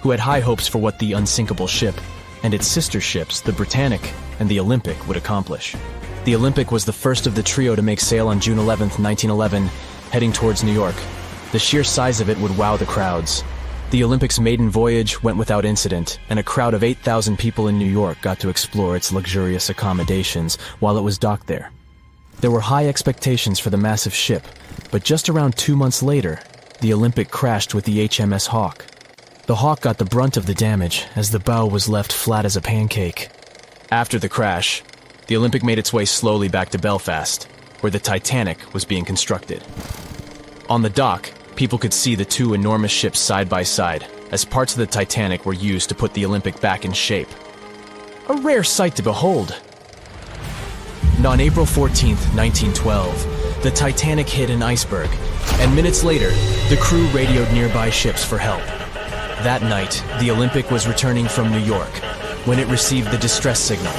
who had high hopes for what the unsinkable ship and its sister ships, the Britannic and the Olympic, would accomplish. The Olympic was the first of the trio to make sail on June 11, 1911, heading towards New York. The sheer size of it would wow the crowds. The Olympic's maiden voyage went without incident, and a crowd of 8,000 people in New York got to explore its luxurious accommodations while it was docked there. There were high expectations for the massive ship, but just around 2 months later, the Olympic crashed with the HMS Hawke. The Hawke got the brunt of the damage, as the bow was left flat as a pancake. After the crash, the Olympic made its way slowly back to Belfast, where the Titanic was being constructed. On the dock, people could see the 2 enormous ships side by side, as parts of the Titanic were used to put the Olympic back in shape. A rare sight to behold. And on April 14, 1912, the Titanic hit an iceberg, and minutes later, the crew radioed nearby ships for help. That night, the Olympic was returning from New York when it received the distress signal.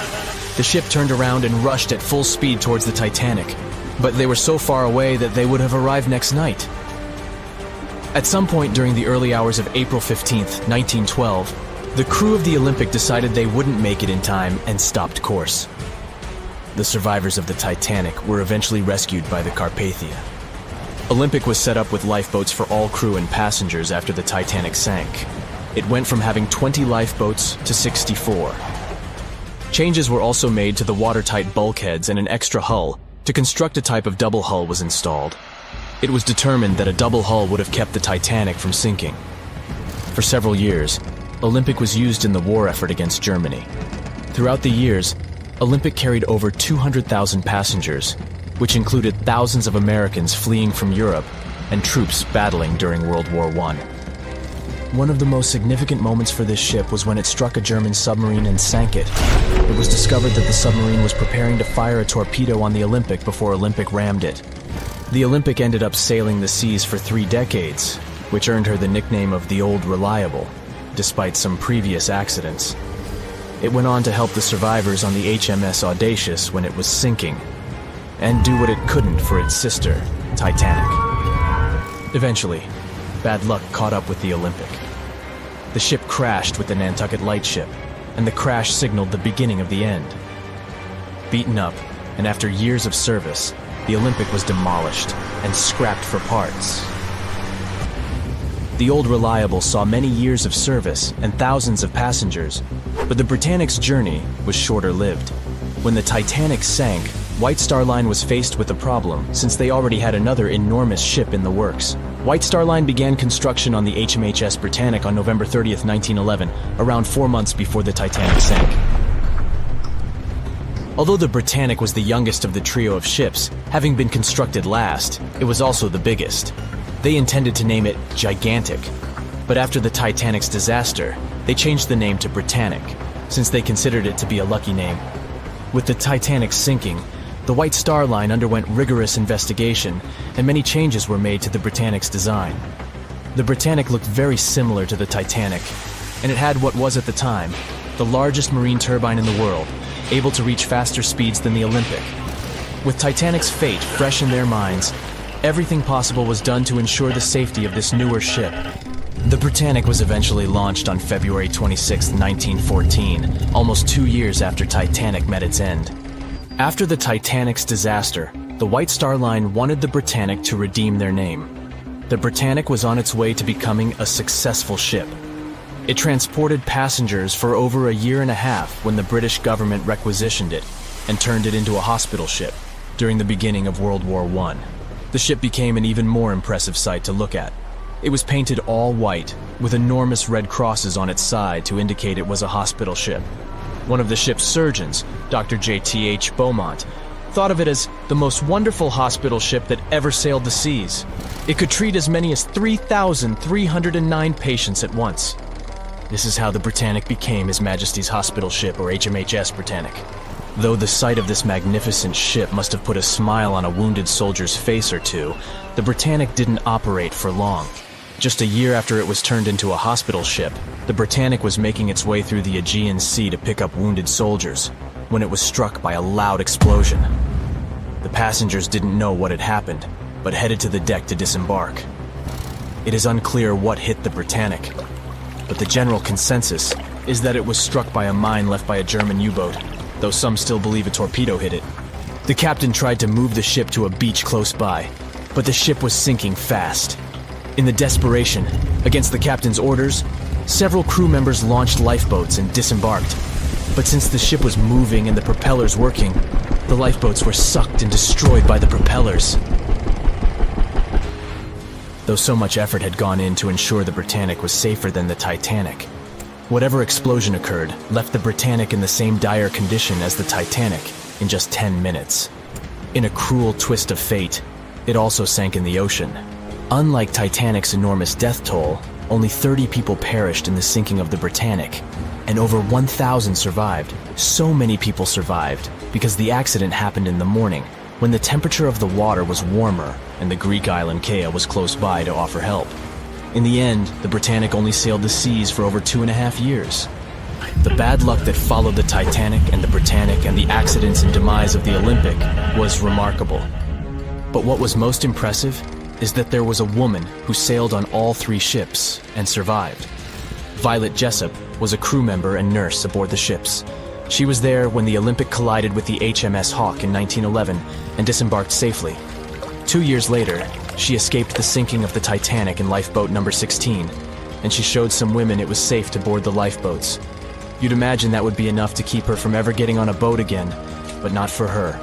The ship turned around and rushed at full speed towards the Titanic, but they were so far away that they would have arrived next night. At some point during the early hours of April 15, 1912, the crew of the Olympic decided they wouldn't make it in time and stopped course. The survivors of the Titanic were eventually rescued by the Carpathia. Olympic was set up with lifeboats for all crew and passengers after the Titanic sank. It went from having 20 lifeboats to 64. Changes were also made to the watertight bulkheads, and an extra hull to construct a type of double hull was installed. It was determined that a double hull would have kept the Titanic from sinking. For several years, Olympic was used in the war effort against Germany. Throughout the years, Olympic carried over 200,000 passengers, which included thousands of Americans fleeing from Europe and troops battling during World War I. One of the most significant moments for this ship was when it struck a German submarine and sank it. It was discovered that the submarine was preparing to fire a torpedo on the Olympic before Olympic rammed it. The Olympic ended up sailing the seas for 3 decades, which earned her the nickname of the Old Reliable, despite some previous accidents. It went on to help the survivors on the HMS Audacious when it was sinking, and do what it couldn't for its sister, Titanic. Eventually, bad luck caught up with the Olympic. The ship crashed with the Nantucket Lightship, and the crash signaled the beginning of the end. Beaten up, and after years of service, the Olympic was demolished and scrapped for parts. The Old Reliable saw many years of service and thousands of passengers, but the Britannic's journey was shorter-lived. When the Titanic sank, White Star Line was faced with a problem, since they already had another enormous ship in the works. White Star Line began construction on the HMHS Britannic on November 30, 1911, around 4 months before the Titanic sank. Although the Britannic was the youngest of the trio of ships, having been constructed last, it was also the biggest. They intended to name it Gigantic, but after the Titanic's disaster, they changed the name to Britannic, since they considered it to be a lucky name. With the Titanic sinking, the White Star Line underwent rigorous investigation, and many changes were made to the Britannic's design. The Britannic looked very similar to the Titanic, and it had what was at the time the largest marine turbine in the world, able to reach faster speeds than the Olympic. With Titanic's fate fresh in their minds, everything possible was done to ensure the safety of this newer ship. The Britannic was eventually launched on February 26, 1914, almost 2 years after Titanic met its end. After the Titanic's disaster, the White Star Line wanted the Britannic to redeem their name. The Britannic was on its way to becoming a successful ship. It transported passengers for over a year and a half when the British government requisitioned it and turned it into a hospital ship during the beginning of World War I. The ship became an even more impressive sight to look at. It was painted all white, with enormous red crosses on its side to indicate it was a hospital ship. One of the ship's surgeons, Dr. J.T.H. Beaumont, thought of it as the most wonderful hospital ship that ever sailed the seas. It could treat as many as 3,309 patients at once. This is how the Britannic became His Majesty's Hospital Ship, or HMHS Britannic. Though the sight of this magnificent ship must have put a smile on a wounded soldier's face or two, the Britannic didn't operate for long. Just a year after it was turned into a hospital ship, the Britannic was making its way through the Aegean Sea to pick up wounded soldiers, when it was struck by a loud explosion. The passengers didn't know what had happened, but headed to the deck to disembark. It is unclear what hit the Britannic, but the general consensus is that it was struck by a mine left by a German U-boat, though some still believe a torpedo hit it. The captain tried to move the ship to a beach close by, but the ship was sinking fast. In the desperation, against the captain's orders, several crew members launched lifeboats and disembarked. But since the ship was moving and the propellers working, the lifeboats were sucked and destroyed by the propellers. Though so much effort had gone in to ensure the Britannic was safer than the Titanic, whatever explosion occurred left the Britannic in the same dire condition as the Titanic in just 10 minutes. In a cruel twist of fate, it also sank in the ocean. Unlike Titanic's enormous death toll, only 30 people perished in the sinking of the Britannic, and over 1,000 survived. So many people survived because the accident happened in the morning, when the temperature of the water was warmer and the Greek island Kea was close by to offer help. In the end, the Britannic only sailed the seas for over 2.5 years. The bad luck that followed the Titanic and the Britannic and the accidents and demise of the Olympic was remarkable. But what was most impressive is that there was a woman who sailed on all 3 ships and survived. Violet Jessup was a crew member and nurse aboard the ships. She was there when the Olympic collided with the HMS Hawk in 1911 and disembarked safely. 2 years later, she escaped the sinking of the Titanic in lifeboat number 16, and she showed some women it was safe to board the lifeboats. You'd imagine that would be enough to keep her from ever getting on a boat again, but not for her.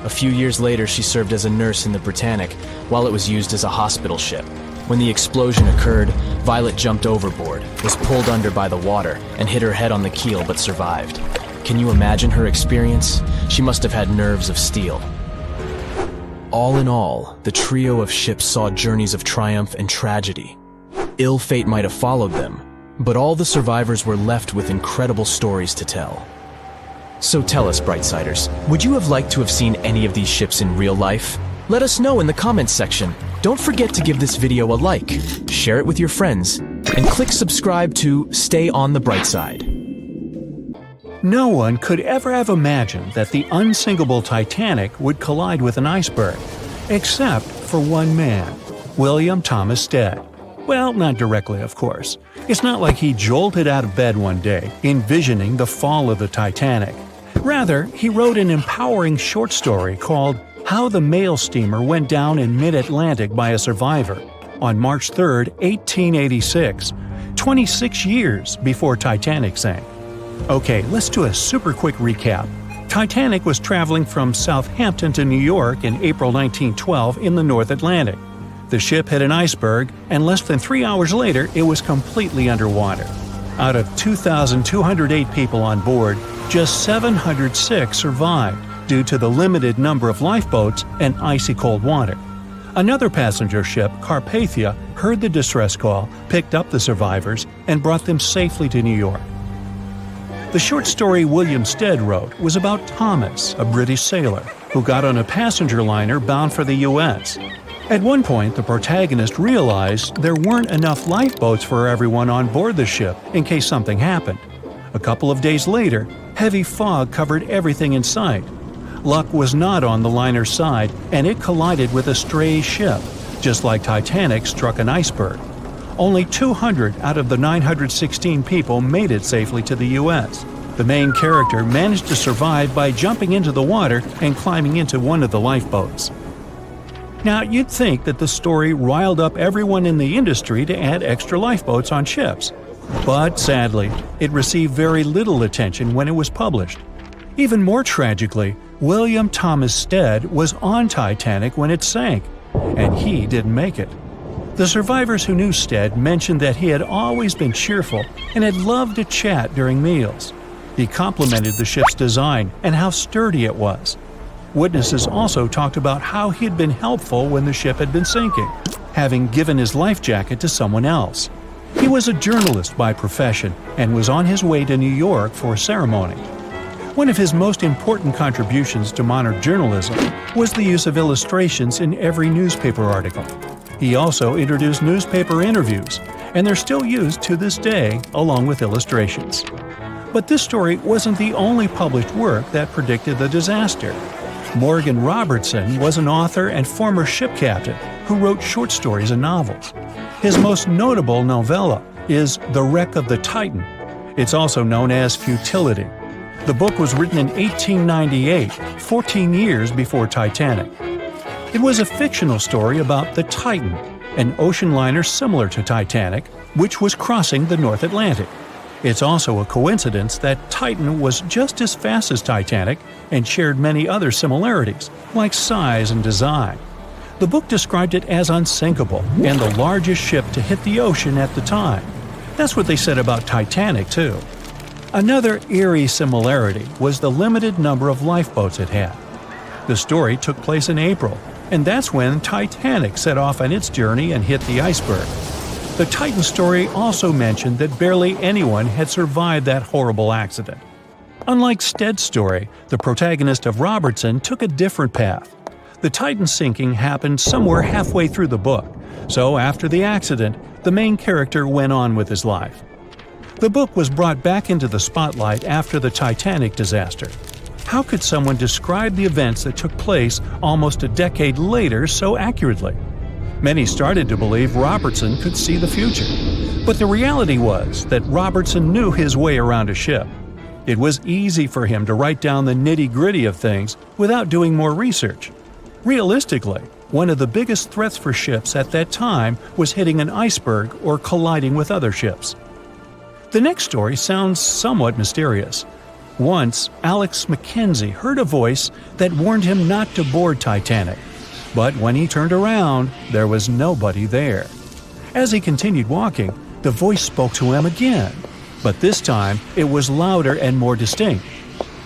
A few years later, she served as a nurse in the Britannic while it was used as a hospital ship. When the explosion occurred, Violet jumped overboard, was pulled under by the water, and hit her head on the keel but survived. Can you imagine her experience? She must have had nerves of steel. All in all, the trio of ships saw journeys of triumph and tragedy. Ill fate might have followed them, but all the survivors were left with incredible stories to tell. So tell us, Brightsiders, would you have liked to have seen any of these ships in real life? Let us know in the comments section. Don't forget to give this video a like, share it with your friends, and click subscribe to stay on the bright side. No one could ever have imagined that the unsinkable Titanic would collide with an iceberg, except for one man, William Thomas Stead. Well, not directly, of course. It's not like he jolted out of bed one day, envisioning the fall of the Titanic. Rather, he wrote an empowering short story called How the Mail Steamer Went Down in Mid-Atlantic by a Survivor on March 3, 1886, 26 years before Titanic sank. Okay, let's do a super quick recap. Titanic was traveling from Southampton to New York in April 1912 in the North Atlantic. The ship hit an iceberg, and less than 3 hours later, it was completely underwater. Out of 2,208 people on board, just 706 survived due to the limited number of lifeboats and icy cold water. Another passenger ship, Carpathia, heard the distress call, picked up the survivors, and brought them safely to New York. The short story William Stead wrote was about Thomas, a British sailor, who got on a passenger liner bound for the U.S. At one point, the protagonist realized there weren't enough lifeboats for everyone on board the ship in case something happened. A couple of days later, heavy fog covered everything in sight. Luck was not on the liner's side, and it collided with a stray ship, just like Titanic struck an iceberg. Only 200 out of the 916 people made it safely to the U.S. The main character managed to survive by jumping into the water and climbing into one of the lifeboats. Now, you'd think that the story riled up everyone in the industry to add extra lifeboats on ships. But sadly, it received very little attention when it was published. Even more tragically, William Thomas Stead was on Titanic when it sank, and he didn't make it. The survivors who knew Stead mentioned that he had always been cheerful and had loved to chat during meals. He complimented the ship's design and how sturdy it was. Witnesses also talked about how he had been helpful when the ship had been sinking, having given his life jacket to someone else. He was a journalist by profession and was on his way to New York for a ceremony. One of his most important contributions to modern journalism was the use of illustrations in every newspaper article. He also introduced newspaper interviews, and they're still used to this day along with illustrations. But this story wasn't the only published work that predicted the disaster. Morgan Robertson was an author and former ship captain who wrote short stories and novels. His most notable novella is The Wreck of the Titan. It's also known as Futility. The book was written in 1898, 14 years before Titanic. It was a fictional story about the Titan, an ocean liner similar to Titanic, which was crossing the North Atlantic. It's also a coincidence that Titan was just as fast as Titanic and shared many other similarities, like size and design. The book described it as unsinkable and the largest ship to hit the ocean at the time. That's what they said about Titanic, too. Another eerie similarity was the limited number of lifeboats it had. The story took place in April, and that's when Titanic set off on its journey and hit the iceberg. The Titan story also mentioned that barely anyone had survived that horrible accident. Unlike Stead's story, the protagonist of Robertson took a different path. The Titan sinking happened somewhere halfway through the book, so after the accident, the main character went on with his life. The book was brought back into the spotlight after the Titanic disaster. How could someone describe the events that took place almost a decade later so accurately? Many started to believe Robertson could see the future. But the reality was that Robertson knew his way around a ship. It was easy for him to write down the nitty-gritty of things without doing more research. Realistically, one of the biggest threats for ships at that time was hitting an iceberg or colliding with other ships. The next story sounds somewhat mysterious. Once, Alex Mackenzie heard a voice that warned him not to board Titanic. But when he turned around, there was nobody there. As he continued walking, the voice spoke to him again. But this time, it was louder and more distinct.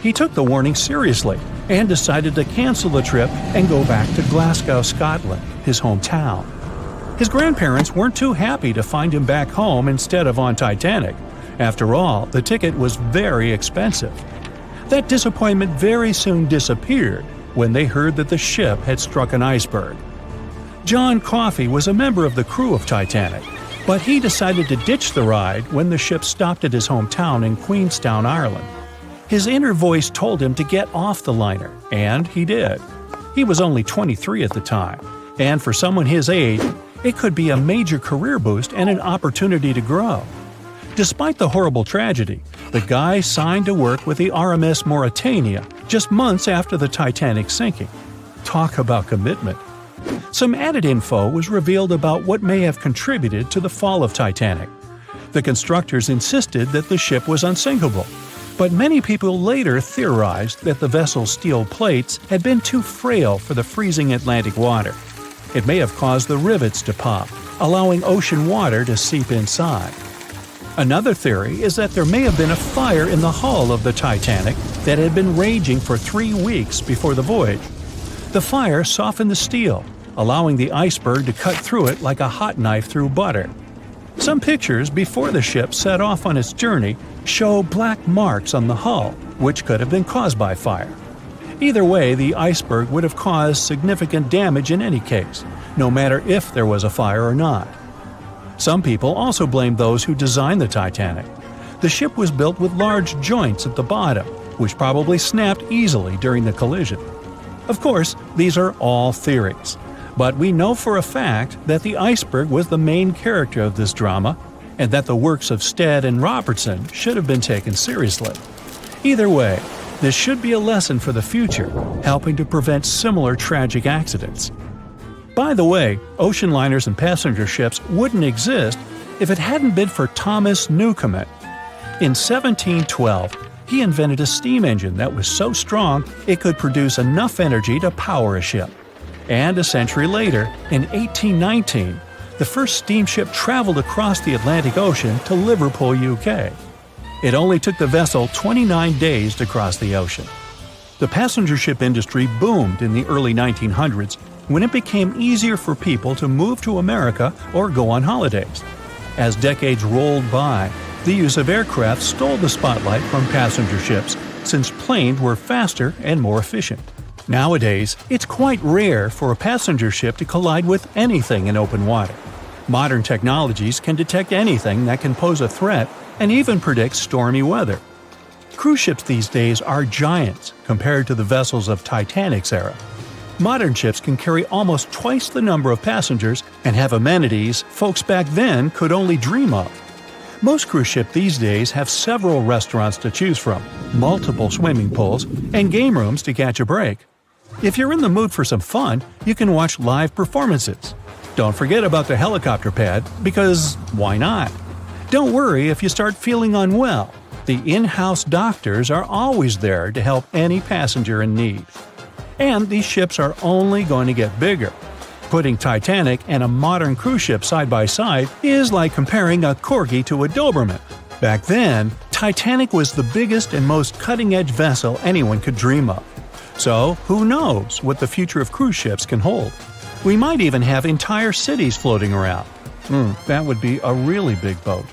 He took the warning seriously and decided to cancel the trip and go back to Glasgow, Scotland, his hometown. His grandparents weren't too happy to find him back home instead of on Titanic. After all, the ticket was very expensive. That disappointment very soon disappeared when they heard that the ship had struck an iceberg. John Coffey was a member of the crew of Titanic, but he decided to ditch the ride when the ship stopped at his hometown in Queenstown, Ireland. His inner voice told him to get off the liner, and he did. He was only 23 at the time, and for someone his age, it could be a major career boost and an opportunity to grow. Despite the horrible tragedy, the guy signed to work with the RMS Mauritania just months after the Titanic sinking. Talk about commitment. Some added info was revealed about what may have contributed to the fall of Titanic. The constructors insisted that the ship was unsinkable, but many people later theorized that the vessel's steel plates had been too frail for the freezing Atlantic water. It may have caused the rivets to pop, allowing ocean water to seep inside. Another theory is that there may have been a fire in the hull of the Titanic that had been raging for 3 weeks before the voyage. The fire softened the steel, allowing the iceberg to cut through it like a hot knife through butter. Some pictures before the ship set off on its journey show black marks on the hull, which could have been caused by fire. Either way, the iceberg would have caused significant damage in any case, no matter if there was a fire or not. Some people also blame those who designed the Titanic. The ship was built with large joints at the bottom, which probably snapped easily during the collision. Of course, these are all theories, but we know for a fact that the iceberg was the main character of this drama, and that the works of Stead and Robertson should have been taken seriously. Either way, this should be a lesson for the future, helping to prevent similar tragic accidents. By the way, ocean liners and passenger ships wouldn't exist if it hadn't been for Thomas Newcomen. In 1712, he invented a steam engine that was so strong it could produce enough energy to power a ship. And a century later, in 1819, the first steamship traveled across the Atlantic Ocean to Liverpool, UK. It only took the vessel 29 days to cross the ocean. The passenger ship industry boomed in the early 1900s when it became easier for people to move to America or go on holidays. As decades rolled by, the use of aircraft stole the spotlight from passenger ships since planes were faster and more efficient. Nowadays, it's quite rare for a passenger ship to collide with anything in open water. Modern technologies can detect anything that can pose a threat and even predict stormy weather. Cruise ships these days are giants compared to the vessels of Titanic's era. Modern ships can carry almost twice the number of passengers and have amenities folks back then could only dream of. Most cruise ships these days have several restaurants to choose from, multiple swimming pools, and game rooms to catch a break. If you're in the mood for some fun, you can watch live performances. Don't forget about the helicopter pad, because why not? Don't worry if you start feeling unwell. The in-house doctors are always there to help any passenger in need. And these ships are only going to get bigger. Putting Titanic and a modern cruise ship side by side is like comparing a Corgi to a Doberman. Back then, Titanic was the biggest and most cutting-edge vessel anyone could dream of. So, who knows what the future of cruise ships can hold? We might even have entire cities floating around. That would be a really big boat.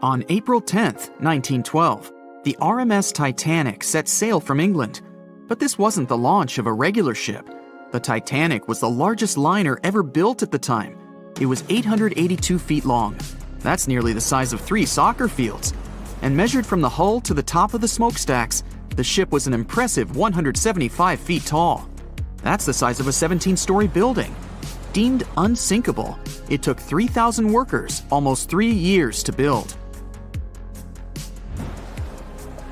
On April 10, 1912, the RMS Titanic set sail from England. But this wasn't the launch of a regular ship. The Titanic was the largest liner ever built at the time. It was 882 feet long. That's nearly the size of 3 soccer fields. And measured from the hull to the top of the smokestacks, the ship was an impressive 175 feet tall. That's the size of a 17-story building. Deemed unsinkable, it took 3,000 workers almost 3 years to build.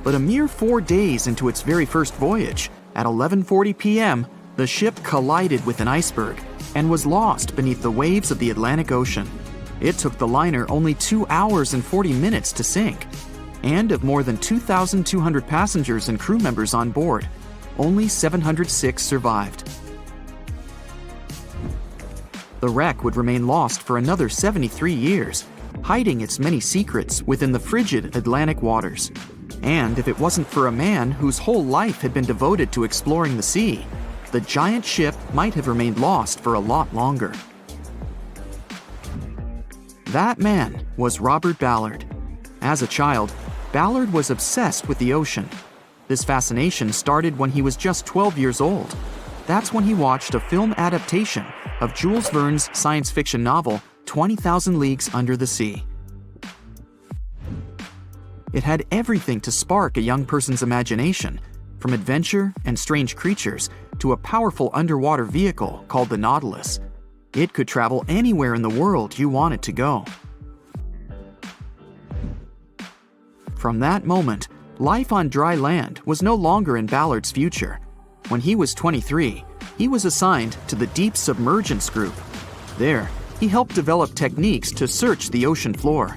But a mere 4 days into its very first voyage, at 11:40 p.m., the ship collided with an iceberg and was lost beneath the waves of the Atlantic Ocean. It took the liner only 2 hours and 40 minutes to sink. And of more than 2,200 passengers and crew members on board, only 706 survived. The wreck would remain lost for another 73 years, hiding its many secrets within the frigid Atlantic waters. And if it wasn't for a man whose whole life had been devoted to exploring the sea, the giant ship might have remained lost for a lot longer. That man was Robert Ballard. As a child, Ballard was obsessed with the ocean. This fascination started when he was just 12 years old. That's when he watched a film adaptation of Jules Verne's science fiction novel 20,000 Leagues Under the Sea. It had everything to spark a young person's imagination, from adventure and strange creatures to a powerful underwater vehicle called the Nautilus. It could travel anywhere in the world you wanted to go. From that moment, life on dry land was no longer in Ballard's future. When he was 23, he was assigned to the Deep Submergence Group. There, he helped develop techniques to search the ocean floor.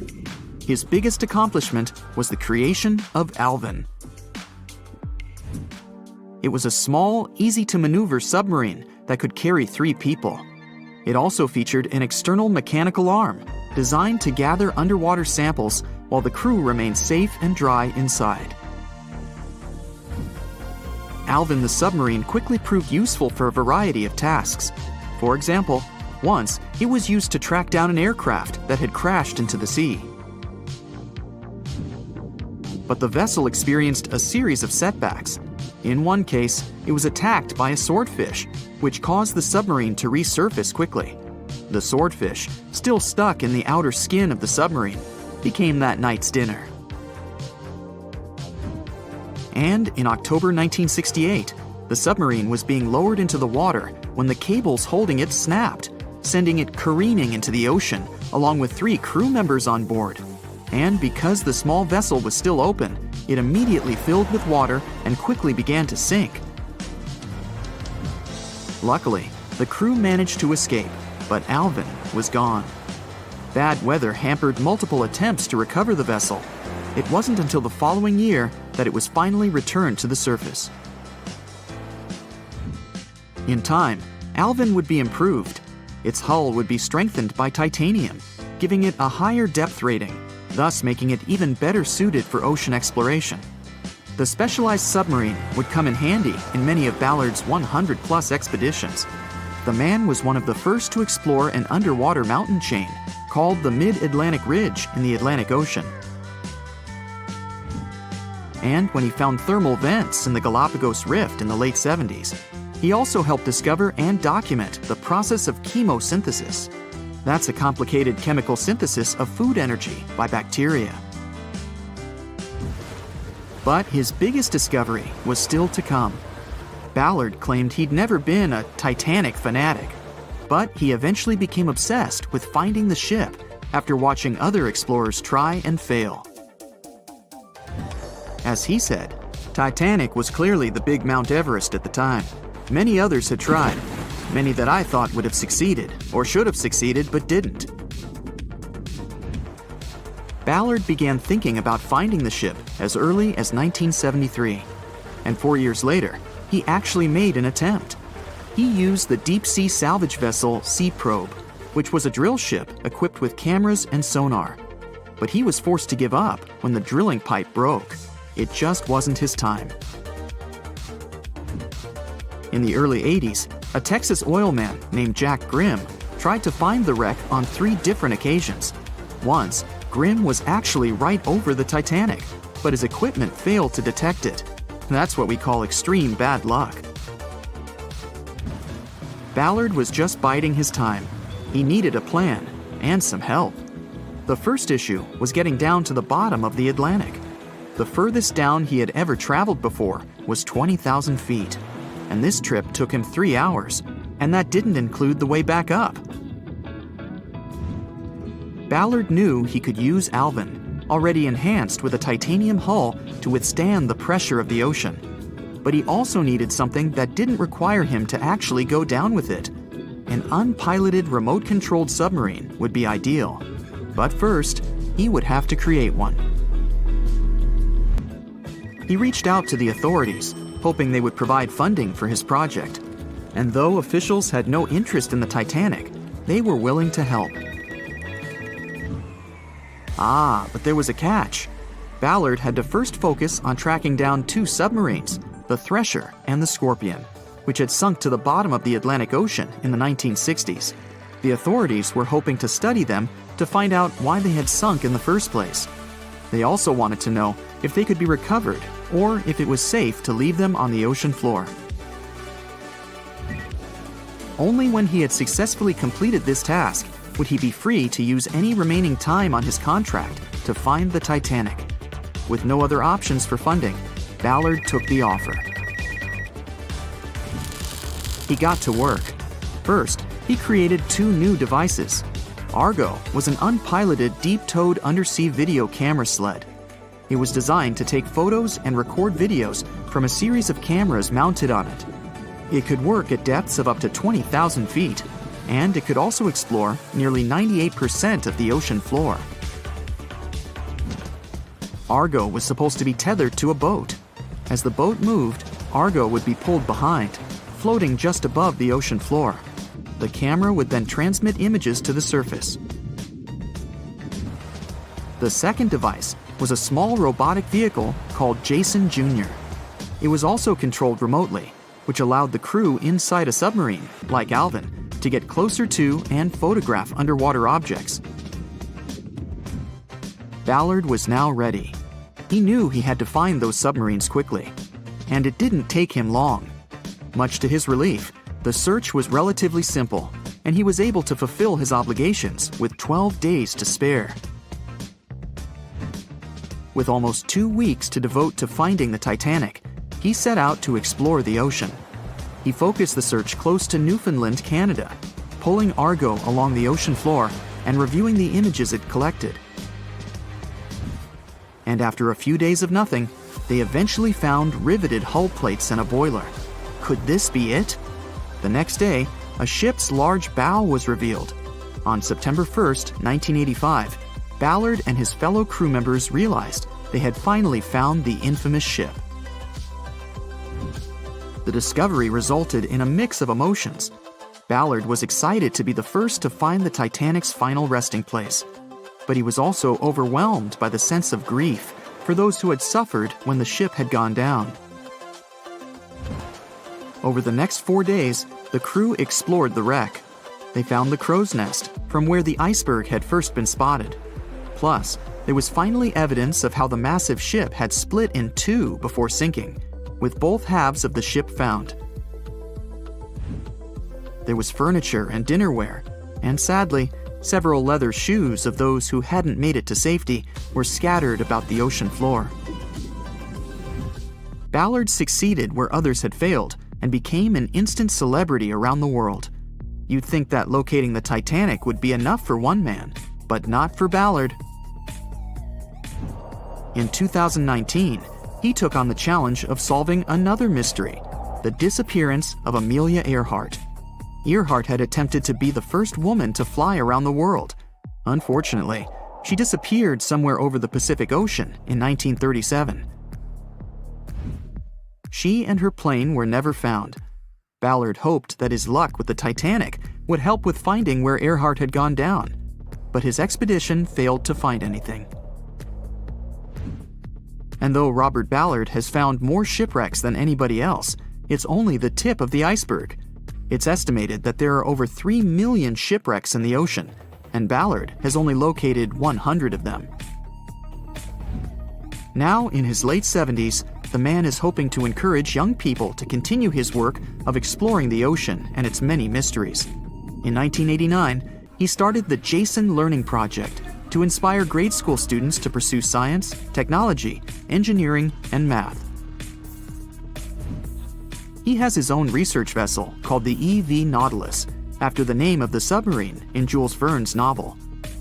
His biggest accomplishment was the creation of Alvin. It was a small, easy-to-maneuver submarine that could carry 3 people. It also featured an external mechanical arm designed to gather underwater samples while the crew remained safe and dry inside. Alvin the submarine quickly proved useful for a variety of tasks. For example, once it was used to track down an aircraft that had crashed into the sea. But the vessel experienced a series of setbacks. In one case, it was attacked by a swordfish, which caused the submarine to resurface quickly. The swordfish, still stuck in the outer skin of the submarine, became that night's dinner. And in October 1968, the submarine was being lowered into the water when the cables holding it snapped, sending it careening into the ocean, along with 3 crew members on board. And because the small vessel was still open, it immediately filled with water and quickly began to sink. Luckily, the crew managed to escape, but Alvin was gone. Bad weather hampered multiple attempts to recover the vessel. It wasn't until the following year that it was finally returned to the surface. In time, Alvin would be improved. Its hull would be strengthened by titanium, giving it a higher depth rating, thus making it even better suited for ocean exploration. The specialized submarine would come in handy in many of Ballard's 100-plus expeditions. The man was one of the first to explore an underwater mountain chain called the Mid-Atlantic Ridge in the Atlantic Ocean. And when he found thermal vents in the Galapagos Rift in the late 70s, he also helped discover and document the process of chemosynthesis. That's a complicated chemical synthesis of food energy by bacteria. But his biggest discovery was still to come. Ballard claimed he'd never been a Titanic fanatic, but he eventually became obsessed with finding the ship after watching other explorers try and fail. As he said, Titanic was clearly the big Mount Everest at the time. Many others had tried, many that I thought would have succeeded, or should have succeeded but didn't. Ballard began thinking about finding the ship as early as 1973, and 4 years later, he actually made an attempt. He used the deep-sea salvage vessel Sea Probe, which was a drill ship equipped with cameras and sonar. But he was forced to give up when the drilling pipe broke. It just wasn't his time. In the early 80s, a Texas oil man named Jack Grimm tried to find the wreck on 3 different occasions. Once, Grimm was actually right over the Titanic, but his equipment failed to detect it. That's what we call extreme bad luck. Ballard was just biding his time. He needed a plan and some help. The first issue was getting down to the bottom of the Atlantic. The furthest down he had ever traveled before was 20,000 feet, and this trip took him 3 hours, and that didn't include the way back up. Ballard knew he could use Alvin, already enhanced with a titanium hull to withstand the pressure of the ocean. But he also needed something that didn't require him to actually go down with it. An unpiloted remote-controlled submarine would be ideal. But first, he would have to create one. He reached out to the authorities, hoping they would provide funding for his project. And though officials had no interest in the Titanic, they were willing to help. But there was a catch. Ballard had to first focus on tracking down 2 submarines, the Thresher and the Scorpion, which had sunk to the bottom of the Atlantic Ocean in the 1960s. The authorities were hoping to study them to find out why they had sunk in the first place. They also wanted to know if they could be recovered or if it was safe to leave them on the ocean floor. Only when he had successfully completed this task would he be free to use any remaining time on his contract to find the Titanic. With no other options for funding, Ballard took the offer. He got to work. First, he created 2 new devices. Argo was an unpiloted deep-towed undersea video camera sled. It was designed to take photos and record videos from a series of cameras mounted on it. It could work at depths of up to 20,000 feet, and it could also explore nearly 98% of the ocean floor. Argo was supposed to be tethered to a boat. As the boat moved, Argo would be pulled behind, floating just above the ocean floor. The camera would then transmit images to the surface. The second device was a small robotic vehicle called Jason Jr. It was also controlled remotely, which allowed the crew inside a submarine, like Alvin, to get closer to and photograph underwater objects. Ballard was now ready. He knew he had to find those submarines quickly, and it didn't take him long. Much to his relief, the search was relatively simple, and he was able to fulfill his obligations with 12 days to spare. With almost 2 weeks to devote to finding the Titanic, he set out to explore the ocean. He focused the search close to Newfoundland, Canada, pulling Argo along the ocean floor and reviewing the images it collected. And after a few days of nothing, they eventually found riveted hull plates and a boiler. Could this be it? The next day, a ship's large bow was revealed. On September 1st, 1985, Ballard and his fellow crew members realized they had finally found the infamous ship. The discovery resulted in a mix of emotions. Ballard was excited to be the first to find the Titanic's final resting place, but he was also overwhelmed by the sense of grief for those who had suffered when the ship had gone down. Over the next 4 days, the crew explored the wreck. They found the crow's nest, from where the iceberg had first been spotted. Plus, there was finally evidence of how the massive ship had split in two before sinking, with both halves of the ship found. There was furniture and dinnerware, and sadly, several leather shoes of those who hadn't made it to safety were scattered about the ocean floor. Ballard succeeded where others had failed and became an instant celebrity around the world. You'd think that locating the Titanic would be enough for one man, but not for Ballard. In 2019, he took on the challenge of solving another mystery, the disappearance of Amelia Earhart. Earhart had attempted to be the first woman to fly around the world. Unfortunately, she disappeared somewhere over the Pacific Ocean in 1937. She and her plane were never found. Ballard hoped that his luck with the Titanic would help with finding where Earhart had gone down, but his expedition failed to find anything. And though Robert Ballard has found more shipwrecks than anybody else, it's only the tip of the iceberg. It's estimated that there are over 3 million shipwrecks in the ocean, and Ballard has only located 100 of them. Now, in his late 70s, the man is hoping to encourage young people to continue his work of exploring the ocean and its many mysteries. In 1989, he started the Jason Learning Project to inspire grade school students to pursue science, technology, engineering, and math. He has his own research vessel called the EV Nautilus, after the name of the submarine in Jules Verne's novel,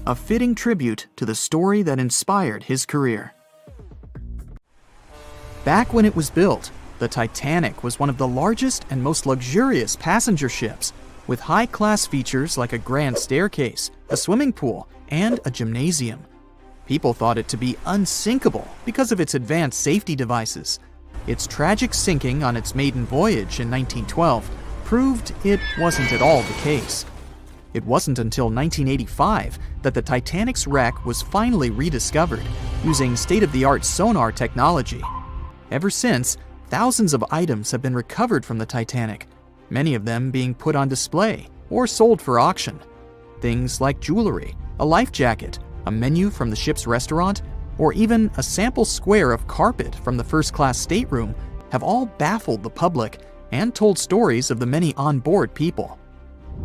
a fitting tribute to the story that inspired his career. Back when it was built, the Titanic was one of the largest and most luxurious passenger ships, with high-class features like a grand staircase, a swimming pool, and a gymnasium. People thought it to be unsinkable because of its advanced safety devices. Its tragic sinking on its maiden voyage in 1912 proved it wasn't at all the case. It wasn't until 1985 that the Titanic's wreck was finally rediscovered using state-of-the-art sonar technology. Ever since, thousands of items have been recovered from the Titanic, many of them being put on display or sold for auction. Things like jewelry, a life jacket, a menu from the ship's restaurant, or even a sample square of carpet from the first-class stateroom have all baffled the public and told stories of the many on-board people.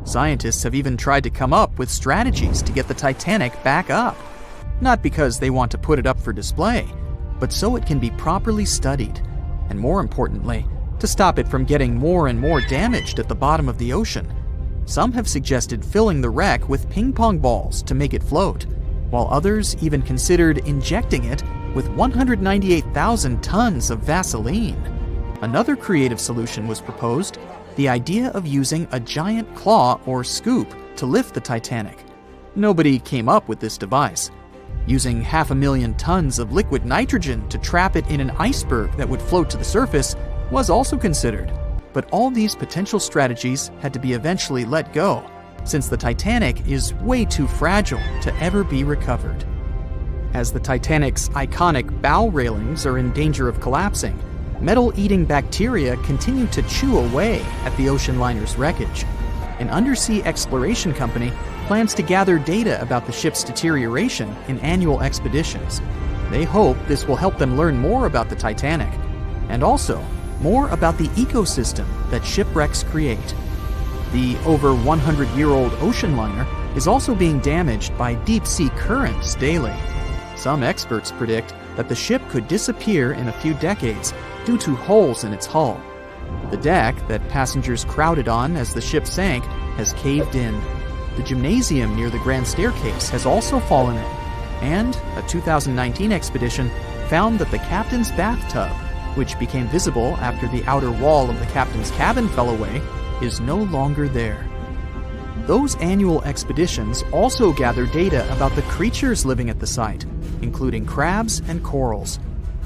Scientists have even tried to come up with strategies to get the Titanic back up, not because they want to put it up for display, but so it can be properly studied, and more importantly, to stop it from getting more and more damaged at the bottom of the ocean. Some have suggested filling the wreck with ping-pong balls to make it float, while others even considered injecting it with 198,000 tons of Vaseline. Another creative solution was proposed, the idea of using a giant claw or scoop to lift the Titanic. Nobody came up with this device. Using 500,000 tons of liquid nitrogen to trap it in an iceberg that would float to the surface was also considered, but all these potential strategies had to be eventually let go, since the Titanic is way too fragile to ever be recovered. As the Titanic's iconic bow railings are in danger of collapsing, metal-eating bacteria continue to chew away at the ocean liner's wreckage. An undersea exploration company plans to gather data about the ship's deterioration in annual expeditions. They hope this will help them learn more about the Titanic, and also more about the ecosystem that shipwrecks create. The over 100-year-old ocean liner is also being damaged by deep-sea currents daily. Some experts predict that the ship could disappear in a few decades due to holes in its hull. The deck that passengers crowded on as the ship sank has caved in. The gymnasium near the grand staircase has also fallen in. And a 2019 expedition found that the captain's bathtub, which became visible after the outer wall of the captain's cabin fell away, is no longer there. Those annual expeditions also gather data about the creatures living at the site, including crabs and corals.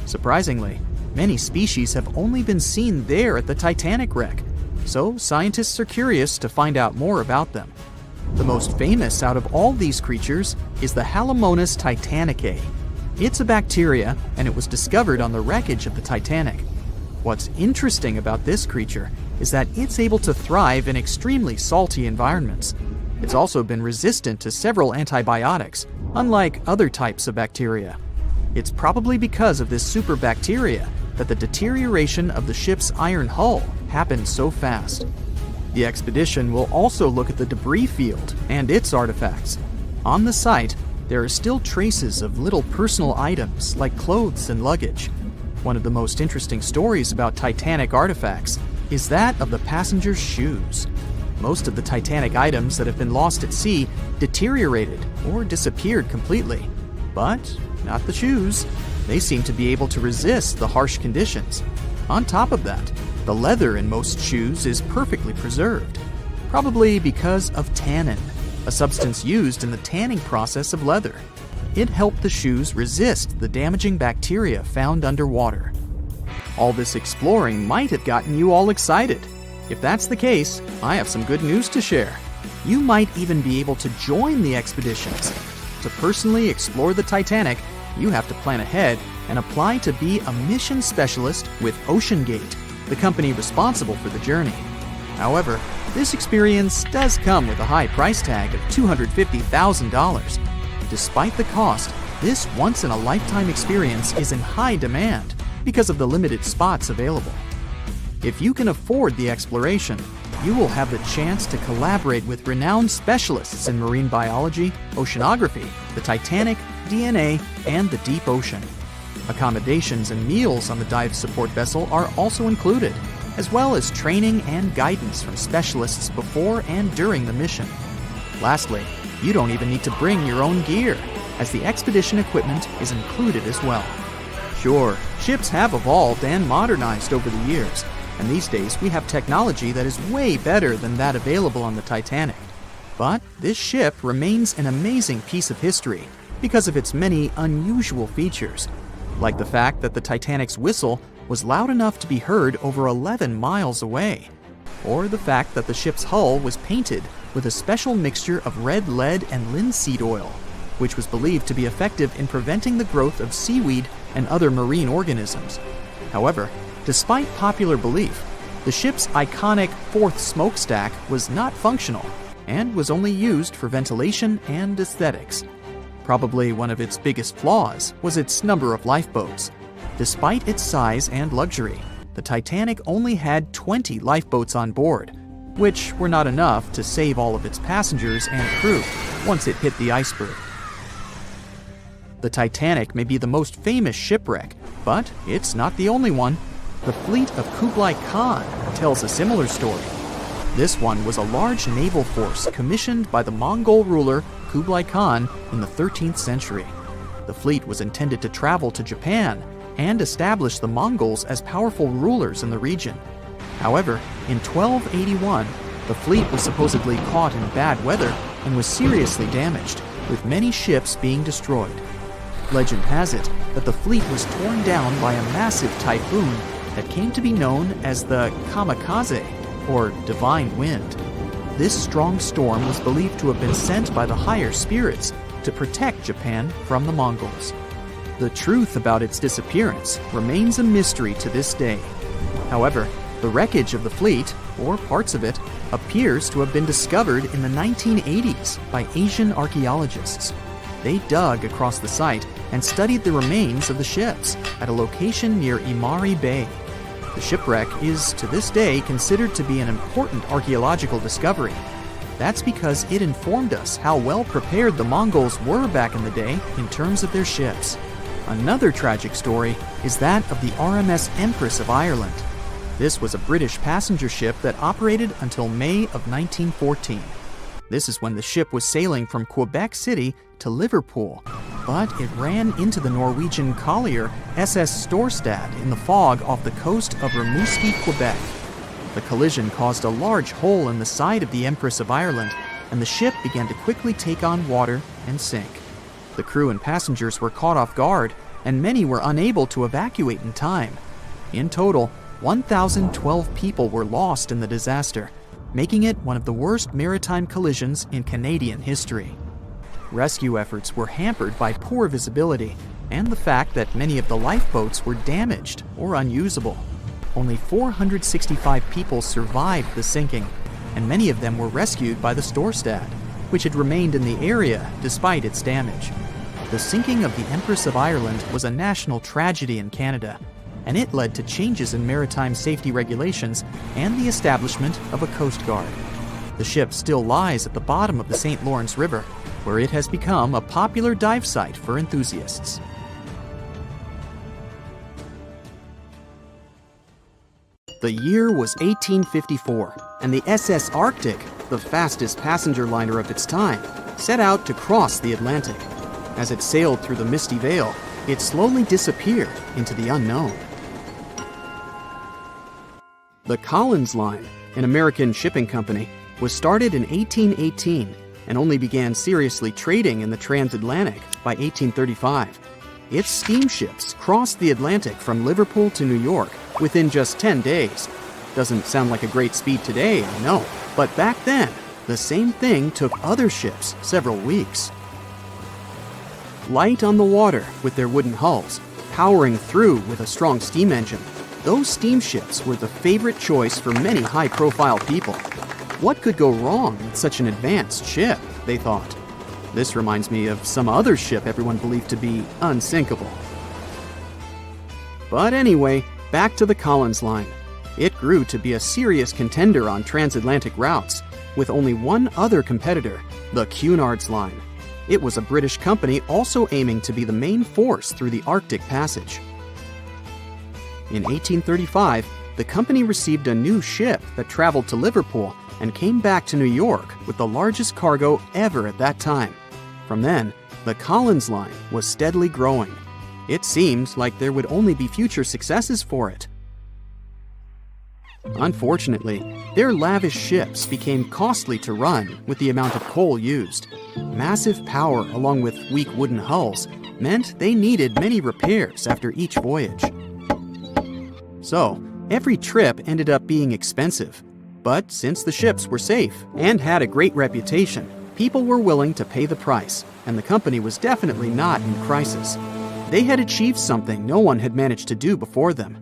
Surprisingly, many species have only been seen there at the Titanic wreck, so scientists are curious to find out more about them. The most famous out of all these creatures is the Halomonas titanicae. It's a bacteria, and it was discovered on the wreckage of the Titanic. What's interesting about this creature is that it's able to thrive in extremely salty environments. It's also been resistant to several antibiotics, unlike other types of bacteria. It's probably because of this super bacteria that the deterioration of the ship's iron hull happened so fast. The expedition will also look at the debris field and its artifacts. On the site, there are still traces of little personal items like clothes and luggage. One of the most interesting stories about Titanic artifacts is that of the passengers' shoes. Most of the Titanic items that have been lost at sea deteriorated or disappeared completely. But not the shoes. They seem to be able to resist the harsh conditions. On top of that, the leather in most shoes is perfectly preserved, probably because of tannin, a substance used in the tanning process of leather. It helped the shoes resist the damaging bacteria found underwater. All this exploring might have gotten you all excited. If that's the case, I have some good news to share. You might even be able to join the expeditions. To personally explore the Titanic, you have to plan ahead and apply to be a mission specialist with OceanGate, the company responsible for the journey. However, this experience does come with a high price tag of $250,000. Despite the cost, this once-in-a-lifetime experience is in high demand because of the limited spots available. If you can afford the exploration, you will have the chance to collaborate with renowned specialists in marine biology, oceanography, the Titanic, DNA, and the deep ocean. Accommodations and meals on the dive support vessel are also included, as well as training and guidance from specialists before and during the mission. Lastly, you don't even need to bring your own gear, as the expedition equipment is included as well. Sure, ships have evolved and modernized over the years, and these days we have technology that is way better than that available on the Titanic. But this ship remains an amazing piece of history because of its many unusual features, like the fact that the Titanic's whistle was loud enough to be heard over 11 miles away, or the fact that the ship's hull was painted with a special mixture of red lead and linseed oil, which was believed to be effective in preventing the growth of seaweed and other marine organisms. However, despite popular belief, the ship's iconic fourth smokestack was not functional and was only used for ventilation and aesthetics. Probably one of its biggest flaws was its number of lifeboats. Despite its size and luxury, the Titanic only had 20 lifeboats on board, which were not enough to save all of its passengers and crew once it hit the iceberg. The Titanic may be the most famous shipwreck, but it's not the only one. The fleet of Kublai Khan tells a similar story. This one was a large naval force commissioned by the Mongol ruler Kublai Khan in the 13th century. The fleet was intended to travel to Japan and establish the Mongols as powerful rulers in the region. However, in 1281, the fleet was supposedly caught in bad weather and was seriously damaged, with many ships being destroyed. Legend has it that the fleet was torn down by a massive typhoon that came to be known as the kamikaze, or divine wind. This strong storm was believed to have been sent by the higher spirits to protect Japan from the Mongols. The truth about its disappearance remains a mystery to this day. However, the wreckage of the fleet, or parts of it, appears to have been discovered in the 1980s by Asian archaeologists. They dug across the site and studied the remains of the ships at a location near Imari Bay. The shipwreck is, to this day, considered to be an important archaeological discovery. That's because it informed us how well prepared the Mongols were back in the day in terms of their ships. Another tragic story is that of the RMS Empress of Ireland. This was a British passenger ship that operated until May of 1914. This is when the ship was sailing from Quebec City to Liverpool, but it ran into the Norwegian collier SS Storstad in the fog off the coast of Rimouski, Quebec. The collision caused a large hole in the side of the Empress of Ireland, and the ship began to quickly take on water and sink. The crew and passengers were caught off guard, and many were unable to evacuate in time. In total, 1,012 people were lost in the disaster, making it one of the worst maritime collisions in Canadian history. Rescue efforts were hampered by poor visibility and the fact that many of the lifeboats were damaged or unusable. Only 465 people survived the sinking, and many of them were rescued by the Storstad, which had remained in the area despite its damage. The sinking of the Empress of Ireland was a national tragedy in Canada, and it led to changes in maritime safety regulations and the establishment of a Coast Guard. The ship still lies at the bottom of the St. Lawrence River, where it has become a popular dive site for enthusiasts. The year was 1854, and the SS Arctic, the fastest passenger liner of its time, set out to cross the Atlantic. As it sailed through the misty veil, it slowly disappeared into the unknown. The Collins Line, an American shipping company, was started in 1818 and only began seriously trading in the transatlantic by 1835. Its steamships crossed the Atlantic from Liverpool to New York within just 10 days. Doesn't sound like a great speed today, I know, but back then, the same thing took other ships several weeks. Light on the water with their wooden hulls, powering through with a strong steam engine, those steamships were the favorite choice for many high-profile people. What could go wrong with such an advanced ship, they thought. This reminds me of some other ship everyone believed to be unsinkable. But anyway, back to the Collins Line. It grew to be a serious contender on transatlantic routes, with only one other competitor, the Cunard's Line. It was a British company also aiming to be the main force through the Arctic Passage. In 1835, the company received a new ship that traveled to Liverpool and came back to New York with the largest cargo ever at that time. From then, the Collins Line was steadily growing. It seemed like there would only be future successes for it. Unfortunately, their lavish ships became costly to run with the amount of coal used. Massive power along with weak wooden hulls meant they needed many repairs after each voyage. So, every trip ended up being expensive. But since the ships were safe and had a great reputation, people were willing to pay the price, and the company was definitely not in crisis. They had achieved something no one had managed to do before them.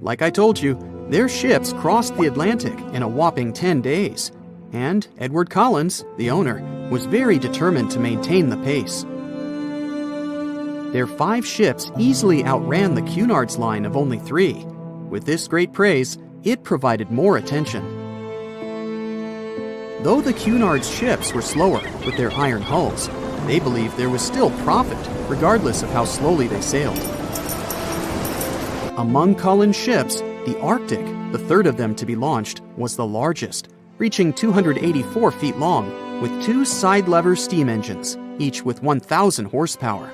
Like I told you, their ships crossed the Atlantic in a whopping 10 days, and Edward Collins, the owner, was very determined to maintain the pace. Their 5 ships easily outran the Cunard's Line of only 3. With this great praise, it provided more attention. Though the Cunard's ships were slower with their iron hulls, they believed there was still profit, regardless of how slowly they sailed. Among Collins' ships, the Arctic, the third of them to be launched, was the largest, reaching 284 feet long, with 2 side-lever steam engines, each with 1,000 horsepower.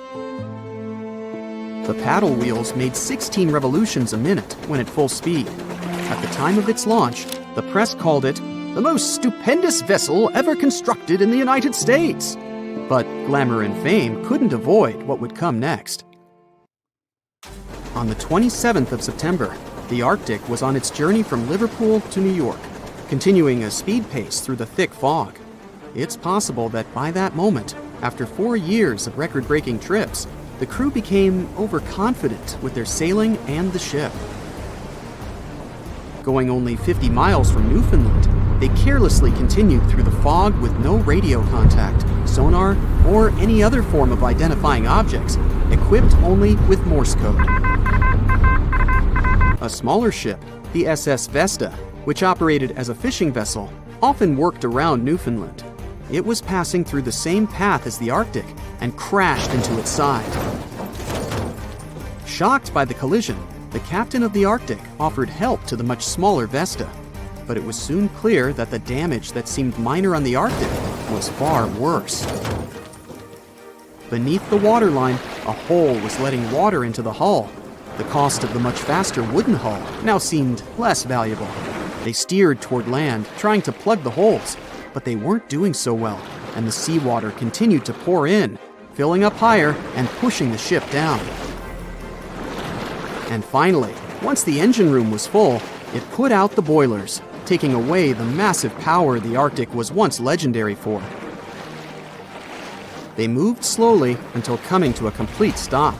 The paddle wheels made 16 revolutions a minute when at full speed. At the time of its launch, the press called it the most stupendous vessel ever constructed in the United States. But glamour and fame couldn't avoid what would come next. On the 27th of September, the Arctic was on its journey from Liverpool to New York, continuing a speed pace through the thick fog. It's possible that by that moment, after 4 years of record-breaking trips, the crew became overconfident with their sailing and the ship. Going only 50 miles from Newfoundland, they carelessly continued through the fog with no radio contact, sonar, or any other form of identifying objects, equipped only with Morse code. A smaller ship, the SS Vesta, which operated as a fishing vessel, often worked around Newfoundland. It was passing through the same path as the Arctic and crashed into its side. Shocked by the collision, the captain of the Arctic offered help to the much smaller Vesta, but it was soon clear that the damage that seemed minor on the Arctic was far worse. Beneath the waterline, a hole was letting water into the hull. The cost of the much faster wooden hull now seemed less valuable. They steered toward land, trying to plug the holes, but they weren't doing so well, and the seawater continued to pour in, filling up higher and pushing the ship down. And finally, once the engine room was full, it put out the boilers, taking away the massive power the Arctic was once legendary for. They moved slowly until coming to a complete stop.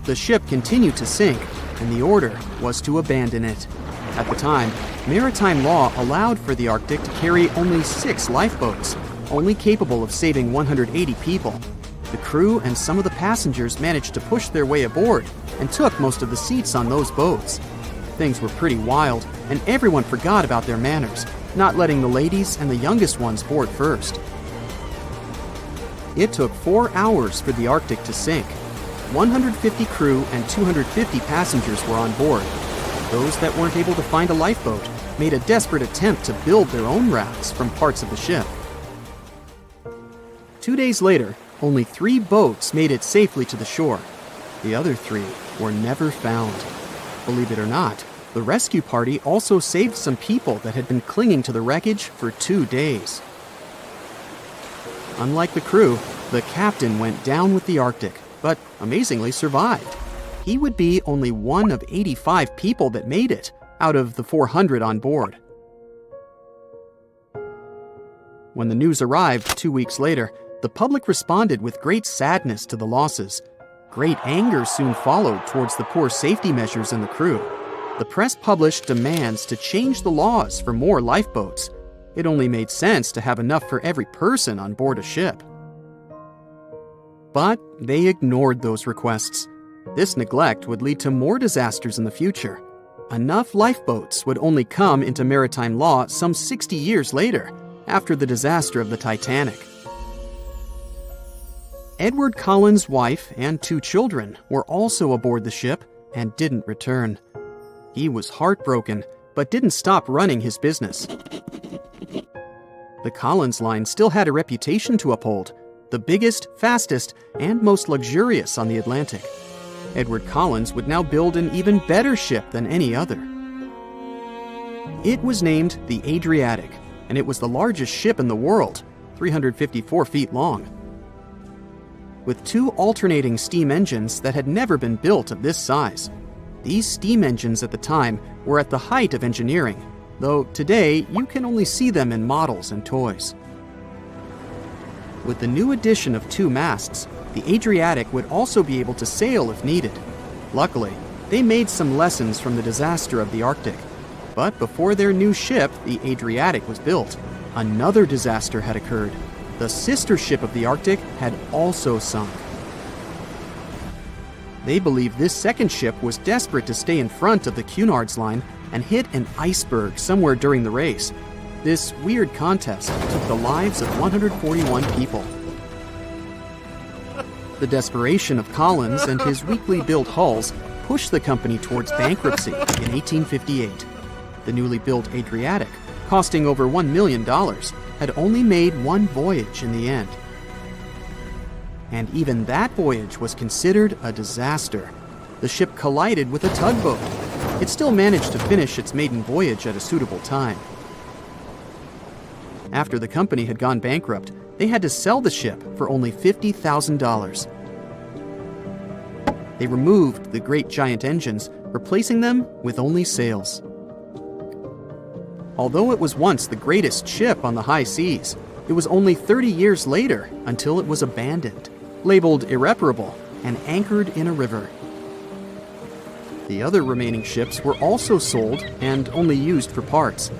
The ship continued to sink, and the order was to abandon it. At the time, maritime law allowed for the Arctic to carry only 6 lifeboats, only capable of saving 180 people. The crew and some of the passengers managed to push their way aboard and took most of the seats on those boats. Things were pretty wild, and everyone forgot about their manners, not letting the ladies and the youngest ones board first. It took 4 hours for the Arctic to sink. 150 crew and 250 passengers were on board. Those that weren't able to find a lifeboat made a desperate attempt to build their own rafts from parts of the ship. 2 days later, only 3 boats made it safely to the shore. The other 3 were never found. Believe it or not, the rescue party also saved some people that had been clinging to the wreckage for 2 days. Unlike the crew, the captain went down with the Arctic, but amazingly survived. He would be only one of 85 people that made it out of the 400 on board. When the news arrived 2 weeks later, the public responded with great sadness to the losses. Great anger soon followed towards the poor safety measures in the crew. The press published demands to change the laws for more lifeboats. It only made sense to have enough for every person on board a ship. But they ignored those requests. This neglect would lead to more disasters in the future. Enough lifeboats would only come into maritime law some 60 years later, after the disaster of the Titanic. Edward Cullen's wife and 2 children were also aboard the ship and didn't return. He was heartbroken, but didn't stop running his business. The Collins line still had a reputation to uphold, the biggest, fastest, and most luxurious on the Atlantic. Edward Collins would now build an even better ship than any other. It was named the Adriatic, and it was the largest ship in the world, 354 feet long. With 2 alternating steam engines that had never been built of this size. These steam engines at the time were at the height of engineering, though today you can only see them in models and toys. With the new addition of 2 masts, the Adriatic would also be able to sail if needed. Luckily, they made some lessons from the disaster of the Arctic. But before their new ship, the Adriatic, was built, another disaster had occurred. The sister ship of the Arctic had also sunk. They believed this second ship was desperate to stay in front of the Cunard's line and hit an iceberg somewhere during the race. This weird contest took the lives of 141 people. The desperation of Collins and his weakly built hulls pushed the company towards bankruptcy in 1858. The newly built Adriatic, costing over $1 million, had only made 1 voyage in the end. And even that voyage was considered a disaster. The ship collided with a tugboat. It still managed to finish its maiden voyage at a suitable time. After the company had gone bankrupt, they had to sell the ship for only $50,000. They removed the great giant engines, replacing them with only sails. Although it was once the greatest ship on the high seas, it was only 30 years later until it was abandoned. Labeled irreparable, and anchored in a river. The other remaining ships were also sold and only used for parts.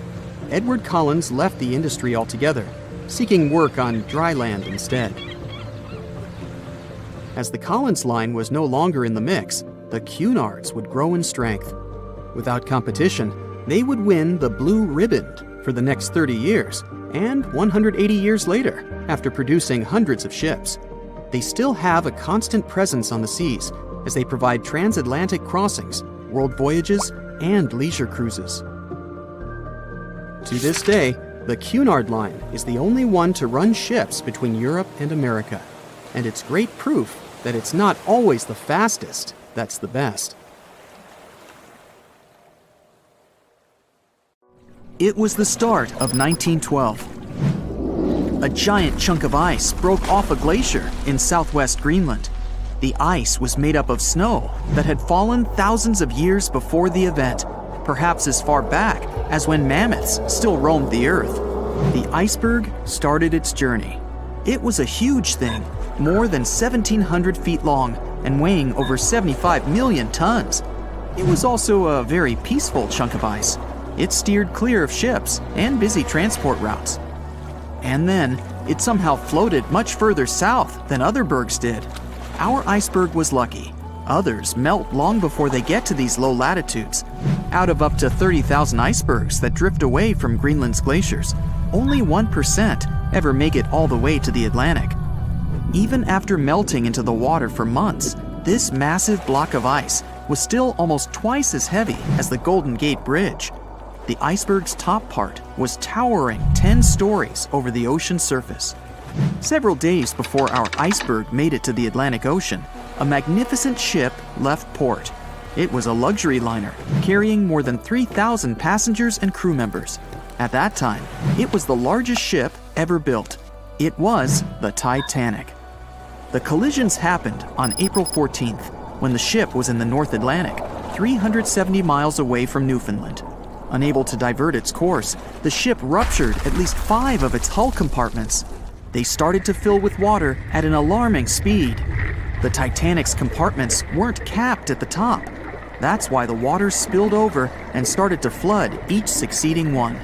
Edward Collins left the industry altogether, seeking work on dry land instead. As the Collins line was no longer in the mix, the Cunards would grow in strength. Without competition, they would win the Blue Riband for the next 30 years, and 180 years later, after producing hundreds of ships. They still have a constant presence on the seas as they provide transatlantic crossings, world voyages, and leisure cruises. To this day, the Cunard line is the only one to run ships between Europe and America, and it's great proof that it's not always the fastest that's the best. It was the start of 1912. A giant chunk of ice broke off a glacier in southwest Greenland. The ice was made up of snow that had fallen thousands of years before the event, perhaps as far back as when mammoths still roamed the earth. The iceberg started its journey. It was a huge thing, more than 1,700 feet long and weighing over 75 million tons. It was also a very peaceful chunk of ice. It steered clear of ships and busy transport routes. And then, it somehow floated much further south than other bergs did. Our iceberg was lucky. Others melt long before they get to these low latitudes. Out of up to 30,000 icebergs that drift away from Greenland's glaciers, only 1% ever make it all the way to the Atlantic. Even after melting into the water for months, this massive block of ice was still almost twice as heavy as the Golden Gate Bridge. The iceberg's top part was towering 10 stories over the ocean surface. Several days before our iceberg made it to the Atlantic Ocean, a magnificent ship left port. It was a luxury liner carrying more than 3,000 passengers and crew members. At that time, it was the largest ship ever built. It was the Titanic. The collisions happened on April 14th, when the ship was in the North Atlantic, 370 miles away from Newfoundland. Unable to divert its course, the ship ruptured at least 5 of its hull compartments. They started to fill with water at an alarming speed. The Titanic's compartments weren't capped at the top. That's why the water spilled over and started to flood each succeeding one.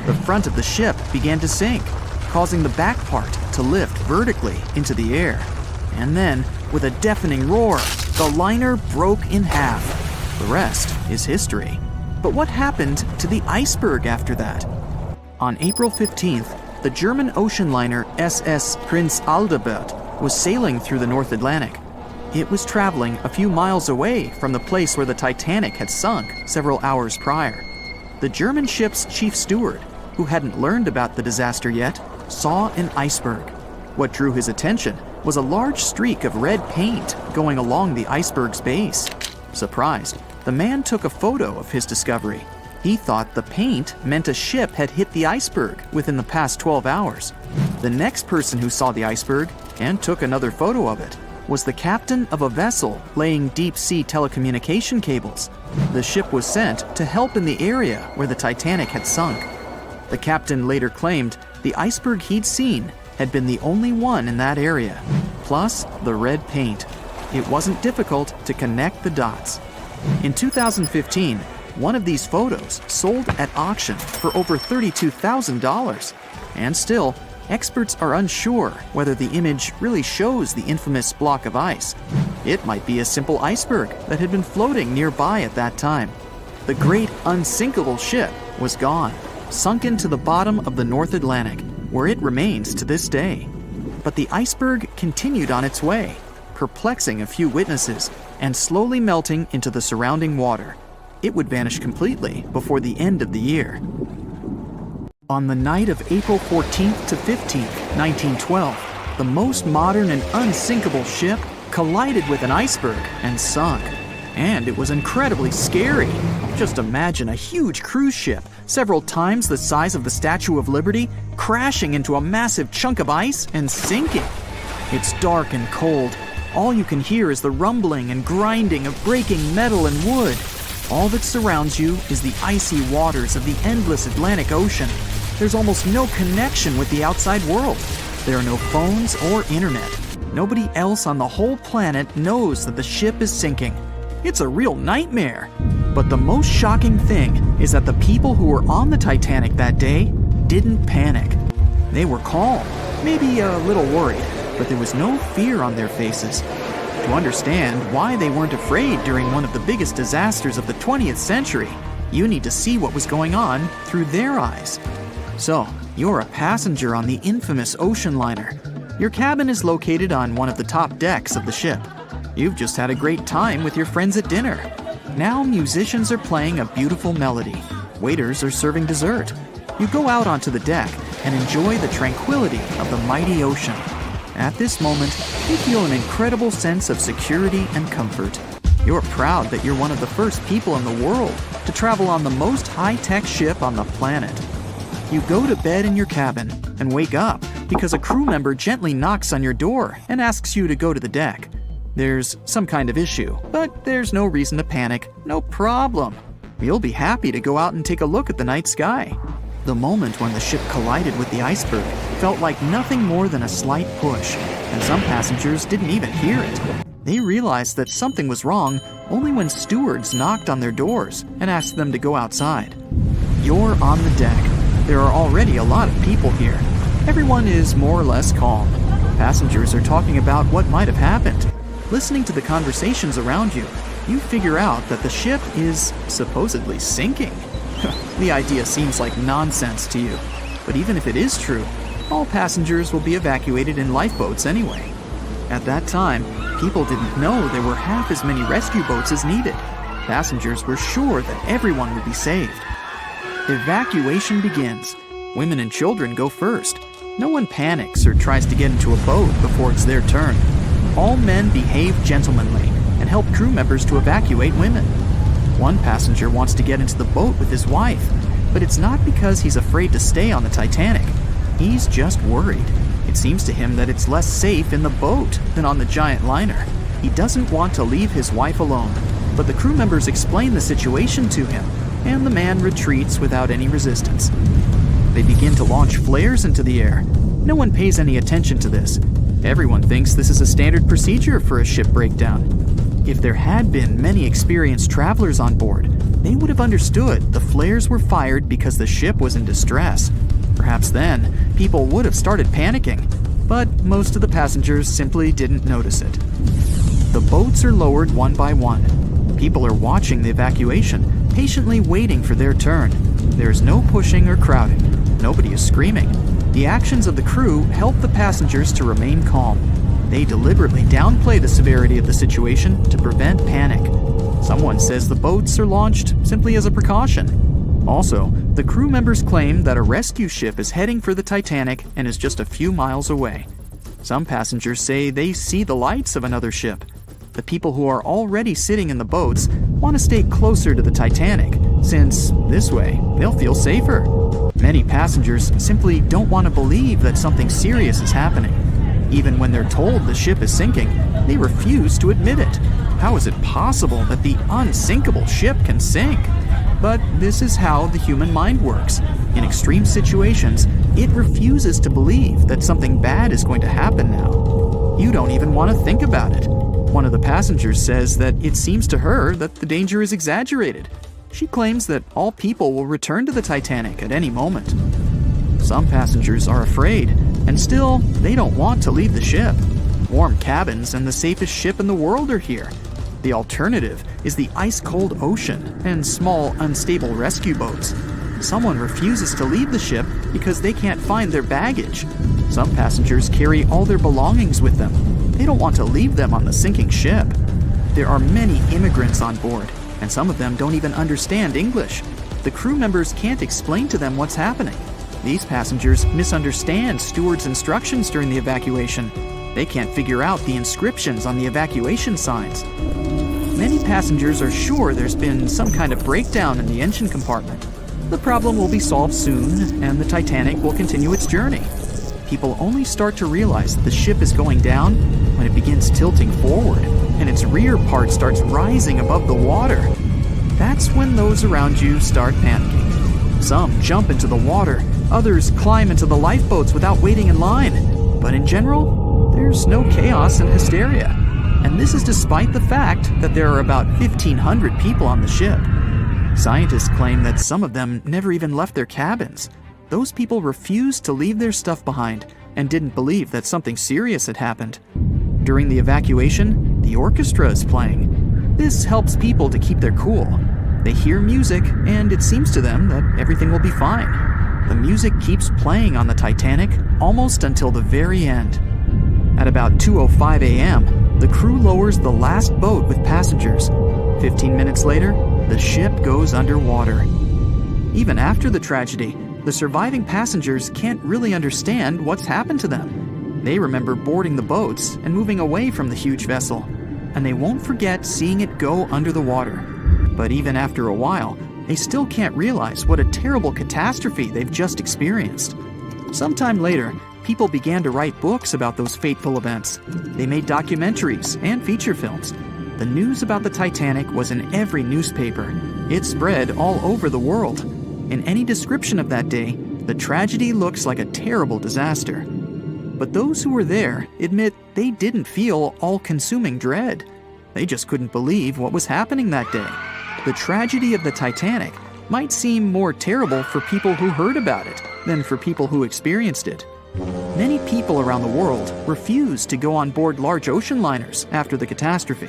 The front of the ship began to sink, causing the back part to lift vertically into the air. And then, with a deafening roar, the liner broke in half. The rest is history. But what happened to the iceberg after that? On April 15th, the German ocean liner SS Prinz Adalbert was sailing through the North Atlantic. It was traveling a few miles away from the place where the Titanic had sunk several hours prior. The German ship's chief steward, who hadn't learned about the disaster yet, saw an iceberg. What drew his attention was a large streak of red paint going along the iceberg's base. Surprised, the man took a photo of his discovery. He thought the paint meant a ship had hit the iceberg within the past 12 hours. The next person who saw the iceberg and took another photo of it was the captain of a vessel laying deep-sea telecommunication cables. The ship was sent to help in the area where the Titanic had sunk. The captain later claimed the iceberg he'd seen had been the only one in that area, plus the red paint. It wasn't difficult to connect the dots. In 2015, one of these photos sold at auction for over $32,000. And still, experts are unsure whether the image really shows the infamous block of ice. It might be a simple iceberg that had been floating nearby at that time. The great unsinkable ship was gone, sunken to the bottom of the North Atlantic, where it remains to this day. But the iceberg continued on its way, perplexing a few witnesses and slowly melting into the surrounding water. It would vanish completely before the end of the year. On the night of April 14th to 15th, 1912, the most modern and unsinkable ship collided with an iceberg and sunk. And it was incredibly scary. Just imagine a huge cruise ship, several times the size of the Statue of Liberty, crashing into a massive chunk of ice and sinking. It's dark and cold. All you can hear is the rumbling and grinding of breaking metal and wood. All that surrounds you is the icy waters of the endless Atlantic Ocean. There's almost no connection with the outside world. There are no phones or internet. Nobody else on the whole planet knows that the ship is sinking. It's a real nightmare. But the most shocking thing is that the people who were on the Titanic that day didn't panic. They were calm, maybe a little worried, but there was no fear on their faces. To understand why they weren't afraid during one of the biggest disasters of the 20th century, you need to see what was going on through their eyes. So, you're a passenger on the infamous ocean liner. Your cabin is located on one of the top decks of the ship. You've just had a great time with your friends at dinner. Now musicians are playing a beautiful melody. Waiters are serving dessert. You go out onto the deck and enjoy the tranquility of the mighty ocean. At this moment, you feel an incredible sense of security and comfort. You're proud that you're one of the first people in the world to travel on the most high-tech ship on the planet. You go to bed in your cabin and wake up because a crew member gently knocks on your door and asks you to go to the deck. There's some kind of issue, but there's no reason to panic. No problem. You'll be happy to go out and take a look at the night sky. The moment when the ship collided with the iceberg felt like nothing more than a slight push, and some passengers didn't even hear it. They realized that something was wrong only when stewards knocked on their doors and asked them to go outside. You're on the deck. There are already a lot of people here. Everyone is more or less calm. Passengers are talking about what might have happened. Listening to the conversations around you, you figure out that the ship is supposedly sinking. The idea seems like nonsense to you, but even if it is true, all passengers will be evacuated in lifeboats anyway. At that time, people didn't know there were half as many rescue boats as needed. Passengers were sure that everyone would be saved. Evacuation begins. Women and children go first. No one panics or tries to get into a boat before it's their turn. All men behave gentlemanly and help crew members to evacuate women. One passenger wants to get into the boat with his wife, but it's not because he's afraid to stay on the Titanic. He's just worried. It seems to him that it's less safe in the boat than on the giant liner. He doesn't want to leave his wife alone, but the crew members explain the situation to him, and the man retreats without any resistance. They begin to launch flares into the air. No one pays any attention to this. Everyone thinks this is a standard procedure for a ship breakdown. If there had been many experienced travelers on board, they would have understood the flares were fired because the ship was in distress. Perhaps then, people would have started panicking, but most of the passengers simply didn't notice it. The boats are lowered one by one. People are watching the evacuation, patiently waiting for their turn. There's no pushing or crowding. Nobody is screaming. The actions of the crew help the passengers to remain calm. They deliberately downplay the severity of the situation to prevent panic. Someone says the boats are launched simply as a precaution. Also, the crew members claim that a rescue ship is heading for the Titanic and is just a few miles away. Some passengers say they see the lights of another ship. The people who are already sitting in the boats want to stay closer to the Titanic, since this way they'll feel safer. Many passengers simply don't want to believe that something serious is happening. Even when they're told the ship is sinking, they refuse to admit it. How is it possible that the unsinkable ship can sink? But this is how the human mind works. In extreme situations, it refuses to believe that something bad is going to happen now. You don't even want to think about it. One of the passengers says that it seems to her that the danger is exaggerated. She claims that all people will return to the Titanic at any moment. Some passengers are afraid, and still, they don't want to leave the ship. Warm cabins and the safest ship in the world are here. The alternative is the ice-cold ocean and small, unstable rescue boats. Someone refuses to leave the ship because they can't find their baggage. Some passengers carry all their belongings with them. They don't want to leave them on the sinking ship. There are many immigrants on board, and some of them don't even understand English. The crew members can't explain to them what's happening. These passengers misunderstand stewards' instructions during the evacuation. They can't figure out the inscriptions on the evacuation signs. Many passengers are sure there's been some kind of breakdown in the engine compartment. The problem will be solved soon, and the Titanic will continue its journey. People only start to realize that the ship is going down when it begins tilting forward, and its rear part starts rising above the water. That's when those around you start panicking. Some jump into the water, others climb into the lifeboats without waiting in line. But in general, there's no chaos and hysteria. And this is despite the fact that there are about 1,500 people on the ship. Scientists claim that some of them never even left their cabins. Those people refused to leave their stuff behind and didn't believe that something serious had happened. During the evacuation, the orchestra is playing. This helps people to keep their cool. They hear music, and it seems to them that everything will be fine. The music keeps playing on the Titanic almost until the very end. At about 2:05 a.m., the crew lowers the last boat with passengers. 15 minutes later, the ship goes underwater. Even after the tragedy, the surviving passengers can't really understand what's happened to them. They remember boarding the boats and moving away from the huge vessel, and they won't forget seeing it go under the water. But even after a while, they still can't realize what a terrible catastrophe they've just experienced. Sometime later, people began to write books about those fateful events. They made documentaries and feature films. The news about the Titanic was in every newspaper. It spread all over the world. In any description of that day, the tragedy looks like a terrible disaster. But those who were there admit they didn't feel all-consuming dread. They just couldn't believe what was happening that day. The tragedy of the Titanic might seem more terrible for people who heard about it than for people who experienced it. Many people around the world refused to go on board large ocean liners after the catastrophe.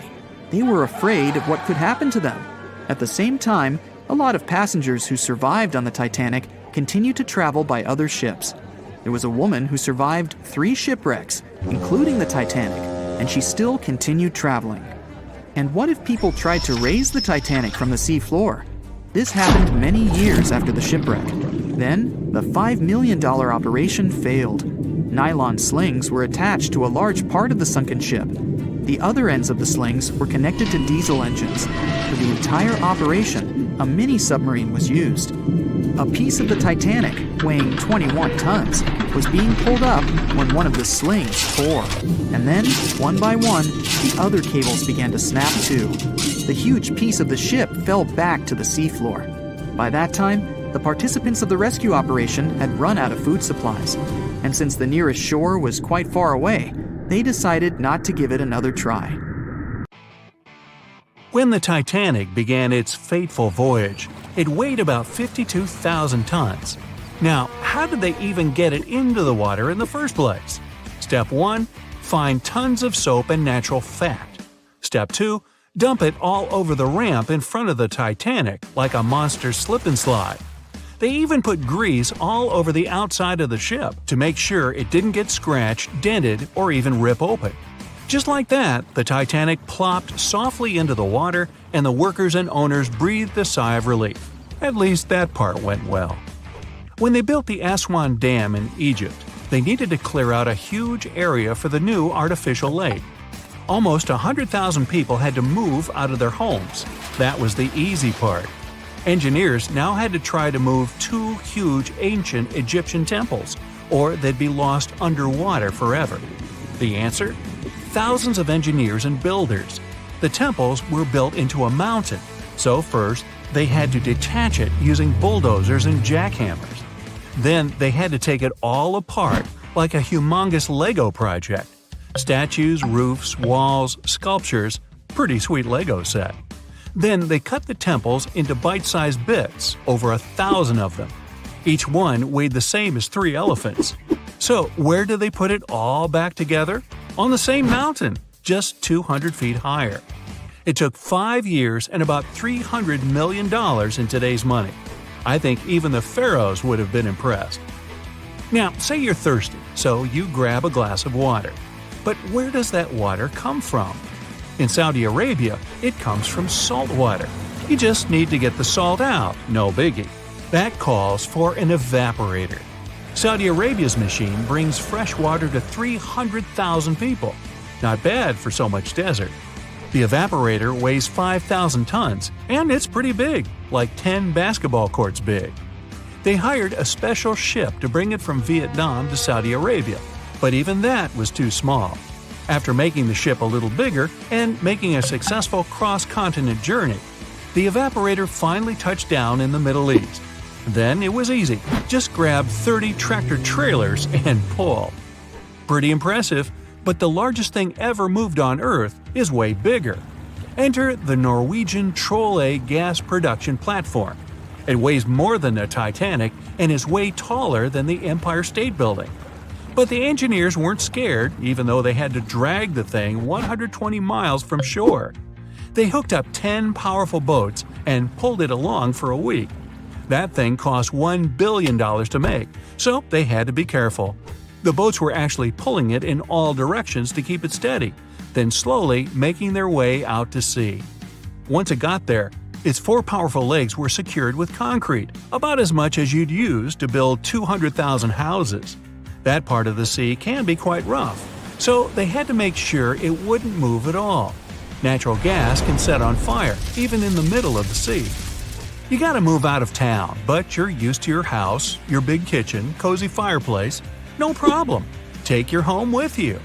They were afraid of what could happen to them. At the same time, a lot of passengers who survived on the Titanic continued to travel by other ships. There was a woman who survived 3 shipwrecks, including the Titanic, and she still continued traveling. And what if people tried to raise the Titanic from the sea floor? This happened many years after the shipwreck. Then, the $5 million operation failed. Nylon slings were attached to a large part of the sunken ship. The other ends of the slings were connected to diesel engines. For the entire operation, a mini-submarine was used. A piece of the Titanic, weighing 21 tons, was being pulled up when one of the slings tore. And then, one by one, the other cables began to snap too. The huge piece of the ship fell back to the seafloor. By that time, the participants of the rescue operation had run out of food supplies. And since the nearest shore was quite far away, they decided not to give it another try. When the Titanic began its fateful voyage, it weighed about 52,000 tons. Now, how did they even get it into the water in the first place? Step 1. Find tons of soap and natural fat. Step 2. Dump it all over the ramp in front of the Titanic like a monster slip and slide. They even put grease all over the outside of the ship to make sure it didn't get scratched, dented, or even rip open. Just like that, the Titanic plopped softly into the water, and the workers and owners breathed a sigh of relief. At least that part went well. When they built the Aswan Dam in Egypt, they needed to clear out a huge area for the new artificial lake. Almost 100,000 people had to move out of their homes. That was the easy part. Engineers now had to try to move 2 huge ancient Egyptian temples, or they'd be lost underwater forever. The answer? Thousands of engineers and builders. The temples were built into a mountain, so first they had to detach it using bulldozers and jackhammers. Then they had to take it all apart like a humongous Lego project. Statues, roofs, walls, sculptures, pretty sweet Lego set. Then they cut the temples into bite-sized bits, over 1,000 of them. Each one weighed the same as 3 elephants. So where did they put it all back together? On the same mountain, just 200 feet higher. It took 5 years and about $300 million in today's money. I think even the pharaohs would have been impressed. Now, say you're thirsty, so you grab a glass of water. But where does that water come from? In Saudi Arabia, it comes from salt water. You just need to get the salt out, no biggie. That calls for an evaporator. Saudi Arabia's machine brings fresh water to 300,000 people. Not bad for so much desert. The evaporator weighs 5,000 tons, and it's pretty big, like 10 basketball courts big. They hired a special ship to bring it from Vietnam to Saudi Arabia, but even that was too small. After making the ship a little bigger and making a successful cross-continent journey, the evaporator finally touched down in the Middle East. Then it was easy. Just grab 30 tractor trailers and pull. Pretty impressive, But the largest thing ever moved on Earth is way bigger. Enter the Norwegian Troll gas production platform. It weighs more than the Titanic and is way taller than the Empire State Building. But the engineers weren't scared, even though they had to drag the thing 120 miles from shore. They hooked up 10 powerful boats and pulled it along for a week. That thing cost $1 billion to make, so they had to be careful. The boats were actually pulling it in all directions to keep it steady, then slowly making their way out to sea. Once it got there, its 4 powerful legs were secured with concrete, about as much as you'd use to build 200,000 houses. That part of the sea can be quite rough, so they had to make sure it wouldn't move at all. Natural gas can set on fire, even in the middle of the sea. You gotta move out of town, but you're used to your house, your big kitchen, cozy fireplace. No problem. Take your home with you.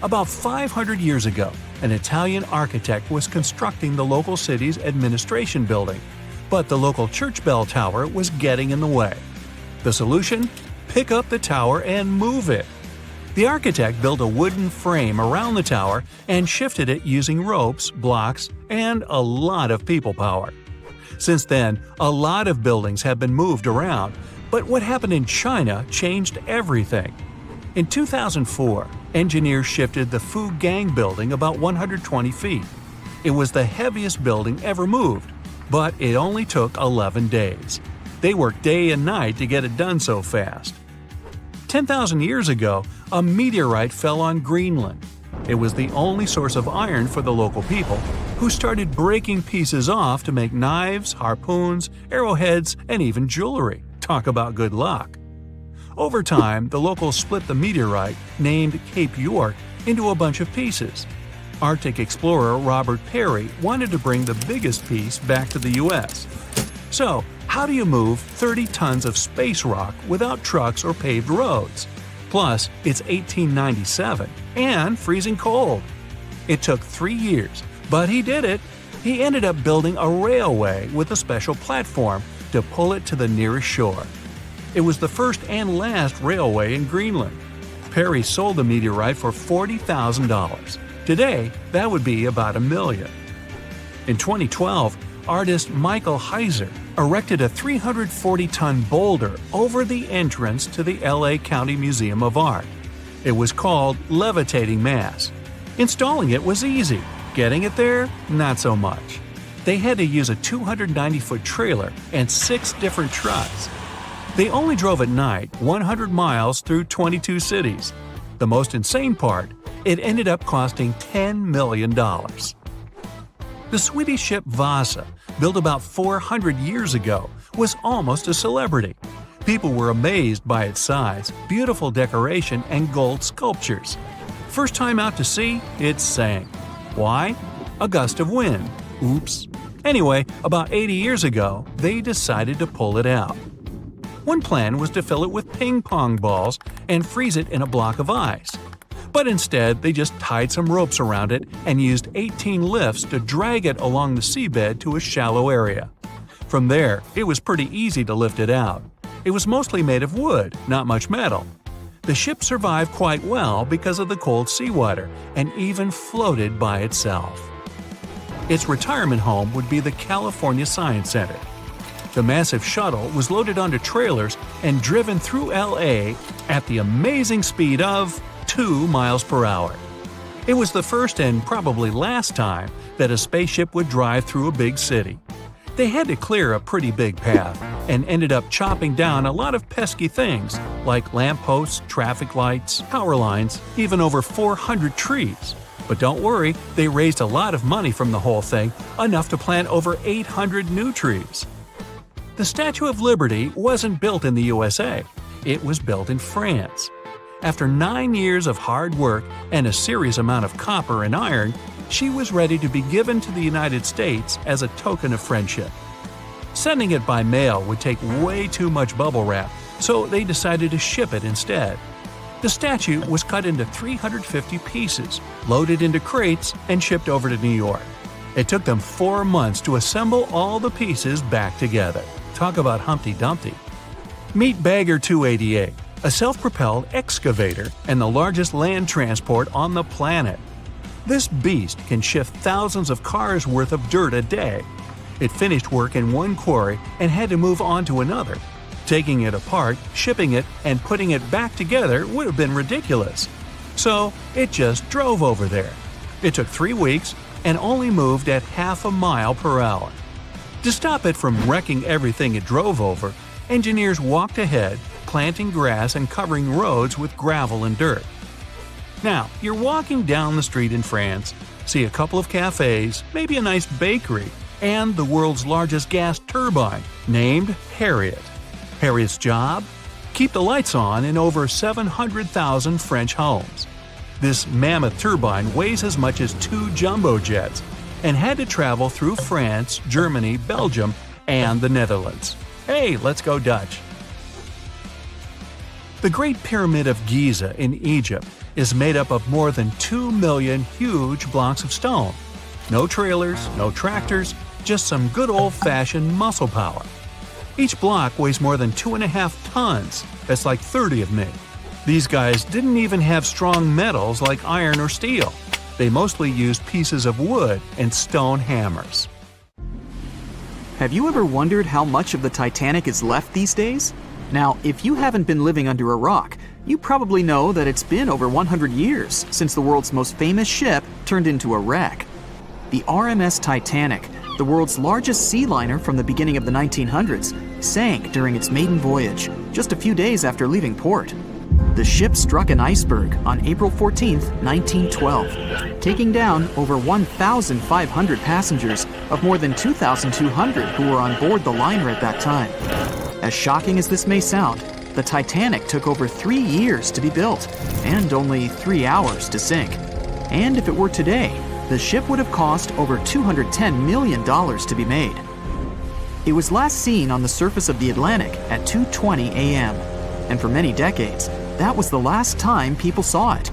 About 500 years ago, an Italian architect was constructing the local city's administration building, but the local church bell tower was getting in the way. The solution? Pick up the tower and move it. The architect built a wooden frame around the tower and shifted it using ropes, blocks, and a lot of people power. Since then, a lot of buildings have been moved around, but what happened in China changed everything. In 2004, engineers shifted the Fugang building about 120 feet. It was the heaviest building ever moved, but it only took 11 days. They worked day and night to get it done so fast. 10,000 years ago, a meteorite fell on Greenland. It was the only source of iron for the local people, who started breaking pieces off to make knives, harpoons, arrowheads, and even jewelry. Talk about good luck. Over time, the locals split the meteorite, named Cape York, into a bunch of pieces. Arctic explorer Robert Peary wanted to bring the biggest piece back to the U.S. So, how do you move 30 tons of space rock without trucks or paved roads? Plus, it's 1897 and freezing cold. It took 3 years, but he did it. He ended up building a railway with a special platform to pull it to the nearest shore. It was the first and last railway in Greenland. Peary sold the meteorite for $40,000. Today, that would be about $1 million. In 2012, artist Michael Heiser erected a 340-ton boulder over the entrance to the LA County Museum of Art. It was called Levitating Mass. Installing it was easy. Getting it there, not so much. They had to use a 290-foot trailer and 6 different trucks. They only drove at night 100 miles through 22 cities. The most insane part, it ended up costing $10 million. The Swedish ship Vasa, built about 400 years ago, was almost a celebrity. People were amazed by its size, beautiful decoration, and gold sculptures. First time out to sea, it sank. Why? A gust of wind. Oops. Anyway, about 80 years ago, they decided to pull it out. One plan was to fill it with ping pong balls and freeze it in a block of ice. But instead, they just tied some ropes around it and used 18 lifts to drag it along the seabed to a shallow area. From there, it was pretty easy to lift it out. It was mostly made of wood, not much metal. The ship survived quite well because of the cold seawater and even floated by itself. Its retirement home would be the California Science Center. The massive shuttle was loaded onto trailers and driven through LA at the amazing speed of 2 miles per hour. It was the first and probably last time that a spaceship would drive through a big city. They had to clear a pretty big path and ended up chopping down a lot of pesky things like lampposts, traffic lights, power lines, even over 400 trees. But don't worry, they raised a lot of money from the whole thing, enough to plant over 800 new trees. The Statue of Liberty wasn't built in the USA. It was built in France. After 9 years of hard work and a serious amount of copper and iron, she was ready to be given to the United States as a token of friendship. Sending it by mail would take way too much bubble wrap, so they decided to ship it instead. The statue was cut into 350 pieces, loaded into crates, and shipped over to New York. It took them 4 months to assemble all the pieces back together. Talk about Humpty Dumpty. Meet Bagger 288. a self-propelled excavator and the largest land transport on the planet. This beast can shift thousands of cars worth of dirt a day. It finished work in one quarry and had to move on to another. Taking it apart, shipping it, and putting it back together would have been ridiculous. So it just drove over there. It took 3 weeks and only moved at half a mile per hour. To stop it from wrecking everything it drove over, engineers walked ahead, planting grass and covering roads with gravel and dirt. Now, you're walking down the street in France, see a couple of cafes, maybe a nice bakery, and the world's largest gas turbine, named Harriet. Harriet's job? Keep the lights on in over 700,000 French homes. This mammoth turbine weighs as much as 2 jumbo jets and had to travel through France, Germany, Belgium, and the Netherlands. Hey, let's go Dutch! The Great Pyramid of Giza in Egypt is made up of more than 2 million huge blocks of stone. No trailers, no tractors, just some good old-fashioned muscle power. Each block weighs more than 2.5 tons. That's like 30 of me. These guys didn't even have strong metals like iron or steel. They mostly used pieces of wood and stone hammers. Have you ever wondered how much of the Titanic is left these days? Now, if you haven't been living under a rock, you probably know that it's been over 100 years since the world's most famous ship turned into a wreck. The RMS Titanic, the world's largest sea liner from the beginning of the 1900s, sank during its maiden voyage, just a few days after leaving port. The ship struck an iceberg on April 14, 1912, taking down over 1,500 passengers of more than 2,200 who were on board the liner at that time. As shocking as this may sound, the Titanic took over 3 years to be built and only 3 hours to sink. And if it were today, the ship would have cost over $210 million to be made. It was last seen on the surface of the Atlantic at 2:20 a.m., and for many decades, that was the last time people saw it.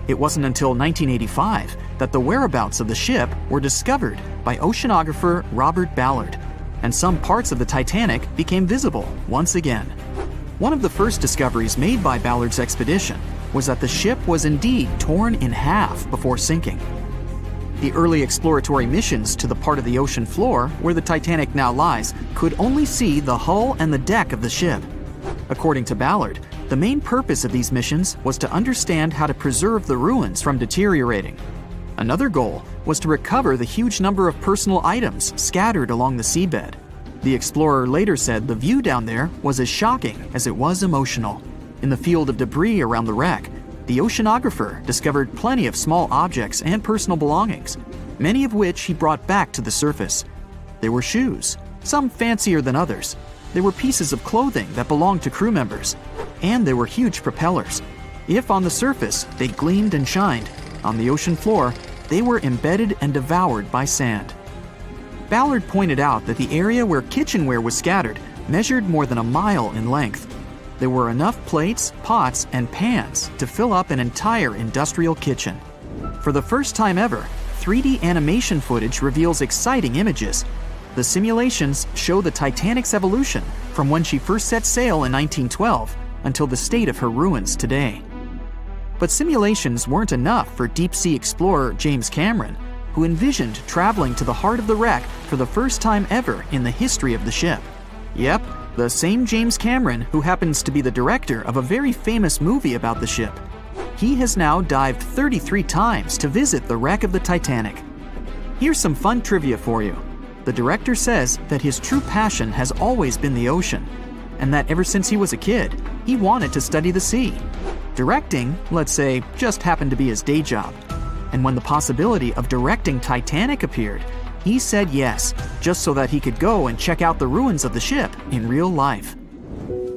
It wasn't until 1985 that the whereabouts of the ship were discovered by oceanographer Robert Ballard, and some parts of the Titanic became visible once again. One of the first discoveries made by Ballard's expedition was that the ship was indeed torn in half before sinking. The early exploratory missions to the part of the ocean floor where the Titanic now lies could only see the hull and the deck of the ship. According to Ballard, the main purpose of these missions was to understand how to preserve the ruins from deteriorating. Another goal was to recover the huge number of personal items scattered along the seabed. The explorer later said the view down there was as shocking as it was emotional. In the field of debris around the wreck, the oceanographer discovered plenty of small objects and personal belongings, many of which he brought back to the surface. There were shoes, some fancier than others. There were pieces of clothing that belonged to crew members. And there were huge propellers. If on the surface they gleamed and shined, on the ocean floor they were embedded and devoured by sand. Ballard pointed out that the area where kitchenware was scattered measured more than a mile in length. There were enough plates, pots, and pans to fill up an entire industrial kitchen. For the first time ever, 3D animation footage reveals exciting images. The simulations show the Titanic's evolution from when she first set sail in 1912 until the state of her ruins today. But simulations weren't enough for deep-sea explorer James Cameron, who envisioned traveling to the heart of the wreck for the first time ever in the history of the ship. Yep, the same James Cameron who happens to be the director of a very famous movie about the ship. He has now dived 33 times to visit the wreck of the Titanic. Here's some fun trivia for you. The director says that his true passion has always been the ocean, and that ever since he was a kid, he wanted to study the sea. Directing, let's say, just happened to be his day job. And when the possibility of directing Titanic appeared, he said yes, just so that he could go and check out the ruins of the ship in real life.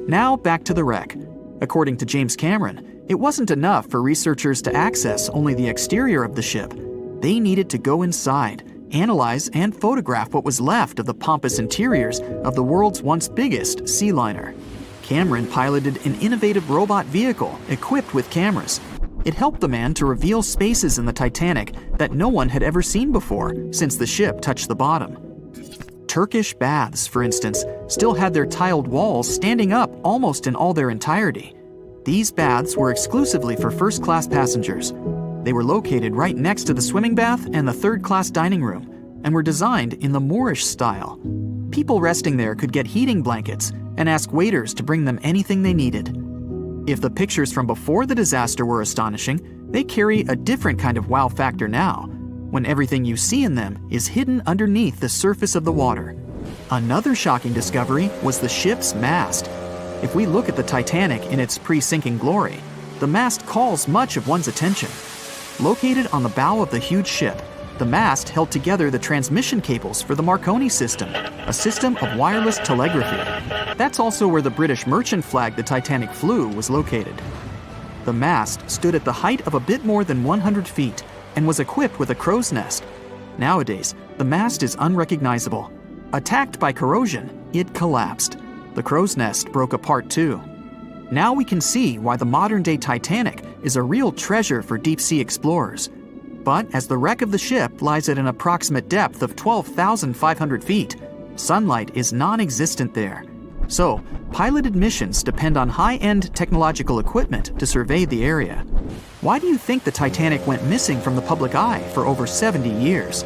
Now back to the wreck. According to James Cameron, it wasn't enough for researchers to access only the exterior of the ship. They needed to go inside, analyze and photograph what was left of the pompous interiors of the world's once biggest sea liner. Cameron piloted an innovative robot vehicle equipped with cameras. It helped the man to reveal spaces in the Titanic that no one had ever seen before since the ship touched the bottom. Turkish baths, for instance, still had their tiled walls standing up almost in all their entirety. These baths were exclusively for first-class passengers. They were located right next to the swimming bath and the third-class dining room, and were designed in the Moorish style. People resting there could get heating blankets and ask waiters to bring them anything they needed. If the pictures from before the disaster were astonishing, they carry a different kind of wow factor now, when everything you see in them is hidden underneath the surface of the water. Another shocking discovery was the ship's mast. If we look at the Titanic in its pre-sinking glory, the mast calls much of one's attention. Located on the bow of the huge ship, the mast held together the transmission cables for the Marconi system, a system of wireless telegraphy. That's also where the British merchant flag the Titanic flew was located. The mast stood at the height of a bit more than 100 feet and was equipped with a crow's nest. Nowadays, the mast is unrecognizable. Attacked by corrosion, it collapsed. The crow's nest broke apart too. Now we can see why the modern-day Titanic is a real treasure for deep-sea explorers. But as the wreck of the ship lies at an approximate depth of 12,500 feet, sunlight is non-existent there. So, piloted missions depend on high-end technological equipment to survey the area. Why do you think the Titanic went missing from the public eye for over 70 years?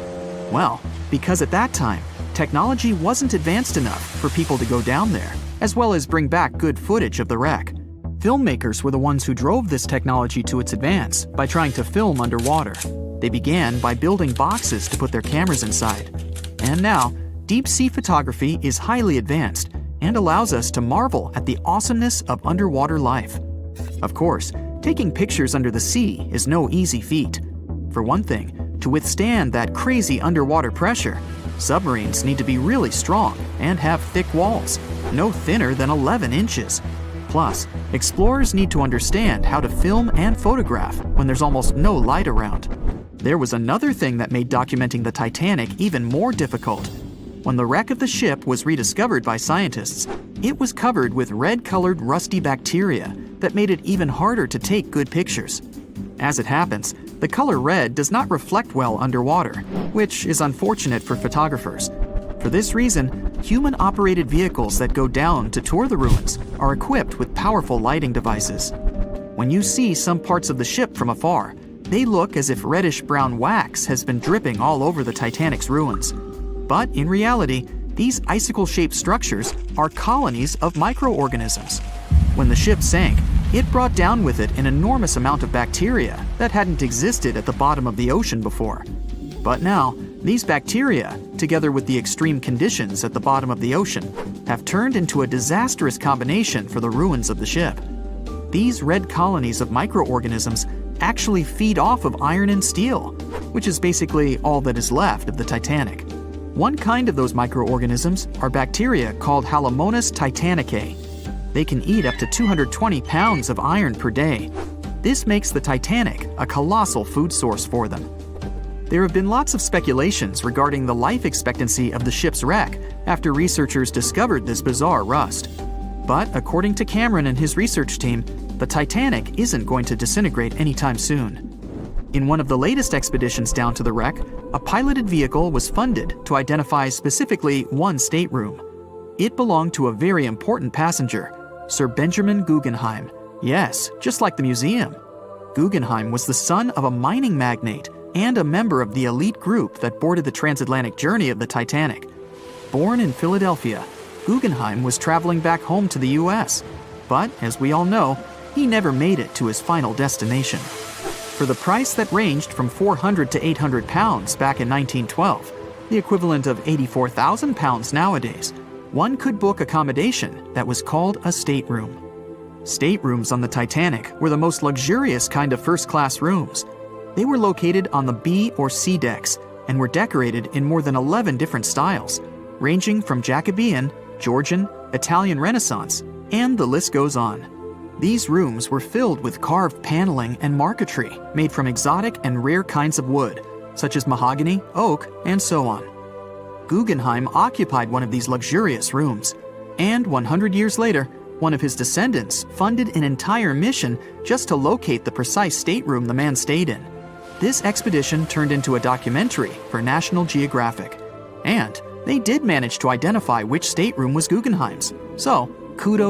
Well, because at that time, technology wasn't advanced enough for people to go down there, as well as bring back good footage of the wreck. Filmmakers were the ones who drove this technology to its advance by trying to film underwater. They began by building boxes to put their cameras inside. And now, deep-sea photography is highly advanced and allows us to marvel at the awesomeness of underwater life. Of course, taking pictures under the sea is no easy feat. For one thing, to withstand that crazy underwater pressure, submarines need to be really strong and have thick walls, no thinner than 11 inches. Plus, explorers need to understand how to film and photograph when there's almost no light around. There was another thing that made documenting the Titanic even more difficult. When the wreck of the ship was rediscovered by scientists, it was covered with red-colored rusty bacteria that made it even harder to take good pictures. As it happens, the color red does not reflect well underwater, which is unfortunate for photographers. For this reason, human-operated vehicles that go down to tour the ruins are equipped with powerful lighting devices. When you see some parts of the ship from afar, they look as if reddish-brown wax has been dripping all over the Titanic's ruins. But in reality, these icicle-shaped structures are colonies of microorganisms. When the ship sank, it brought down with it an enormous amount of bacteria that hadn't existed at the bottom of the ocean before. But now, these bacteria, together with the extreme conditions at the bottom of the ocean, have turned into a disastrous combination for the ruins of the ship. These red colonies of microorganisms actually feed off of iron and steel, which is basically all that is left of the Titanic. One kind of those microorganisms are bacteria called Halomonas titanicae. They can eat up to 220 pounds of iron per day. This makes the Titanic a colossal food source for them. There have been lots of speculations regarding the life expectancy of the ship's wreck after researchers discovered this bizarre rust. But according to Cameron and his research team, the Titanic isn't going to disintegrate anytime soon. In one of the latest expeditions down to the wreck, a piloted vehicle was funded to identify specifically one stateroom. It belonged to a very important passenger, Sir Benjamin Guggenheim. Yes, just like the museum. Guggenheim was the son of a mining magnate and a member of the elite group that boarded the transatlantic journey of the Titanic. Born in Philadelphia, Guggenheim was traveling back home to the US. But, as we all know, he never made it to his final destination. For the price that ranged from 400 to 800 pounds back in 1912, the equivalent of 84,000 pounds nowadays, one could book accommodation that was called a stateroom. Staterooms on the Titanic were the most luxurious kind of first-class rooms. They were located on the B or C decks and were decorated in more than 11 different styles, ranging from Jacobean, Georgian, Italian Renaissance, and the list goes on. These rooms were filled with carved paneling and marquetry made from exotic and rare kinds of wood, such as mahogany, oak, and so on. Guggenheim occupied one of these luxurious rooms, and 100 years later, one of his descendants funded an entire mission just to locate the precise stateroom the man stayed in. This expedition turned into a documentary for National Geographic, and they did manage to identify which stateroom was Guggenheim's, so kudos